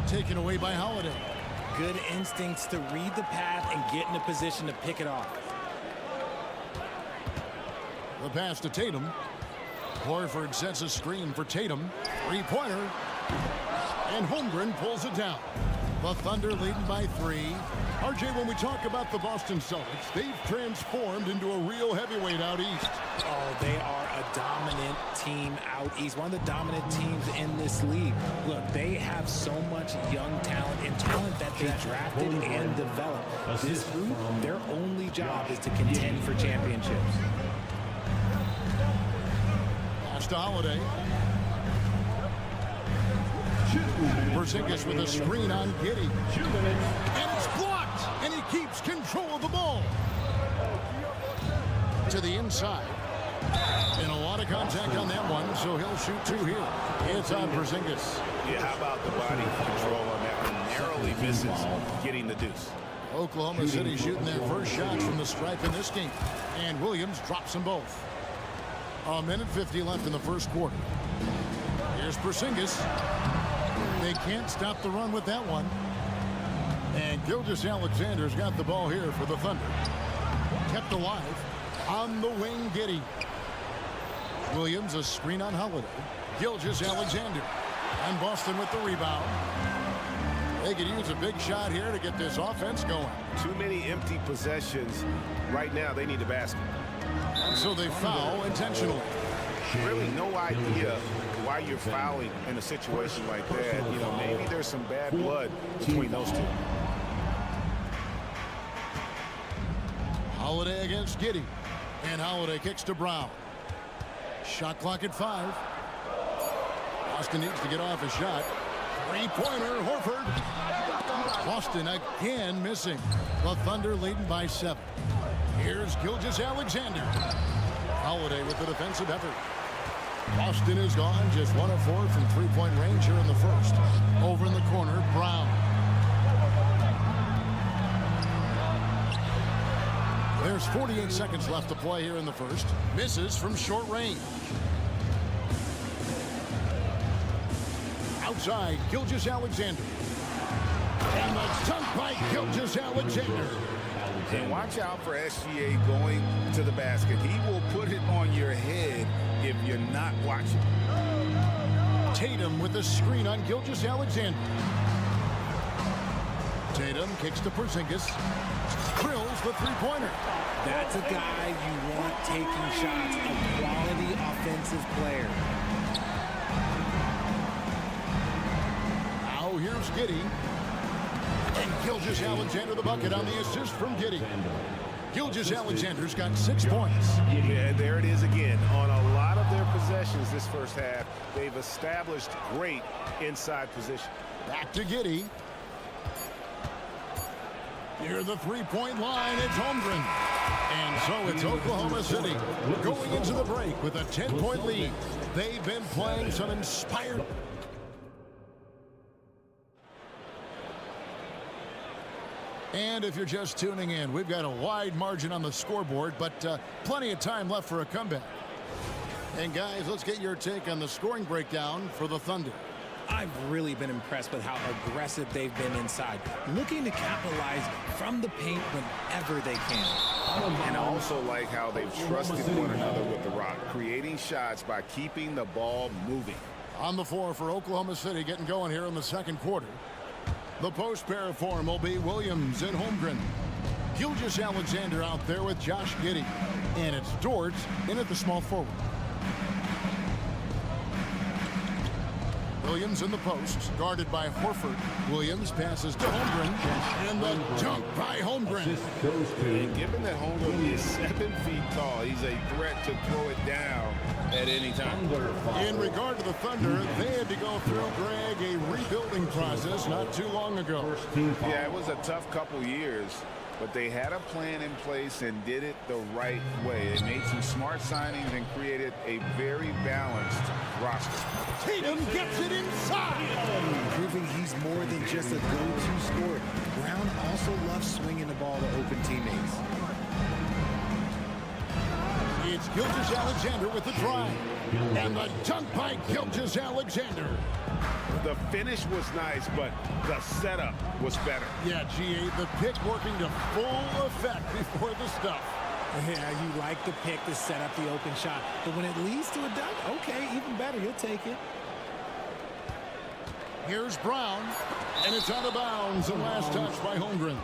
Taken away by Holiday.
Good instincts to read the path and get in a position to pick it off.
The pass to Tatum. Horford sets a screen for Tatum. 3-pointer. And Holmgren pulls it down. The Thunder leading by 3. RJ, when we talk about the Boston Celtics, they've transformed into a real heavyweight out east.
Oh, they are a dominant team out east. One of the dominant teams in this league. Look, they have so much young talent and talent that they drafted and developed. This group, their only job is to contend for championships.
Pass to Holiday. Porzingis with a screen on Giddey. And it's blocked, and he keeps control of the ball. To the inside. And a lot of contact on that one, so he'll shoot 2 here. It's on Porzingis.
Yeah, how about the body control on that one? Narrowly misses getting the deuce.
Oklahoma City shooting their first shots from the stripe in this game. And Williams drops them both. 1:50 left in the first quarter. Here's Porzingis. They can't stop the run with that one. And Gilgeous-Alexander's got the ball here for the Thunder. Kept alive on the wing, Giddey. Williams a screen on Holiday. Gilgeous-Alexander. And Boston with the rebound. They could use a big shot here to get this offense going.
Too many empty possessions. Right now, they need a basket.
And so they foul intentionally.
Really no idea why you're fouling in a situation like that. You know, maybe there's some bad blood between those two.
Holiday against Giddey. And Holiday kicks to Brown. Shot clock at 5. Boston needs to get off a shot. Three-pointer, Horford. Boston again missing. The Thunder leading by 7. Here's Gilgeous-Alexander. Holiday with the defensive effort. Boston is gone, just 1 of 4 from three-point range here in the first. Over in the corner, Brown. There's 48 seconds left to play here in the first. Misses from short range. Outside, Gilgeous-Alexander. And the dunk by Gilgeous-Alexander.
And watch out for SGA going to the basket. He will put it on your head if you're not watching.
Tatum with the screen on Gilgeous-Alexander. Tatum kicks to Porzingis. Drills the three-pointer.
That's a guy you want taking shots, a quality offensive player.
Now here's Giddey. And Gilgeous-Alexander the bucket on the assist from Giddey. Gilgeous-Alexander's got 6 points.
Yeah, there it is again. On a lot of their possessions this first half, they've established great inside position.
Back to Giddey. Near the three-point line, it's Holmgren. And so it's Oklahoma City going into the break with a 10-point lead. They've been playing some inspired... And if you're just tuning in, we've got a wide margin on the scoreboard, but plenty of time left for a comeback. And guys, let's get your take on the scoring breakdown for the Thunder.
I've really been impressed with how aggressive they've been inside, looking to capitalize from the paint whenever they can.
And I also like how they've trusted one another with the rock, creating shots by keeping the ball moving.
On the floor for Oklahoma City, getting going here in the second quarter. The post pair form will be Williams and Holmgren. Gilgeous-Alexander out there with Josh Giddey. And it's Dort in at the small forward. Williams in the post, guarded by Horford. Williams passes to Holmgren. And the dunk by Holmgren.
And given that Holmgren is 7 feet tall, he's a threat to throw it down at any time.
In regard to the Thunder, they had to go through, Greg, a rebuilding process not too long ago.
Yeah, it was a tough couple years, but they had a plan in place and did it the right way. They made some smart signings and created a very balanced roster.
Tatum gets it inside.
Proving he's more than just a go-to scorer. Brown also loves swinging the ball to open teammates.
It's Gilgeous-Alexander with the drive. And the dunk by Gilgeous-Alexander.
The finish was nice, but the setup was better.
Yeah, GA, the pick working to full effect before the stuff.
Yeah, you like the pick to set up the open shot. But when it leads to a dunk, okay, even better, you'll take it.
Here's Brown, and it's out of bounds. And last touch by Holmgren.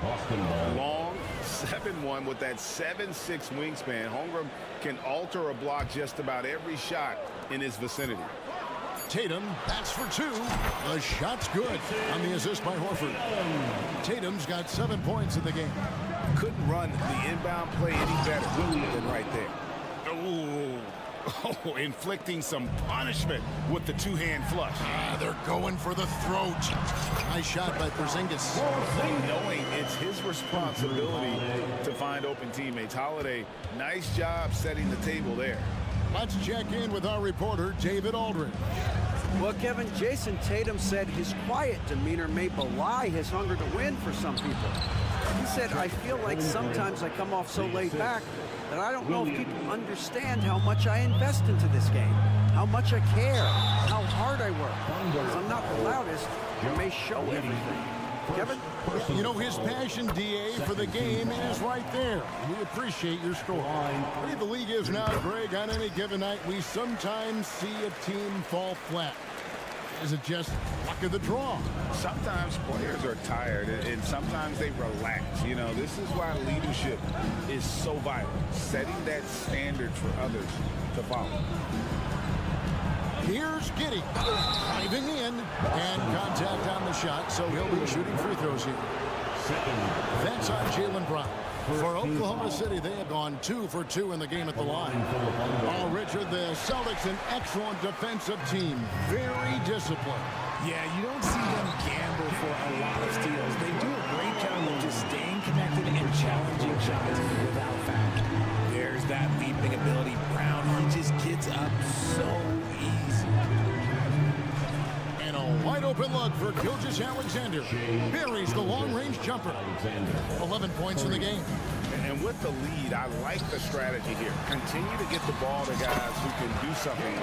Long 7-1 with that 7'6" wingspan. Holmgren can alter a block just about every shot in his vicinity.
Tatum, that's for 2. The shot's good on the assist by Horford. Tatum's got 7 points in the game.
Couldn't run the inbound play any better than right there. Oh, inflicting some punishment with the two-hand flush.
They're going for the throat. Nice shot by Porzingis.
Knowing it's his responsibility to find open teammates. Holiday, nice job setting the table there.
Let's check in with our reporter, David Aldridge.
Well, Kevin, Jason Tatum said his quiet demeanor may belie his hunger to win for some people. He said, I feel like sometimes I come off so laid back that I don't know if people understand how much I invest into this game, how much I care, how hard I work. Because I'm not the loudest, I may show everything. Kevin?
You know, his passion, DA, for the game is right there. We appreciate your story. The way the league is now, Greg, on any given night, we sometimes see a team fall flat. Is it just luck of the draw?
Sometimes players are tired, and sometimes they relax. You know, this is why leadership is so vital, setting that standard for others to follow.
Here's Giddey driving in, and contact on the shot, so he'll be shooting free throws here. That's on Jaylen Brown. For Oklahoma City, they have gone 2 for 2 in the game at the line. Oh, Richard, the Celtics, an excellent defensive team. Very disciplined.
Yeah, you don't see them gamble for a lot of steals. They do a great job of just staying connected and challenging shots without foul. There's that leaping ability. Brown, he just gets up so easy.
And a wide open look for Gilgeous-Alexander. Buries the long-range jumper. 11 points in the game.
And with the lead, I like the strategy here. Continue to get the ball to guys who can do something.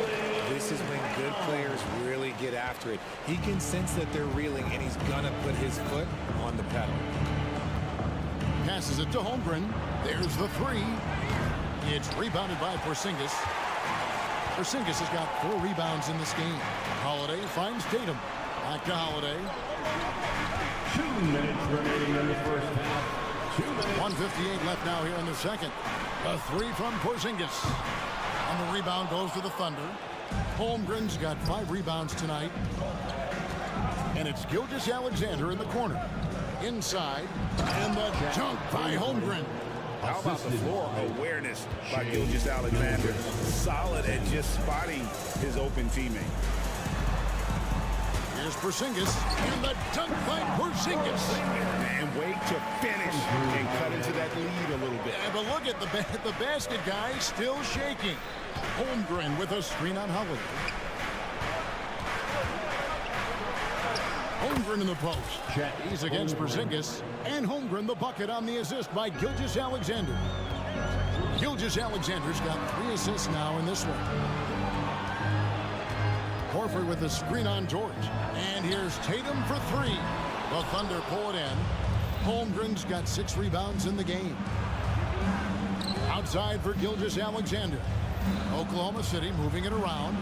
This is when good players really get after it. He can sense that they're reeling, and he's going to put his foot on the pedal.
Passes it to Holmgren. There's the three. It's rebounded by Porzingis. Porzingis has got 4 rebounds in this game. Holiday finds Tatum. Back to Holiday.
2 minutes remaining in the first half.
1:58 left now here in the second. A 3 from Porzingis. And the rebound goes to the Thunder. Holmgren's got 5 rebounds tonight. And it's Gilgeous-Alexander in the corner. Inside. And the dunk by Holmgren.
How about the floor awareness by Gilgeous-Alexander? Solid at just spotting his open teammate.
Here's Porzingis, and the dunk by Porzingis.
And wait to finish and cut into that lead a little bit.
Yeah, but look at the basket guy still shaking. Holmgren with a screen on Holiday. Holmgren in the post. He's against Porzingis. And Holmgren the bucket on the assist by Gilgeous-Alexander. Gilgeous-Alexander's got 3 assists now in this one. Horford with the screen on George. And here's Tatum for 3. The Thunder pull it in. Holmgren's got 6 rebounds in the game. Outside for Gilgeous-Alexander. Oklahoma City moving it around.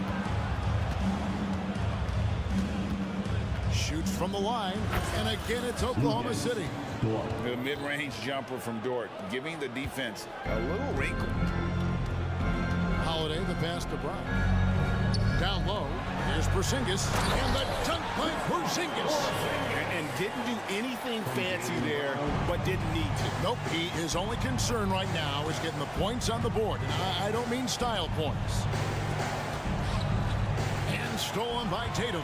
Shoots from the line. And again, it's Oklahoma City.
The mid-range jumper from Dort, giving the defense a little wrinkle.
Holiday, the pass to Brown. Down low. Here's Porzingis, and the dunk by Porzingis.
And didn't do anything fancy there, but didn't need to.
Nope, his only concern right now is getting the points on the board. And I don't mean style points. And stolen by Tatum.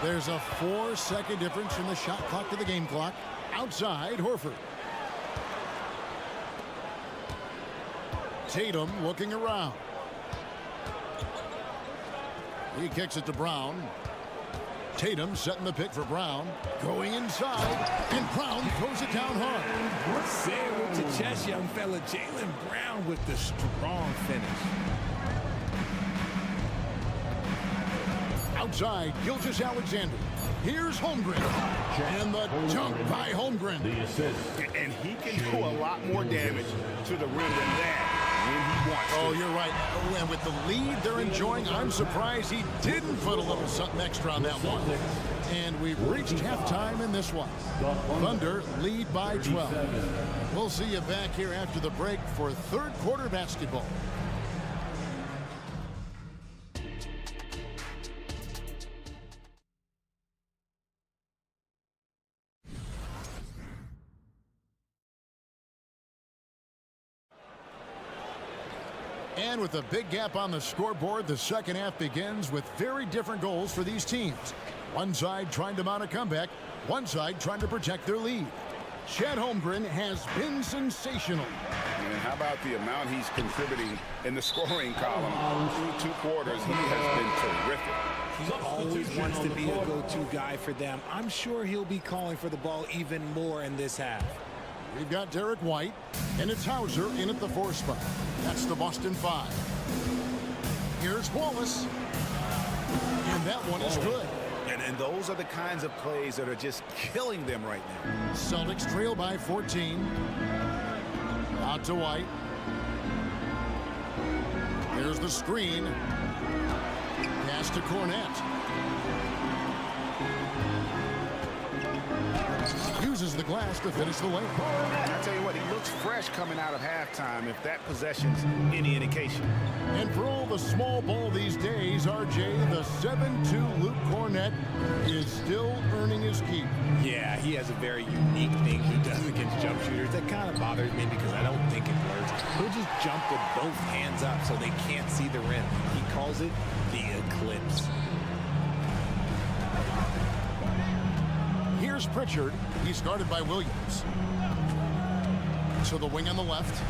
There's a 4-second difference from the shot clock to the game clock. Outside, Horford. Tatum looking around. He kicks it to Brown. Tatum setting the pick for Brown. Going inside. And Brown throws it down hard.
Say it with your chest, young fella. Jaylen Brown with the strong finish.
Outside, Gilgeous-Alexander. Here's Holmgren. And the dunk by Holmgren.
The assist.
And he can do a lot more damage to the rim than that when he wants to.
Oh, you're right. And with the lead they're enjoying, I'm surprised he didn't put a little something extra on that one. And we've reached halftime in this one. Thunder lead by 12. We'll see you back here after the break for third quarter basketball. And with a big gap on the scoreboard, the second half begins with very different goals for these teams. One side trying to mount a comeback, one side trying to protect their lead. Chet Holmgren has been sensational.
And how about the amount he's contributing in the scoring column? Through 2 quarters, he has been terrific.
He always wants to be a go-to guy for them. I'm sure he'll be calling for the ball even more in this half.
We've got Derek White, and it's Hauser in at the 4 spot. That's the Boston 5. Here's Wallace. And that one is good.
And those are the kinds of plays that are just killing them right now.
Celtics trail by 14. Out to White. Here's the screen. Pass to Cornette. uses the glass to finish the lane.
I tell you what, he looks fresh coming out of halftime, if that possession's any indication.
And for all the small ball these days, RJ, the 7'2" Luke Cornett is still earning his keep.
Yeah, he has a very unique thing he does against jump shooters. That kind of bothers me because I don't think it works. He'll just jump with both hands up so they can't see the rim. He calls it the eclipse.
Here's Pritchard. He's guarded by Williams. To the wing on the left.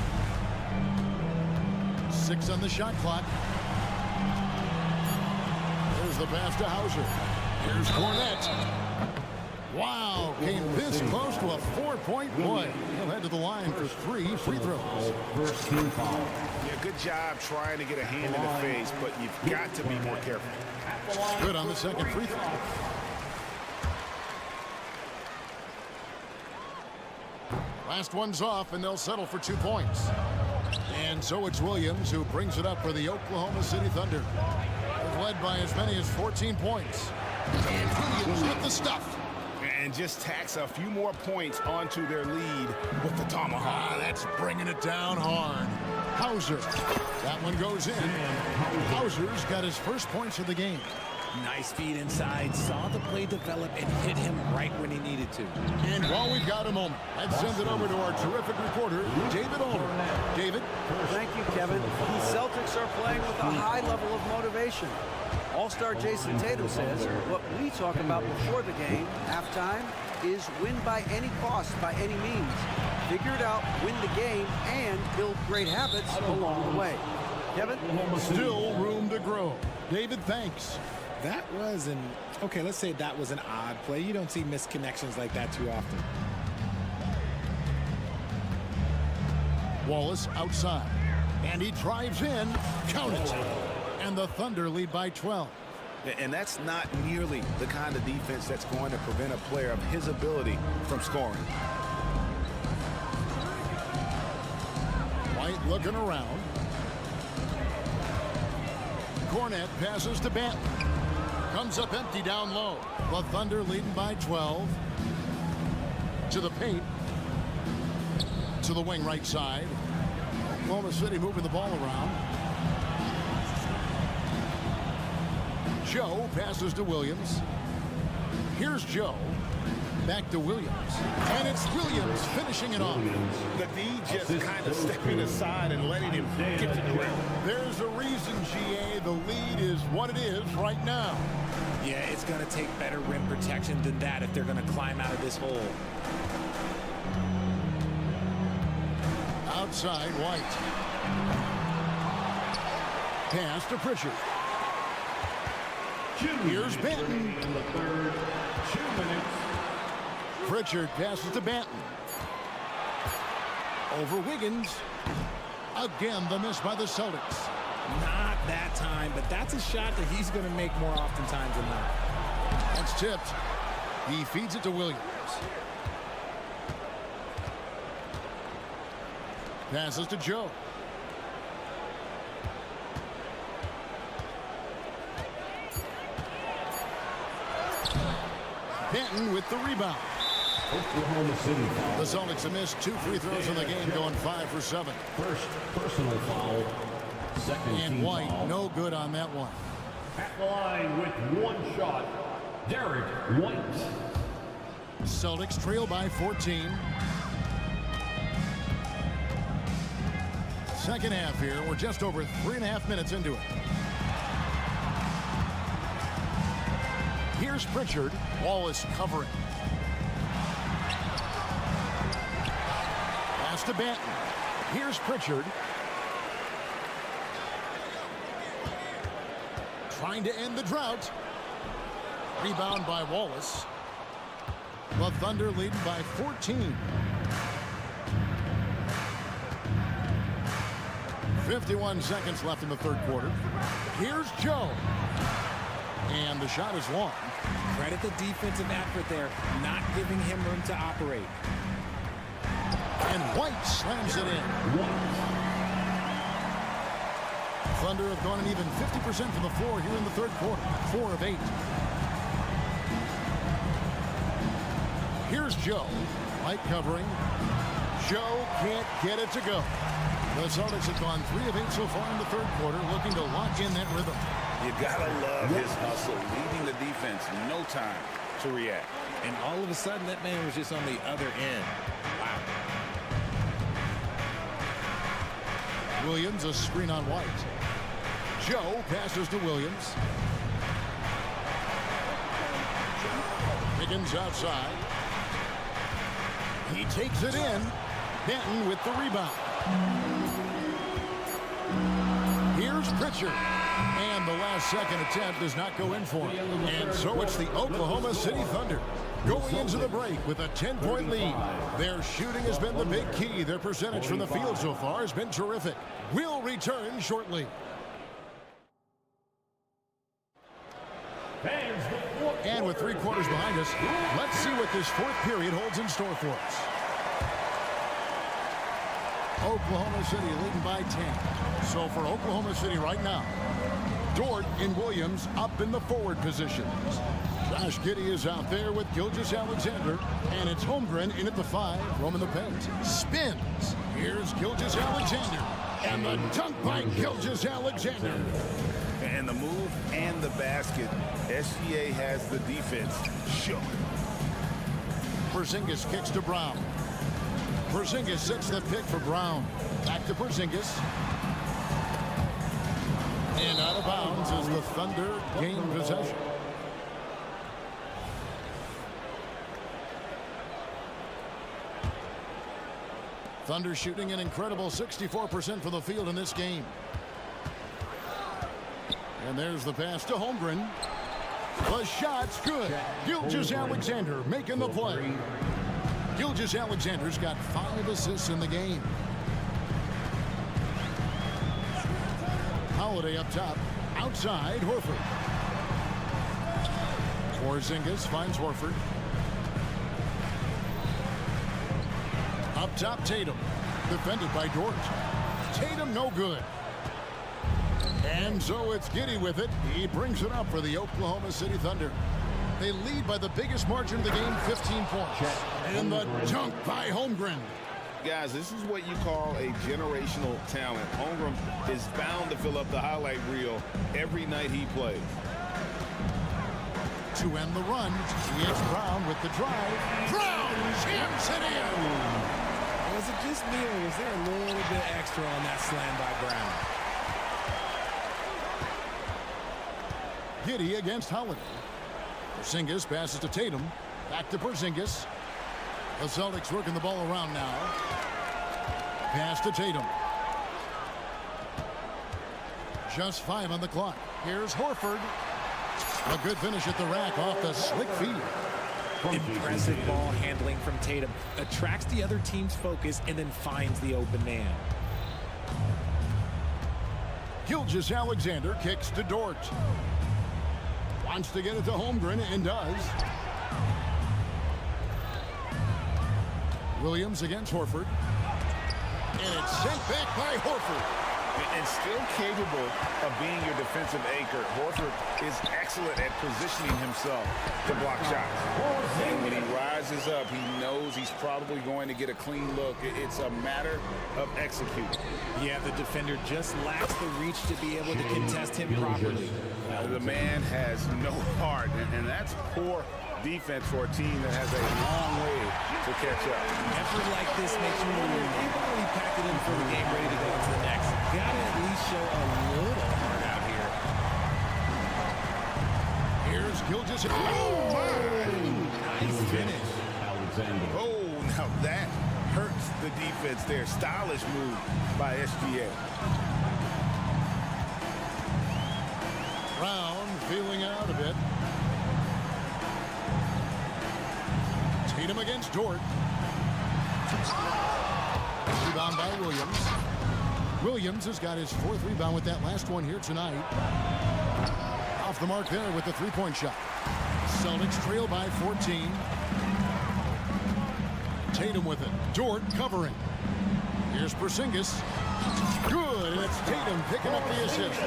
6 on the shot clock. There's the pass to Hauser. Here's Cornett. Wow, came this close to a 4-point play. He'll head to the line for 3 free throws.
First team foul.
Yeah, good job trying to get a hand in the face, but you've got to be more careful.
Good on the second free throw. Last one's off, and they'll settle for 2 points. And so it's Williams who brings it up for the Oklahoma City Thunder. They've led by as many as 14 points. And Williams with the stuff.
And just tacks a few more points onto their lead with the tomahawk.
That's bringing it down hard. Hauser. That one goes in. Hauser's got his first points of the game.
Nice feed inside, saw the play develop and hit him right when he needed to.
And while we've got a moment, let's send it over to our terrific reporter, David Alder. David?
Thank you, Kevin. The Celtics are playing with a high level of motivation. All-star Jason Tatum says what we talk about before the game, halftime, is win by any cost, by any means. Figure it out, win the game, and build great habits along the way. Kevin?
Still room to grow. David, thanks.
That was okay, let's say that was an odd play. You don't see missed connections like that too often.
Wallace outside. And he drives in. Count it. And the Thunder lead by 12.
And that's not nearly the kind of defense that's going to prevent a player of his ability from scoring.
White looking around. Cornett passes to Benton. Comes up empty down low. The Thunder leading by 12. To the paint. To the wing right side. Oklahoma City moving the ball around. Joe passes to Williams. Here's Joe. Back to Williams. And it's Williams finishing it off.
The D just kind of stepping aside and letting him get to the rim.
There's a reason, GA, the lead is what it is right now.
Yeah, it's going to take better rim protection than that if they're going to climb out of this hole.
Outside, White. Pass to Pritchard. Here's Benton.
In the third, 2 minutes.
Pritchard passes to Benton. Over Wiggins. Again, the miss by the Celtics.
Not that time, but that's a shot that he's going to make more oftentimes than not.
That's tipped. He feeds it to Williams. Passes to Joe. Benton with the rebound.
Oklahoma City foul.
The Celtics have missed 2 free throws in the game, going 5 for 7.
First personal foul. Second
And
team
White,
foul.
no good on that one.
At the line with 1 shot, Derek White.
Celtics trail by 14. Second half here. We're just over 3.5 minutes into it. Here's Pritchard. Wallace covering. Pass to Benton. Here's Pritchard. Trying to end the drought. Rebound by Wallace. The Thunder leading by 14. 51 seconds left in the third quarter. Here's Joe. And the shot is long.
Credit the defensive effort there, not giving him room to operate.
And White slams it in. Thunder have gone an even 50% from the floor here in the third quarter. 4 of 8. Here's Joe. Light covering. Joe can't get it to go. The Celtics have gone 3 of 8 so far in the third quarter, looking to lock in that rhythm.
You gotta love his hustle, leading the defense, no time to react.
And all of a sudden, that man was just on the other end. Wow.
Williams, a screen on White. Joe passes to Williams. Higgins outside. He takes it in. Denton with the rebound. Here's Pritchard. And the last second attempt does not go in for him. And so it's the Oklahoma City Thunder going into the break with a 10-point lead. Their shooting has been the big key. Their percentage from the field so far has been terrific. We'll return shortly. And with 3 quarters behind us, let's see what this fourth period holds in store for us. Oklahoma City leading by 10. So for Oklahoma City right now, Dort and Williams up in the forward positions. Josh Giddey is out there with Gilgeous-Alexander, and it's Holmgren in at the 5, roaming the paint. Spins. Here's Gilgeous-Alexander, and the dunk by Gilgeous-Alexander.
And the move and the basket, SGA has the defense shook.
Porzingis kicks to Brown. Porzingis sets the pick for Brown. Back to Porzingis. And out of bounds as the Thunder gain possession. Thunder shooting an incredible 64% from the field in this game. And there's the pass to Holmgren. The shot's good. Gilgeous-Alexander making the play. Gilgeous-Alexander's got 5 assists in the game. Holiday up top. Outside, Horford. Porzingis finds Horford. Up top, Tatum. Defended by Dort. Tatum no good. And so it's Giddey with it. He brings it up for the Oklahoma City Thunder. They lead by the biggest margin of the game, 15 points. And the dunk by Holmgren.
Guys, this is what you call a generational talent. Holmgren is bound to fill up the highlight reel every night he plays.
To end the run, it's Brown with the drive. Brown jams it in.
Was it just me, or was there a little bit extra on that slam by Brown?
Giddey against Holiday. Porzingis passes to Tatum. Back to Porzingis. The Celtics working the ball around now. Pass to Tatum. Just 5 on the clock. Here's Horford. A good finish at the rack off the slick feed.
Impressive ball handling from Tatum. Attracts the other team's focus and then finds the open man.
Gilgeous-Alexander kicks to Dort. Wants to get it to Holmgren and does. Williams against Horford. And it's sent back by Horford.
And still capable of being your defensive anchor. Horford is excellent at positioning himself to block shots. And when he rises up, he knows he's probably going to get a clean look. It's a matter of executing.
Yeah, the defender just lacks the reach to be able to contest him properly.
The man has no heart, and that's poor defense for a team that has a long way to catch up.
Effort like this makes you wonder, they've already packed it in for the game, ready to go to the next. Gotta at least show a little heart out here.
Here's Gilgeous. Oh, my!
Nice finish.
Oh, now that hurts the defense there. Stylish move by SGA.
Brown feeling out a bit. Tatum against Dort. Rebound by Williams. Williams has got his 4th rebound with that last one here tonight. Off the mark there with the 3-point shot. Celtics trail by 14. Tatum with it. Dort covering. Here's Porzingis. Good, and it's Tatum picking up the assist.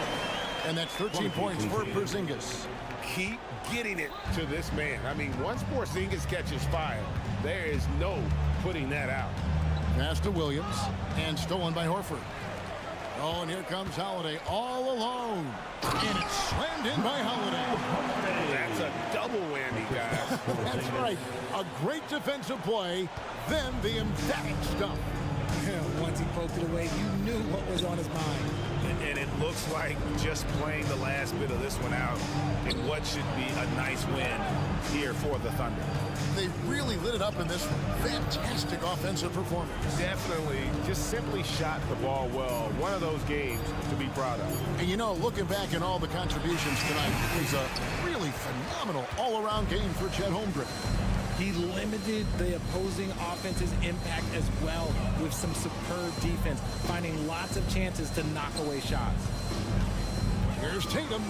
And that's 13 points for Porzingis.
keep getting it to this man. I mean, once Porzingis catches fire, there is no putting that out.
Pass to Williams, and stolen by Horford. Oh, and here comes Holiday all alone. And it's slammed in by Holiday.
That's a double whammy, guys.
That's right. A great defensive play, then the emphatic stuff.
Once he poked it away, you knew what was on his mind.
And it looks like just playing the last bit of this one out in what should be a nice win here for the Thunder.
They really lit it up in this fantastic offensive performance.
Definitely just simply shot the ball well. One of those games to be proud of.
And you know, looking back at all the contributions tonight, it was a really phenomenal all-around game for Chet Holmgren.
He limited the opposing offense's impact as well with some superb defense, finding lots of chances to knock away shots.
Here's Tatum.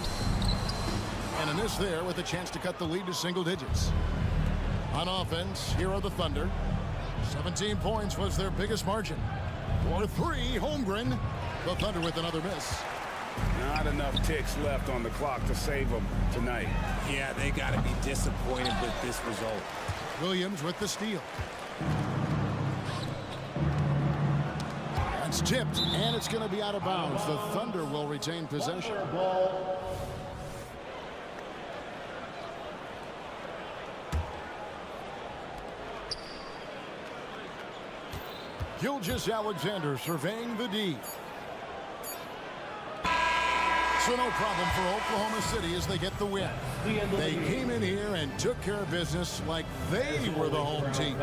And a miss there with a chance to cut the lead to single digits. On offense, here are the Thunder. 17 points was their biggest margin. For three, Holmgren. The Thunder with another miss.
Not enough ticks left on the clock to save them tonight.
Yeah, they got to be disappointed with this result.
Williams with the steal. That's tipped, and it's going to be out of bounds. The Thunder will retain possession. Gilgeous-Alexander surveying the D. So no problem for Oklahoma City as they get the win. They came in here and took care of business like they were the home team.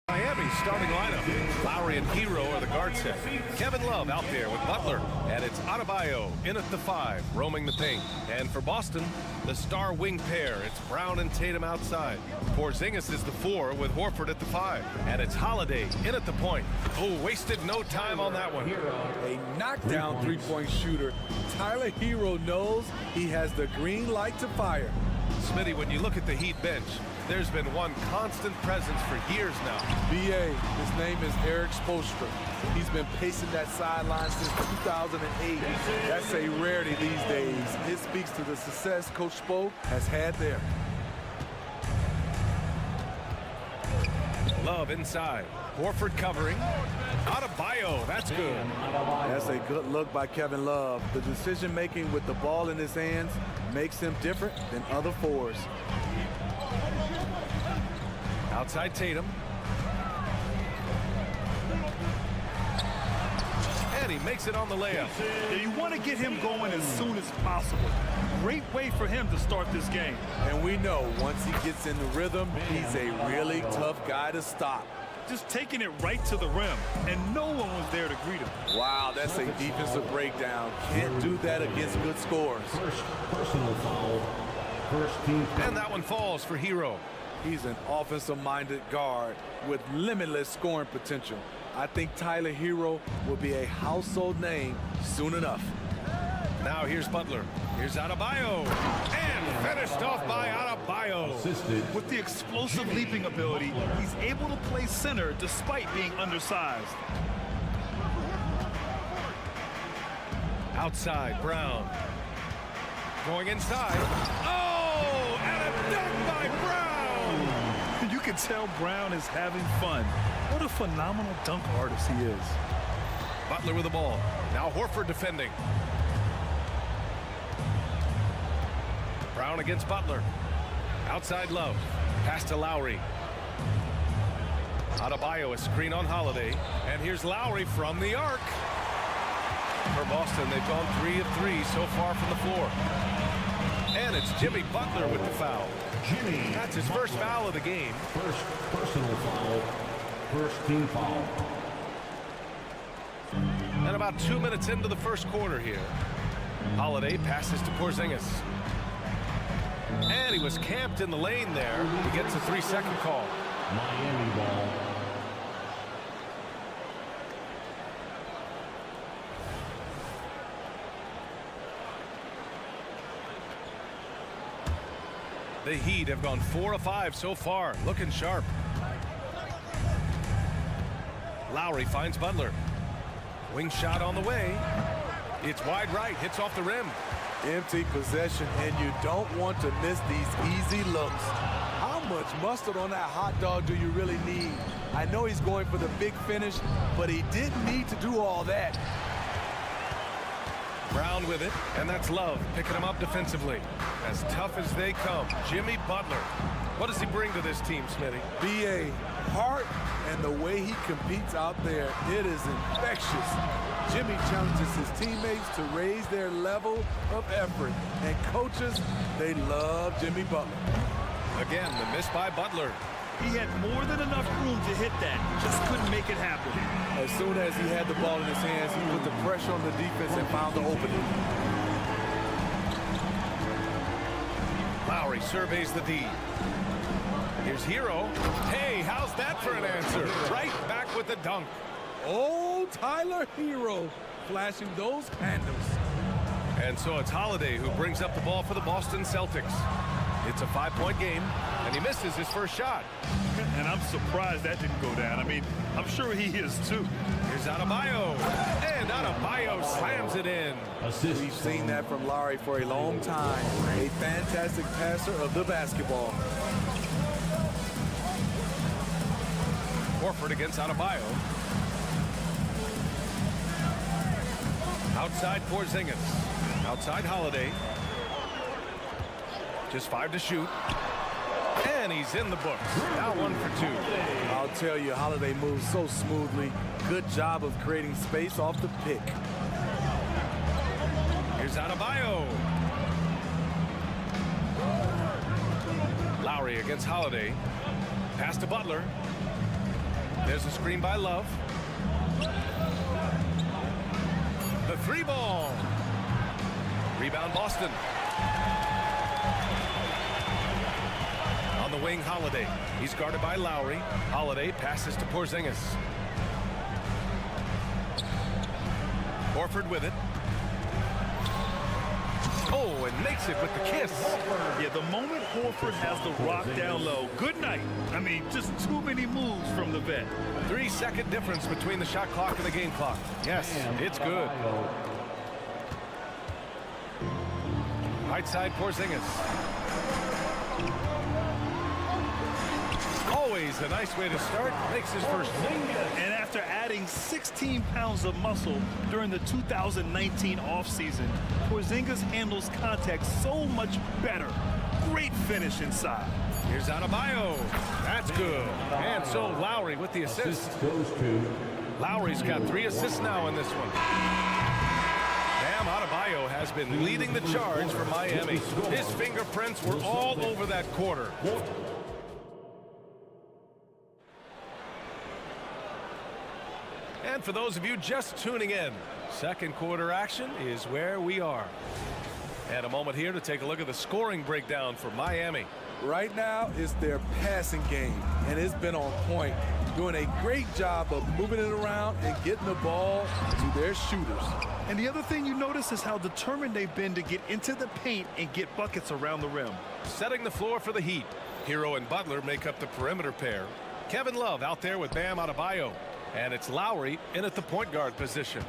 Miami's starting lineup. Lowry and Hero are the guard set. Kevin Love out there with Butler. And it's Adebayo in at the 5, roaming the paint. And for Boston, the star wing pair. It's Brown and Tatum outside. Porzingis is the 4 with Horford at the 5. And it's Holiday in at the point. Oh, wasted no time on that one.
A knockdown three-point shooter. Tyler Hero knows he has the green light to fire.
Smitty, when you look at the Heat bench, there's been one constant presence for years now.
BA, his name is Eric Spoelstra. He's been pacing that sideline since 2008. That's a rarity these days. It speaks to the success Coach Spo has had there.
Love inside. Horford covering. Adebayo, that's good.
That's a good look by Kevin Love. The decision-making with the ball in his hands makes him different than other fours.
Outside Tatum. And he makes it on the layup.
Yeah, you want to get him going as soon as possible. Great way for him to start this game.
And we know once he gets in the rhythm, he's a really tough guy to stop.
Just taking it right to the rim, and no one was there to greet him.
Wow, that's a defensive breakdown. Can't do that against good scores.
First personal foul. First team foul.
And that one falls for Hero.
He's an offensive-minded guard with limitless scoring potential. I think Tyler Hero will be a household name soon enough.
Now here's Butler. Here's Adebayo. And finished off by Adebayo.
Assisted.
With the explosive leaping ability, he's able to play center despite being undersized.
Outside, Brown. Going inside. Oh, and a dunk by Brown.
You can tell Brown is having fun. What a phenomenal dunk artist he is.
Butler with the ball. Now Horford defending. Brown against Butler. Outside Love. Pass to Lowry. Adebayo, a screen on Holiday. And here's Lowry from the arc. For Boston, they've gone 3 of 3 so far from the floor. And it's Jimmy Butler with the foul.
Jimmy.
That's his first foul of the game.
First personal foul. First team foul.
And about 2 minutes into the first quarter here. Holiday passes to Porzingis. And he was camped in the lane there. He gets a 3-second call.
Miami ball.
The Heat have gone 4 of 5 so far, looking sharp. Lowry finds Butler. Wing shot on the way. It's wide right, hits off the rim.
Empty possession, and you don't want to miss these easy looks. How much mustard on that hot dog do you really need? I know he's going for the big finish, but he didn't need to do all that.
Brown with it, and that's Love picking him up defensively. As tough as they come, Jimmy Butler. What does he bring to this team, Smitty?
BA, heart and the way he competes out there, it is infectious. Jimmy challenges his teammates to raise their level of effort. And coaches, they love Jimmy Butler.
Again, the miss by Butler.
He had more than enough room to hit that. Just couldn't make it happen.
As soon as he had the ball in his hands, he put the pressure on the defense and found the opening.
Lowry surveys the D. Here's Hero. Hey, how's that for an answer? Right back with the dunk.
Oh, Tyler Hero flashing those handles.
And so it's Holiday who brings up the ball for the Boston Celtics. It's a 5-point game, and he misses his first shot.
And I'm surprised that didn't go down. I mean, I'm sure he is too.
Here's Adebayo. And Adebayo slams it in.
Assist.
We've seen that from Lowry for a long time. A fantastic passer of the basketball.
Horford against Adebayo. Outside Porzingis. Outside Holiday. Just 5 to shoot. And he's in the books. Now 1 for 2.
I'll tell you, Holiday moves so smoothly. Good job of creating space off the pick.
Here's Adebayo. Lowry against Holiday. Pass to Butler. There's a screen by Love. The 3-ball. Rebound Boston. On the wing, Holiday. He's guarded by Lowry. Holiday passes to Porzingis. Horford with it. Oh, and makes it with the kiss.
Yeah, the moment Horford has the rock down low, good night. I mean, just too many moves from the vet.
3-second difference between the shot clock and the game clock. Yes, it's good. Right side, Porzingis. Always a nice way to start. Makes his first.
And after adding 16 pounds of muscle during the 2019 offseason, Porzingis handles contact so much better. Great finish inside.
Here's Adebayo. That's good. And so Lowry with the assist. Lowry's got 3 assists now in this one. Bam Adebayo has been leading the charge for Miami. His fingerprints were all over that quarter. And for those of you just tuning in, second quarter action is where we are. And a moment here to take a look at the scoring breakdown for Miami.
Right now, it's their passing game, and it's been on point. Doing a great job of moving it around and getting the ball to their shooters.
And the other thing you notice is how determined they've been to get into the paint and get buckets around the rim.
Setting the floor for the Heat. Hero and Butler make up the perimeter pair. Kevin Love out there with Bam Adebayo. And it's Lowry in at the point guard position.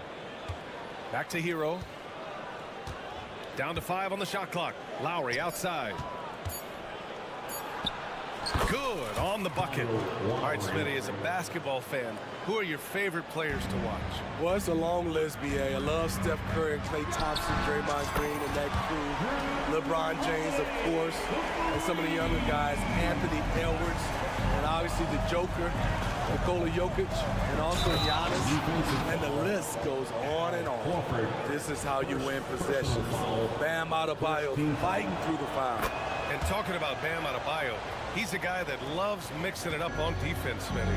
Back to Hero. Down to 5 on the shot clock. Lowry outside. Good on the bucket. All right, Smitty, as a basketball fan, who are your favorite players to watch?
Well, it's a long list, B.A. I love Steph Curry and Klay Thompson, Draymond Green, and that crew. LeBron James, of course, and some of the younger guys, Anthony Edwards, and obviously the Joker, Nikola Jokic, and also Giannis, and the list goes on and on. This is how you win possessions. Bam Adebayo fighting through the foul.
And talking about Bam Adebayo, he's a guy that loves mixing it up on defense, Smitty.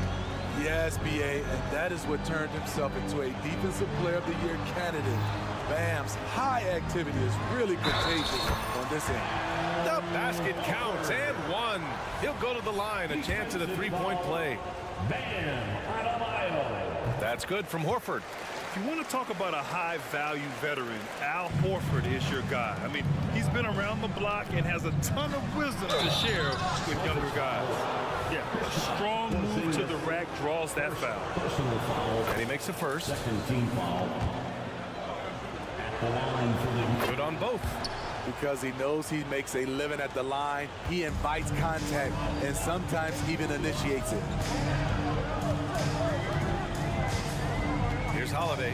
Yes, B.A., and that is what turned himself into a Defensive Player of the Year candidate. Bam's high activity is really contagious on this end.
The basket counts, and 1. He'll go to the line, a chance at a 3-point play.
Bam Adebayo.
That's good from Horford.
If you want to talk about a high-value veteran, Al Horford is your guy. I mean, he's been around the block and has a ton of wisdom to share with younger guys. Yeah, a strong move to the rack draws that foul.
And he makes the first.
Second team foul. At the line for the
Good on both.
Because he knows he makes a living at the line, he invites contact and sometimes even initiates it.
Here's Holiday.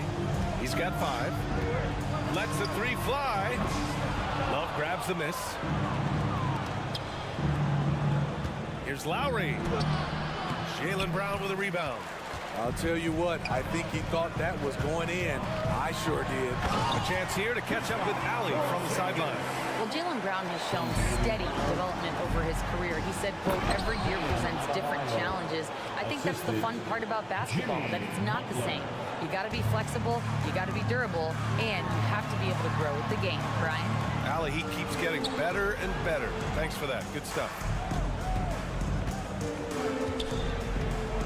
He's got 5. Lets the 3 fly. Love grabs the miss. Here's Lowry. Jaylen Brown with a rebound.
I'll tell you what, I think he thought that was going in. I sure did.
A chance here to catch up with Allie from the sideline.
Well, Jaylen Brown has shown steady development over his career. He said, quote, every year presents different challenges. I think that's the fun part about basketball, that it's not the same. You got to be flexible, you got to be durable, and you have to be able to grow with the game. Brian?
Allie, he keeps getting better and better. Thanks for that. Good stuff.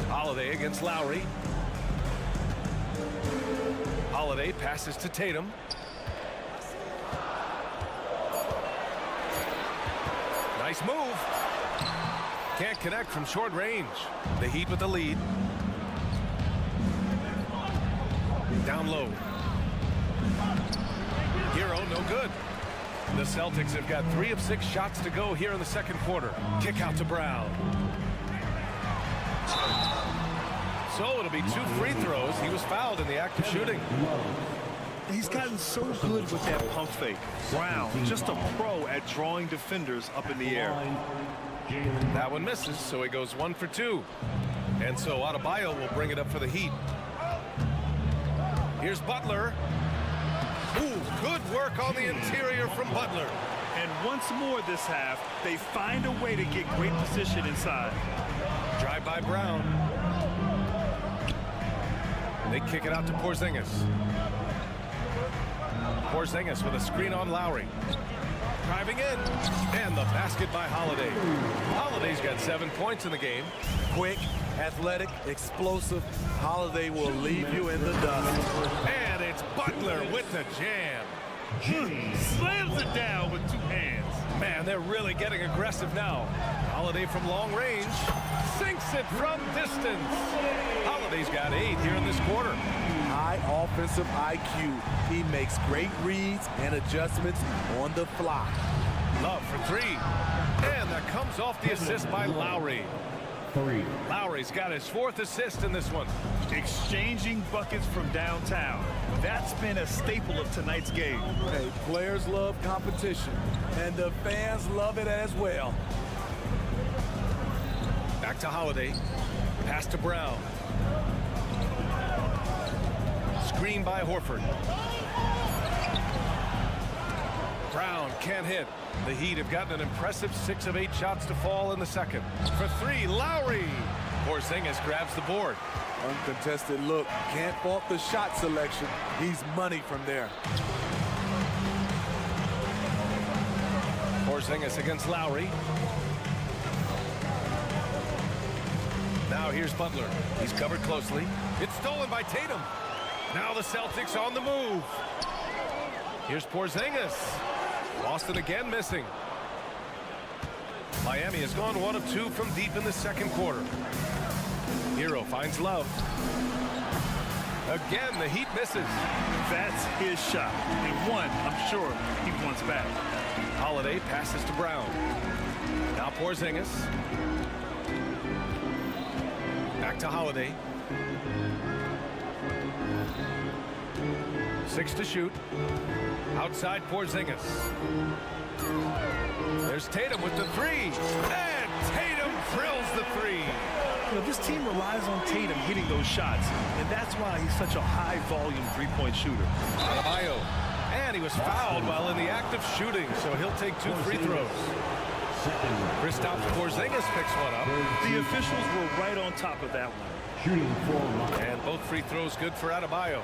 Holiday against Lowry. Holiday passes to Tatum. Nice move. Can't connect from short range. The Heat with the lead. Down low. Hero, no good. The Celtics have got 3 of 6 shots to go here in the second quarter. Kick out to Brown. So it'll be 2 free throws. He was fouled in the act of shooting.
He's gotten so good with that pump fake. Brown, just a pro at drawing defenders up in the air.
That one misses, so he goes 1 for 2. And so Adebayo will bring it up for the Heat. Here's Butler. Ooh, good work on the interior from Butler.
And once more this half, they find a way to get great position inside.
Drive by Brown. They kick it out to Porzingis. Porzingis with a screen on Lowry. Driving in. And the basket by Holiday. Holiday's got 7 points in the game.
Quick, athletic, explosive. Holiday will leave you in the dust.
And it's Butler with the jam.
Slams it down with 2 hands.
Man, they're really getting aggressive now. Holiday from long range. Sinks it from distance. Holiday's got 8 here in this quarter.
High offensive IQ. He makes great reads and adjustments on the fly.
Love for 3. And that comes off the assist by Lowry.
3.
Lowry's got his 4th assist in this one.
Exchanging buckets from downtown. That's been a staple of tonight's game.
Hey, players love competition, and the fans love it as well.
Back to Holiday. Pass to Brown. Screen by Horford. Brown can't hit. The Heat have gotten an impressive 6 of 8 shots to fall in the second. For 3, Lowry. Porzingis grabs the board.
Uncontested look. Can't fault the shot selection. He's money from there.
Porzingis against Lowry. Now here's Butler. He's covered closely. It's stolen by Tatum. Now the Celtics on the move. Here's Porzingis. Boston again missing. Miami has gone 1 of 2 from deep in the second quarter. Hero finds Love. Again, the Heat misses.
That's his shot. And one, I'm sure, he wants back.
Holiday passes to Brown. Now Porzingis. Back to Holiday. 6 to shoot. Outside Porzingis. There's Tatum with the 3. And Tatum drills the 3.
You know, this team relies on Tatum hitting those shots, and that's why he's such a high-volume three-point shooter.
Adebayo. And he was fouled while in the act of shooting, so he'll take 2 free throws. Kristaps Porzingis picks one up.
The officials were right on top of that one.
And both free throws good for Adebayo.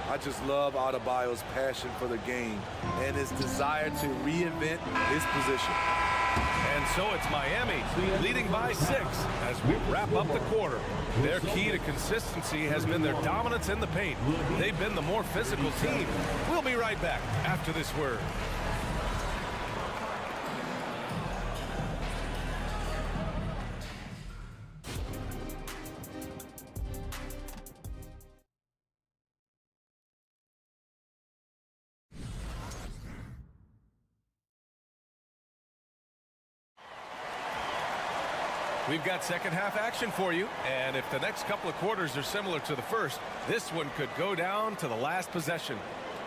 I just love Adebayo's passion for the game and his desire to reinvent his position.
And so it's Miami leading by 6 as we wrap up the quarter. Their key to consistency has been their dominance in the paint. They've been the more physical team. We'll be right back after this word. We've got second half action for you, and if the next couple of quarters are similar to the first, this one could go down to the last possession.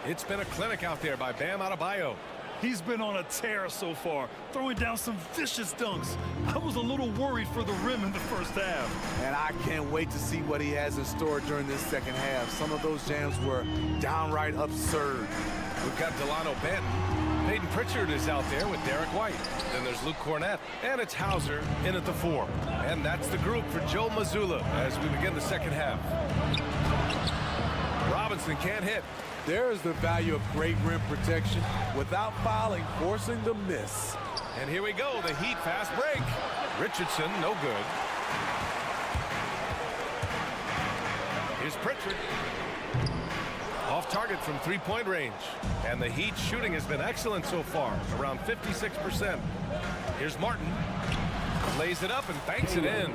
It's been a clinic out there by Bam Adebayo.
He's been on a tear so far, throwing down some vicious dunks. I was a little worried for the rim in the first half.
And I can't wait to see what he has in store during this second half. Some of those jams were downright absurd.
We've got Delano Banton. Peyton Pritchard is out there with Derek White. Then there's Luke Cornett, and it's Hauser in at the 4. And that's the group for Joe Mazzulla as we begin the second half. Robinson can't hit.
There is the value of great rim protection without fouling, forcing the miss.
And here we go, the Heat fast break. Richardson, no good. Here's Pritchard. Off target from three-point range. And the Heat shooting has been excellent so far, around 56%. Here's Martin. Lays it up and banks it in.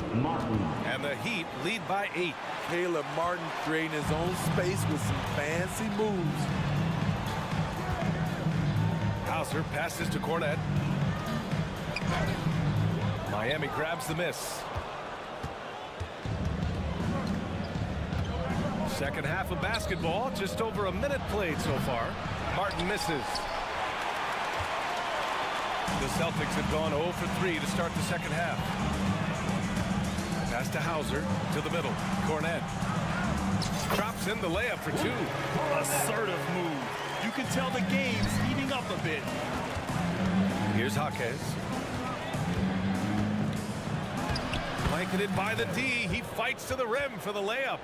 And the Heat lead by 8.
Caleb Martin creating his own space with some fancy moves.
Hauser passes to Cornett. Miami grabs the miss. Second half of basketball, just over a minute played so far. Martin misses. The Celtics have gone 0 for 3 to start the second half. Pass to Hauser, to the middle. Cornett drops in the layup for 2.
Assertive move. You can tell the game's heating up a bit.
Here's Jaquez. Blanketed by the D. He fights to the rim for the layup.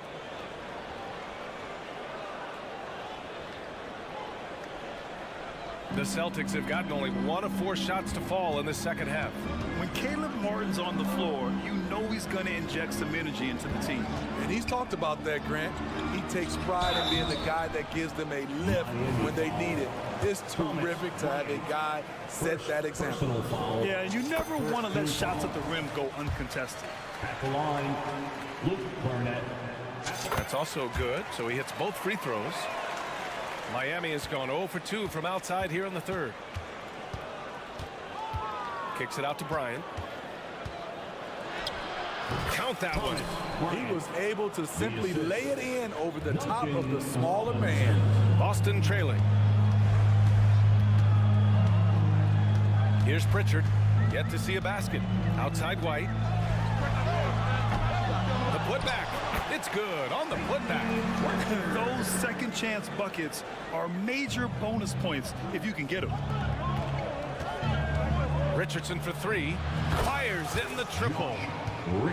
The Celtics have gotten only 1 of 4 shots to fall in the second half.
When Caleb Martin's on the floor, you know he's going to inject some energy into the team.
And he's talked about that, Grant. He takes pride in being the guy that gives them a lift when they need it. It's terrific to have a guy set that example.
Yeah, and you never want to let shots at the rim go uncontested.
At the line, Luke Barnett.
That's also good, so he hits both free throws. Miami has gone 0 for 2 from outside here in the third. Kicks it out to Bryant. Count that one.
He was able to simply lay it in over the top of the smaller man.
Boston trailing. Here's Pritchard. Yet to see a basket. Outside White. The putback. It's good on the putback.
Those second chance buckets are major bonus points if you can get them.
Richardson for 3. Fires in the triple.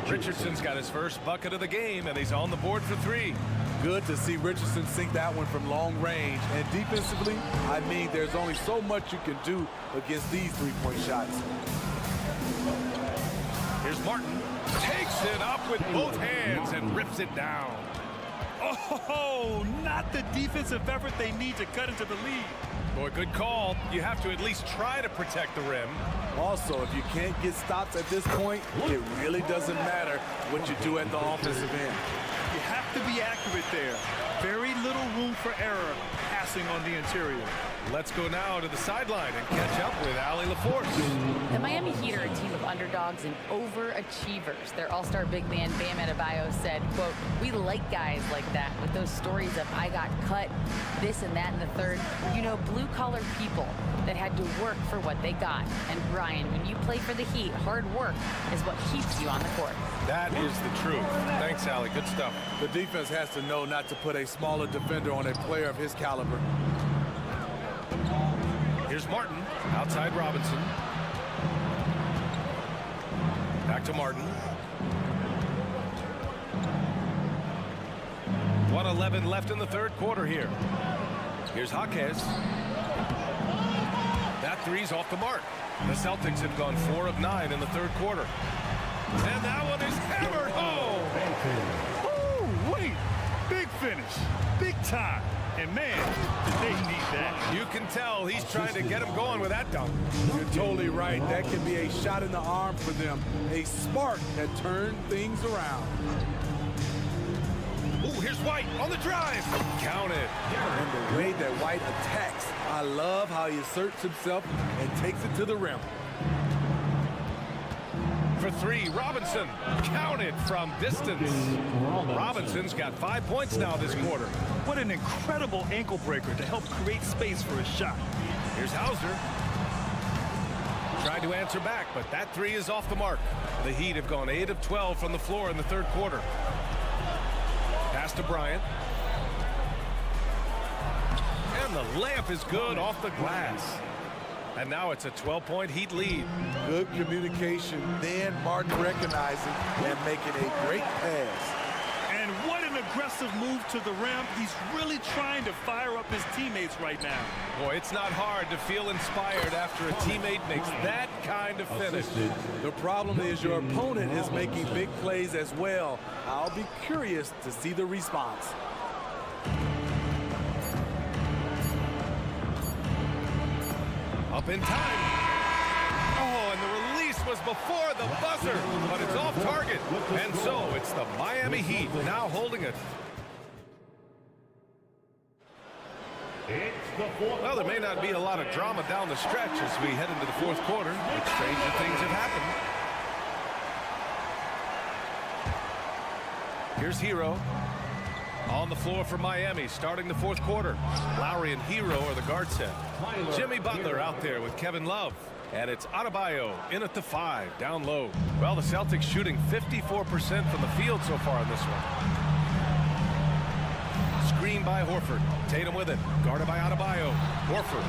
Richardson's got his first bucket of the game, and he's on the board for 3.
Good to see Richardson sink that one from long range. And defensively, I mean, there's only so much you can do against these three-point shots.
Here's Martin. Takes it up with both hands and rips it down.
Oh, not the defensive effort they need to cut into the lead.
Boy, good call. You have to at least try to protect the rim.
Also, if you can't get stops at this point, it really doesn't matter what you do at the offensive end.
You have to be accurate there. Very little room for error passing on the interior.
Let's go now to the sideline and catch up with Allie LaForce.
The Miami Heat are a team of underdogs and overachievers. Their all-star big man, Bam Adebayo, said, quote, "We like guys like that with those stories of I got cut, this and that in the third. You know, blue-collar people that had to work for what they got. And Brian, when you play for the Heat, hard work is what keeps you on the court."
That is the truth. Thanks, Allie. Good stuff.
The defense has to know not to put a smaller defender on a player of his caliber.
Here's Martin, outside Robinson. Back to Martin. 1:11 left in the third quarter here. Here's Jaquez. That three's off the mark. The Celtics have gone 4 of 9 in the third quarter. And that one is hammered home.
Oh, wait. Big finish. Big time. And man, they need that.
You can tell he's trying to get him going with that dunk.
You're totally right. That can be a shot in the arm for them. A spark that turned things around.
Ooh, here's White on the drive. Count it.
And the way that White attacks, I love how he asserts himself and takes it to the rim.
For 3, Robinson. Count it from distance. Robinson's got 5 points now this quarter.
What an incredible ankle breaker to help create space for a shot.
Here's Hauser. Tried to answer back, but that 3 is off the mark. The Heat have gone 8 of 12 from the floor in the third quarter. Pass to Bryant. And the layup is good off the glass. And now it's a 12-point Heat lead.
Good communication. Then Martin recognizing and making a great pass.
And what an aggressive move to the rim. He's really trying to fire up his teammates right now.
Boy, it's not hard to feel inspired after a teammate makes that kind of finish.
The problem is your opponent is making big plays as well. I'll be curious to see the response.
Up in time. Oh, and the release was before the buzzer, but it's off target. And so it's the Miami Heat now holding it. Well, there may not be a lot of drama down the stretch as we head into the fourth quarter, but stranger things have happened. Here's Hero. On the floor for Miami, starting the fourth quarter. Lowry and Hero are the guard set. Jimmy Butler out there with Kevin Love. And it's Adebayo in at the 5, down low. Well, the Celtics shooting 54% from the field so far in this one. Screen by Horford. Tatum with it. Guarded by Adebayo. Horford.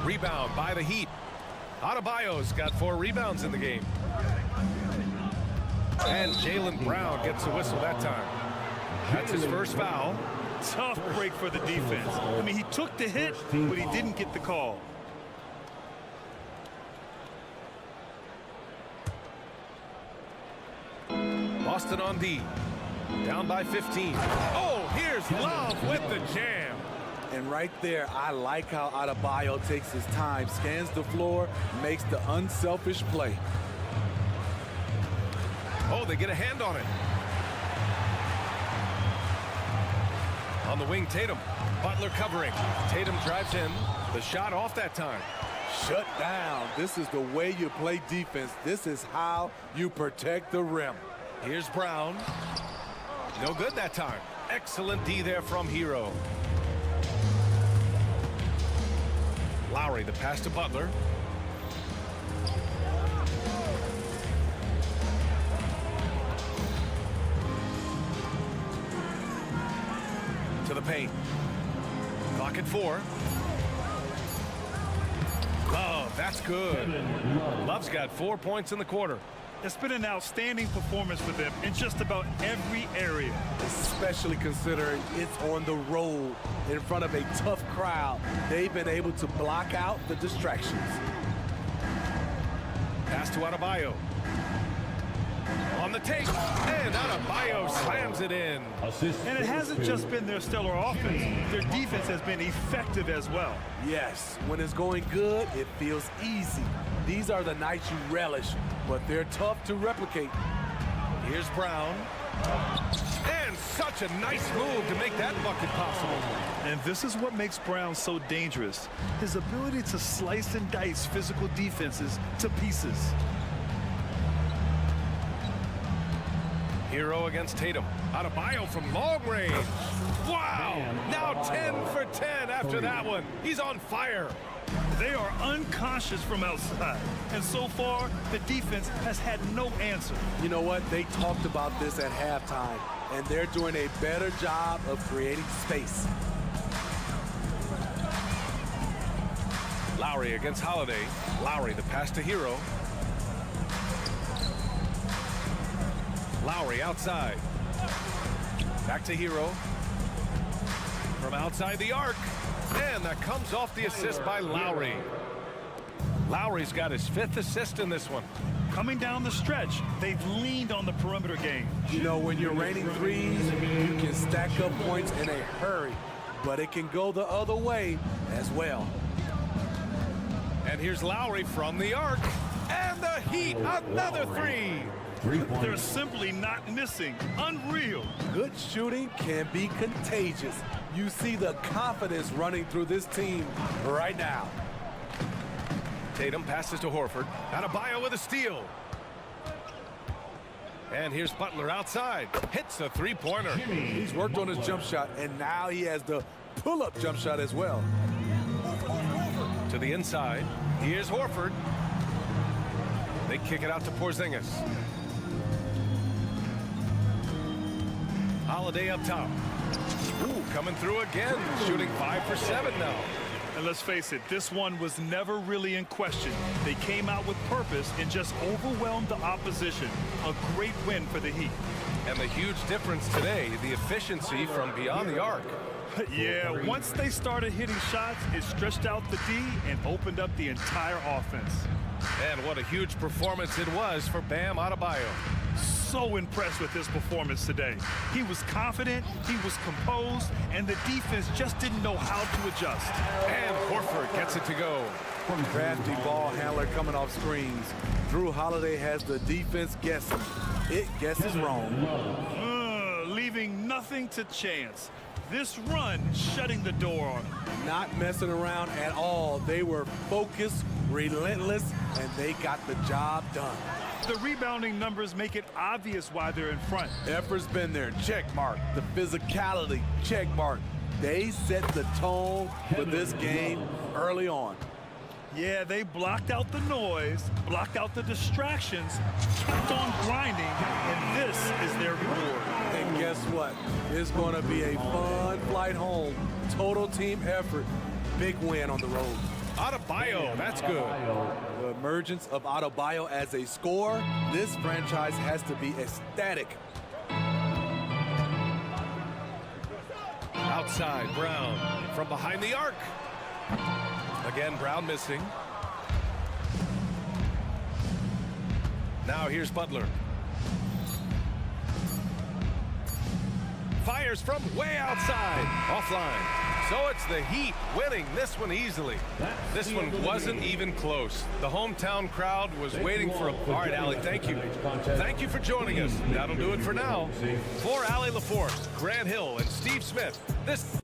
Rebound by the Heat. Adebayo's got 4 rebounds in the game. And Jaylen Brown gets a whistle that time. That's his first foul.
Tough break for the defense. I mean, he took the hit, but he didn't get the call.
Boston on D. Down by 15. Oh, here's Love with the jam.
And right there, I like how Adebayo takes his time, scans the floor, makes the unselfish play.
Oh, they get a hand on it. On the wing, Tatum. Butler covering. Tatum drives in. The shot off that time.
Shut down. This is the way you play defense. This is how you protect the rim.
Here's Brown. No good that time. Excellent D there from Hero. Lowry, the pass to Butler. To the paint. Clock at 4. Love, that's good. Love's got 4 points in the quarter.
It's been an outstanding performance for them in just about every area.
Especially considering it's on the road in front of a tough crowd. They've been able to block out the distractions.
Pass to Adebayo. On the take, and Adebayo slams it in.
And it hasn't just been their stellar offense. Their defense has been effective as well.
Yes, when it's going good, it feels easy. These are the nights you relish, but they're tough to replicate.
Here's Brown. And such a nice move to make that bucket possible.
And this is what makes Brown so dangerous. His ability to slice and dice physical defenses to pieces.
Hero against Tatum. Adebayo from long range. Wow! Now 10 for 10 after that one. He's on fire.
They are unconscious from outside. And so far, the defense has had no answer.
You know what? They talked about this at halftime, and they're doing a better job of creating space.
Lowry against Holiday. Lowry, the pass to Hero. Lowry outside. Back to Hero. From outside the arc. And that comes off the assist by Lowry. Lowry's got his 5th assist in this one.
Coming down the stretch, they've leaned on the perimeter game.
You know, when you're raining threes, you can stack up points in a hurry, but it can go the other way as well.
And here's Lowry from the arc. And the Heat, another 3.
They're simply not missing. Unreal.
Good shooting can be contagious. You see the confidence running through this team right now.
Tatum passes to Horford. Adebayo with a steal. And here's Butler outside. Hits a 3-pointer.
He's worked on his jump shot, and now he has the pull-up jump shot as well.
To the inside. Here's Horford. They kick it out to Porzingis. Holiday up top. Ooh, coming through again. Shooting 5 for 7 now.
And let's face it, this one was never really in question. They came out with purpose and just overwhelmed the opposition. A great win for the Heat.
And the huge difference today, the efficiency from beyond the arc.
Yeah, once they started hitting shots, it stretched out the D and opened up the entire offense.
And what a huge performance it was for Bam Adebayo.
So impressed with his performance today. He was confident, he was composed, and the defense just didn't know how to adjust.
And Horford gets it to go.
Crafty ball handler coming off screens. Drew Holiday has the defense guessing. It guesses wrong.
Leaving nothing to chance. This run shutting the door on him.
Not messing around at all. They were focused, relentless, and they got the job done.
The rebounding numbers make it obvious why they're in front.
Effort's been there, check mark. The physicality, check mark. They set the tone for this game early on.
Yeah, they blocked out the noise, blocked out the distractions, kept on grinding, and this is their reward.
And guess what? It's going to be a fun flight home. Total team effort. Big win on the road.
Adebayo, that's good.
The emergence of Adebayo as a scorer, this franchise has to be ecstatic.
Outside, Brown from behind the arc. Again, Brown missing. Now here's Butler. Fires from way outside, offline. So it's the Heat winning this one easily. This one wasn't even close. The hometown crowd was waiting for a... All right, Allie, thank you. Thank you for joining us. That'll do it for now. For Allie LaForce, Grant Hill, and Steve Smith, this...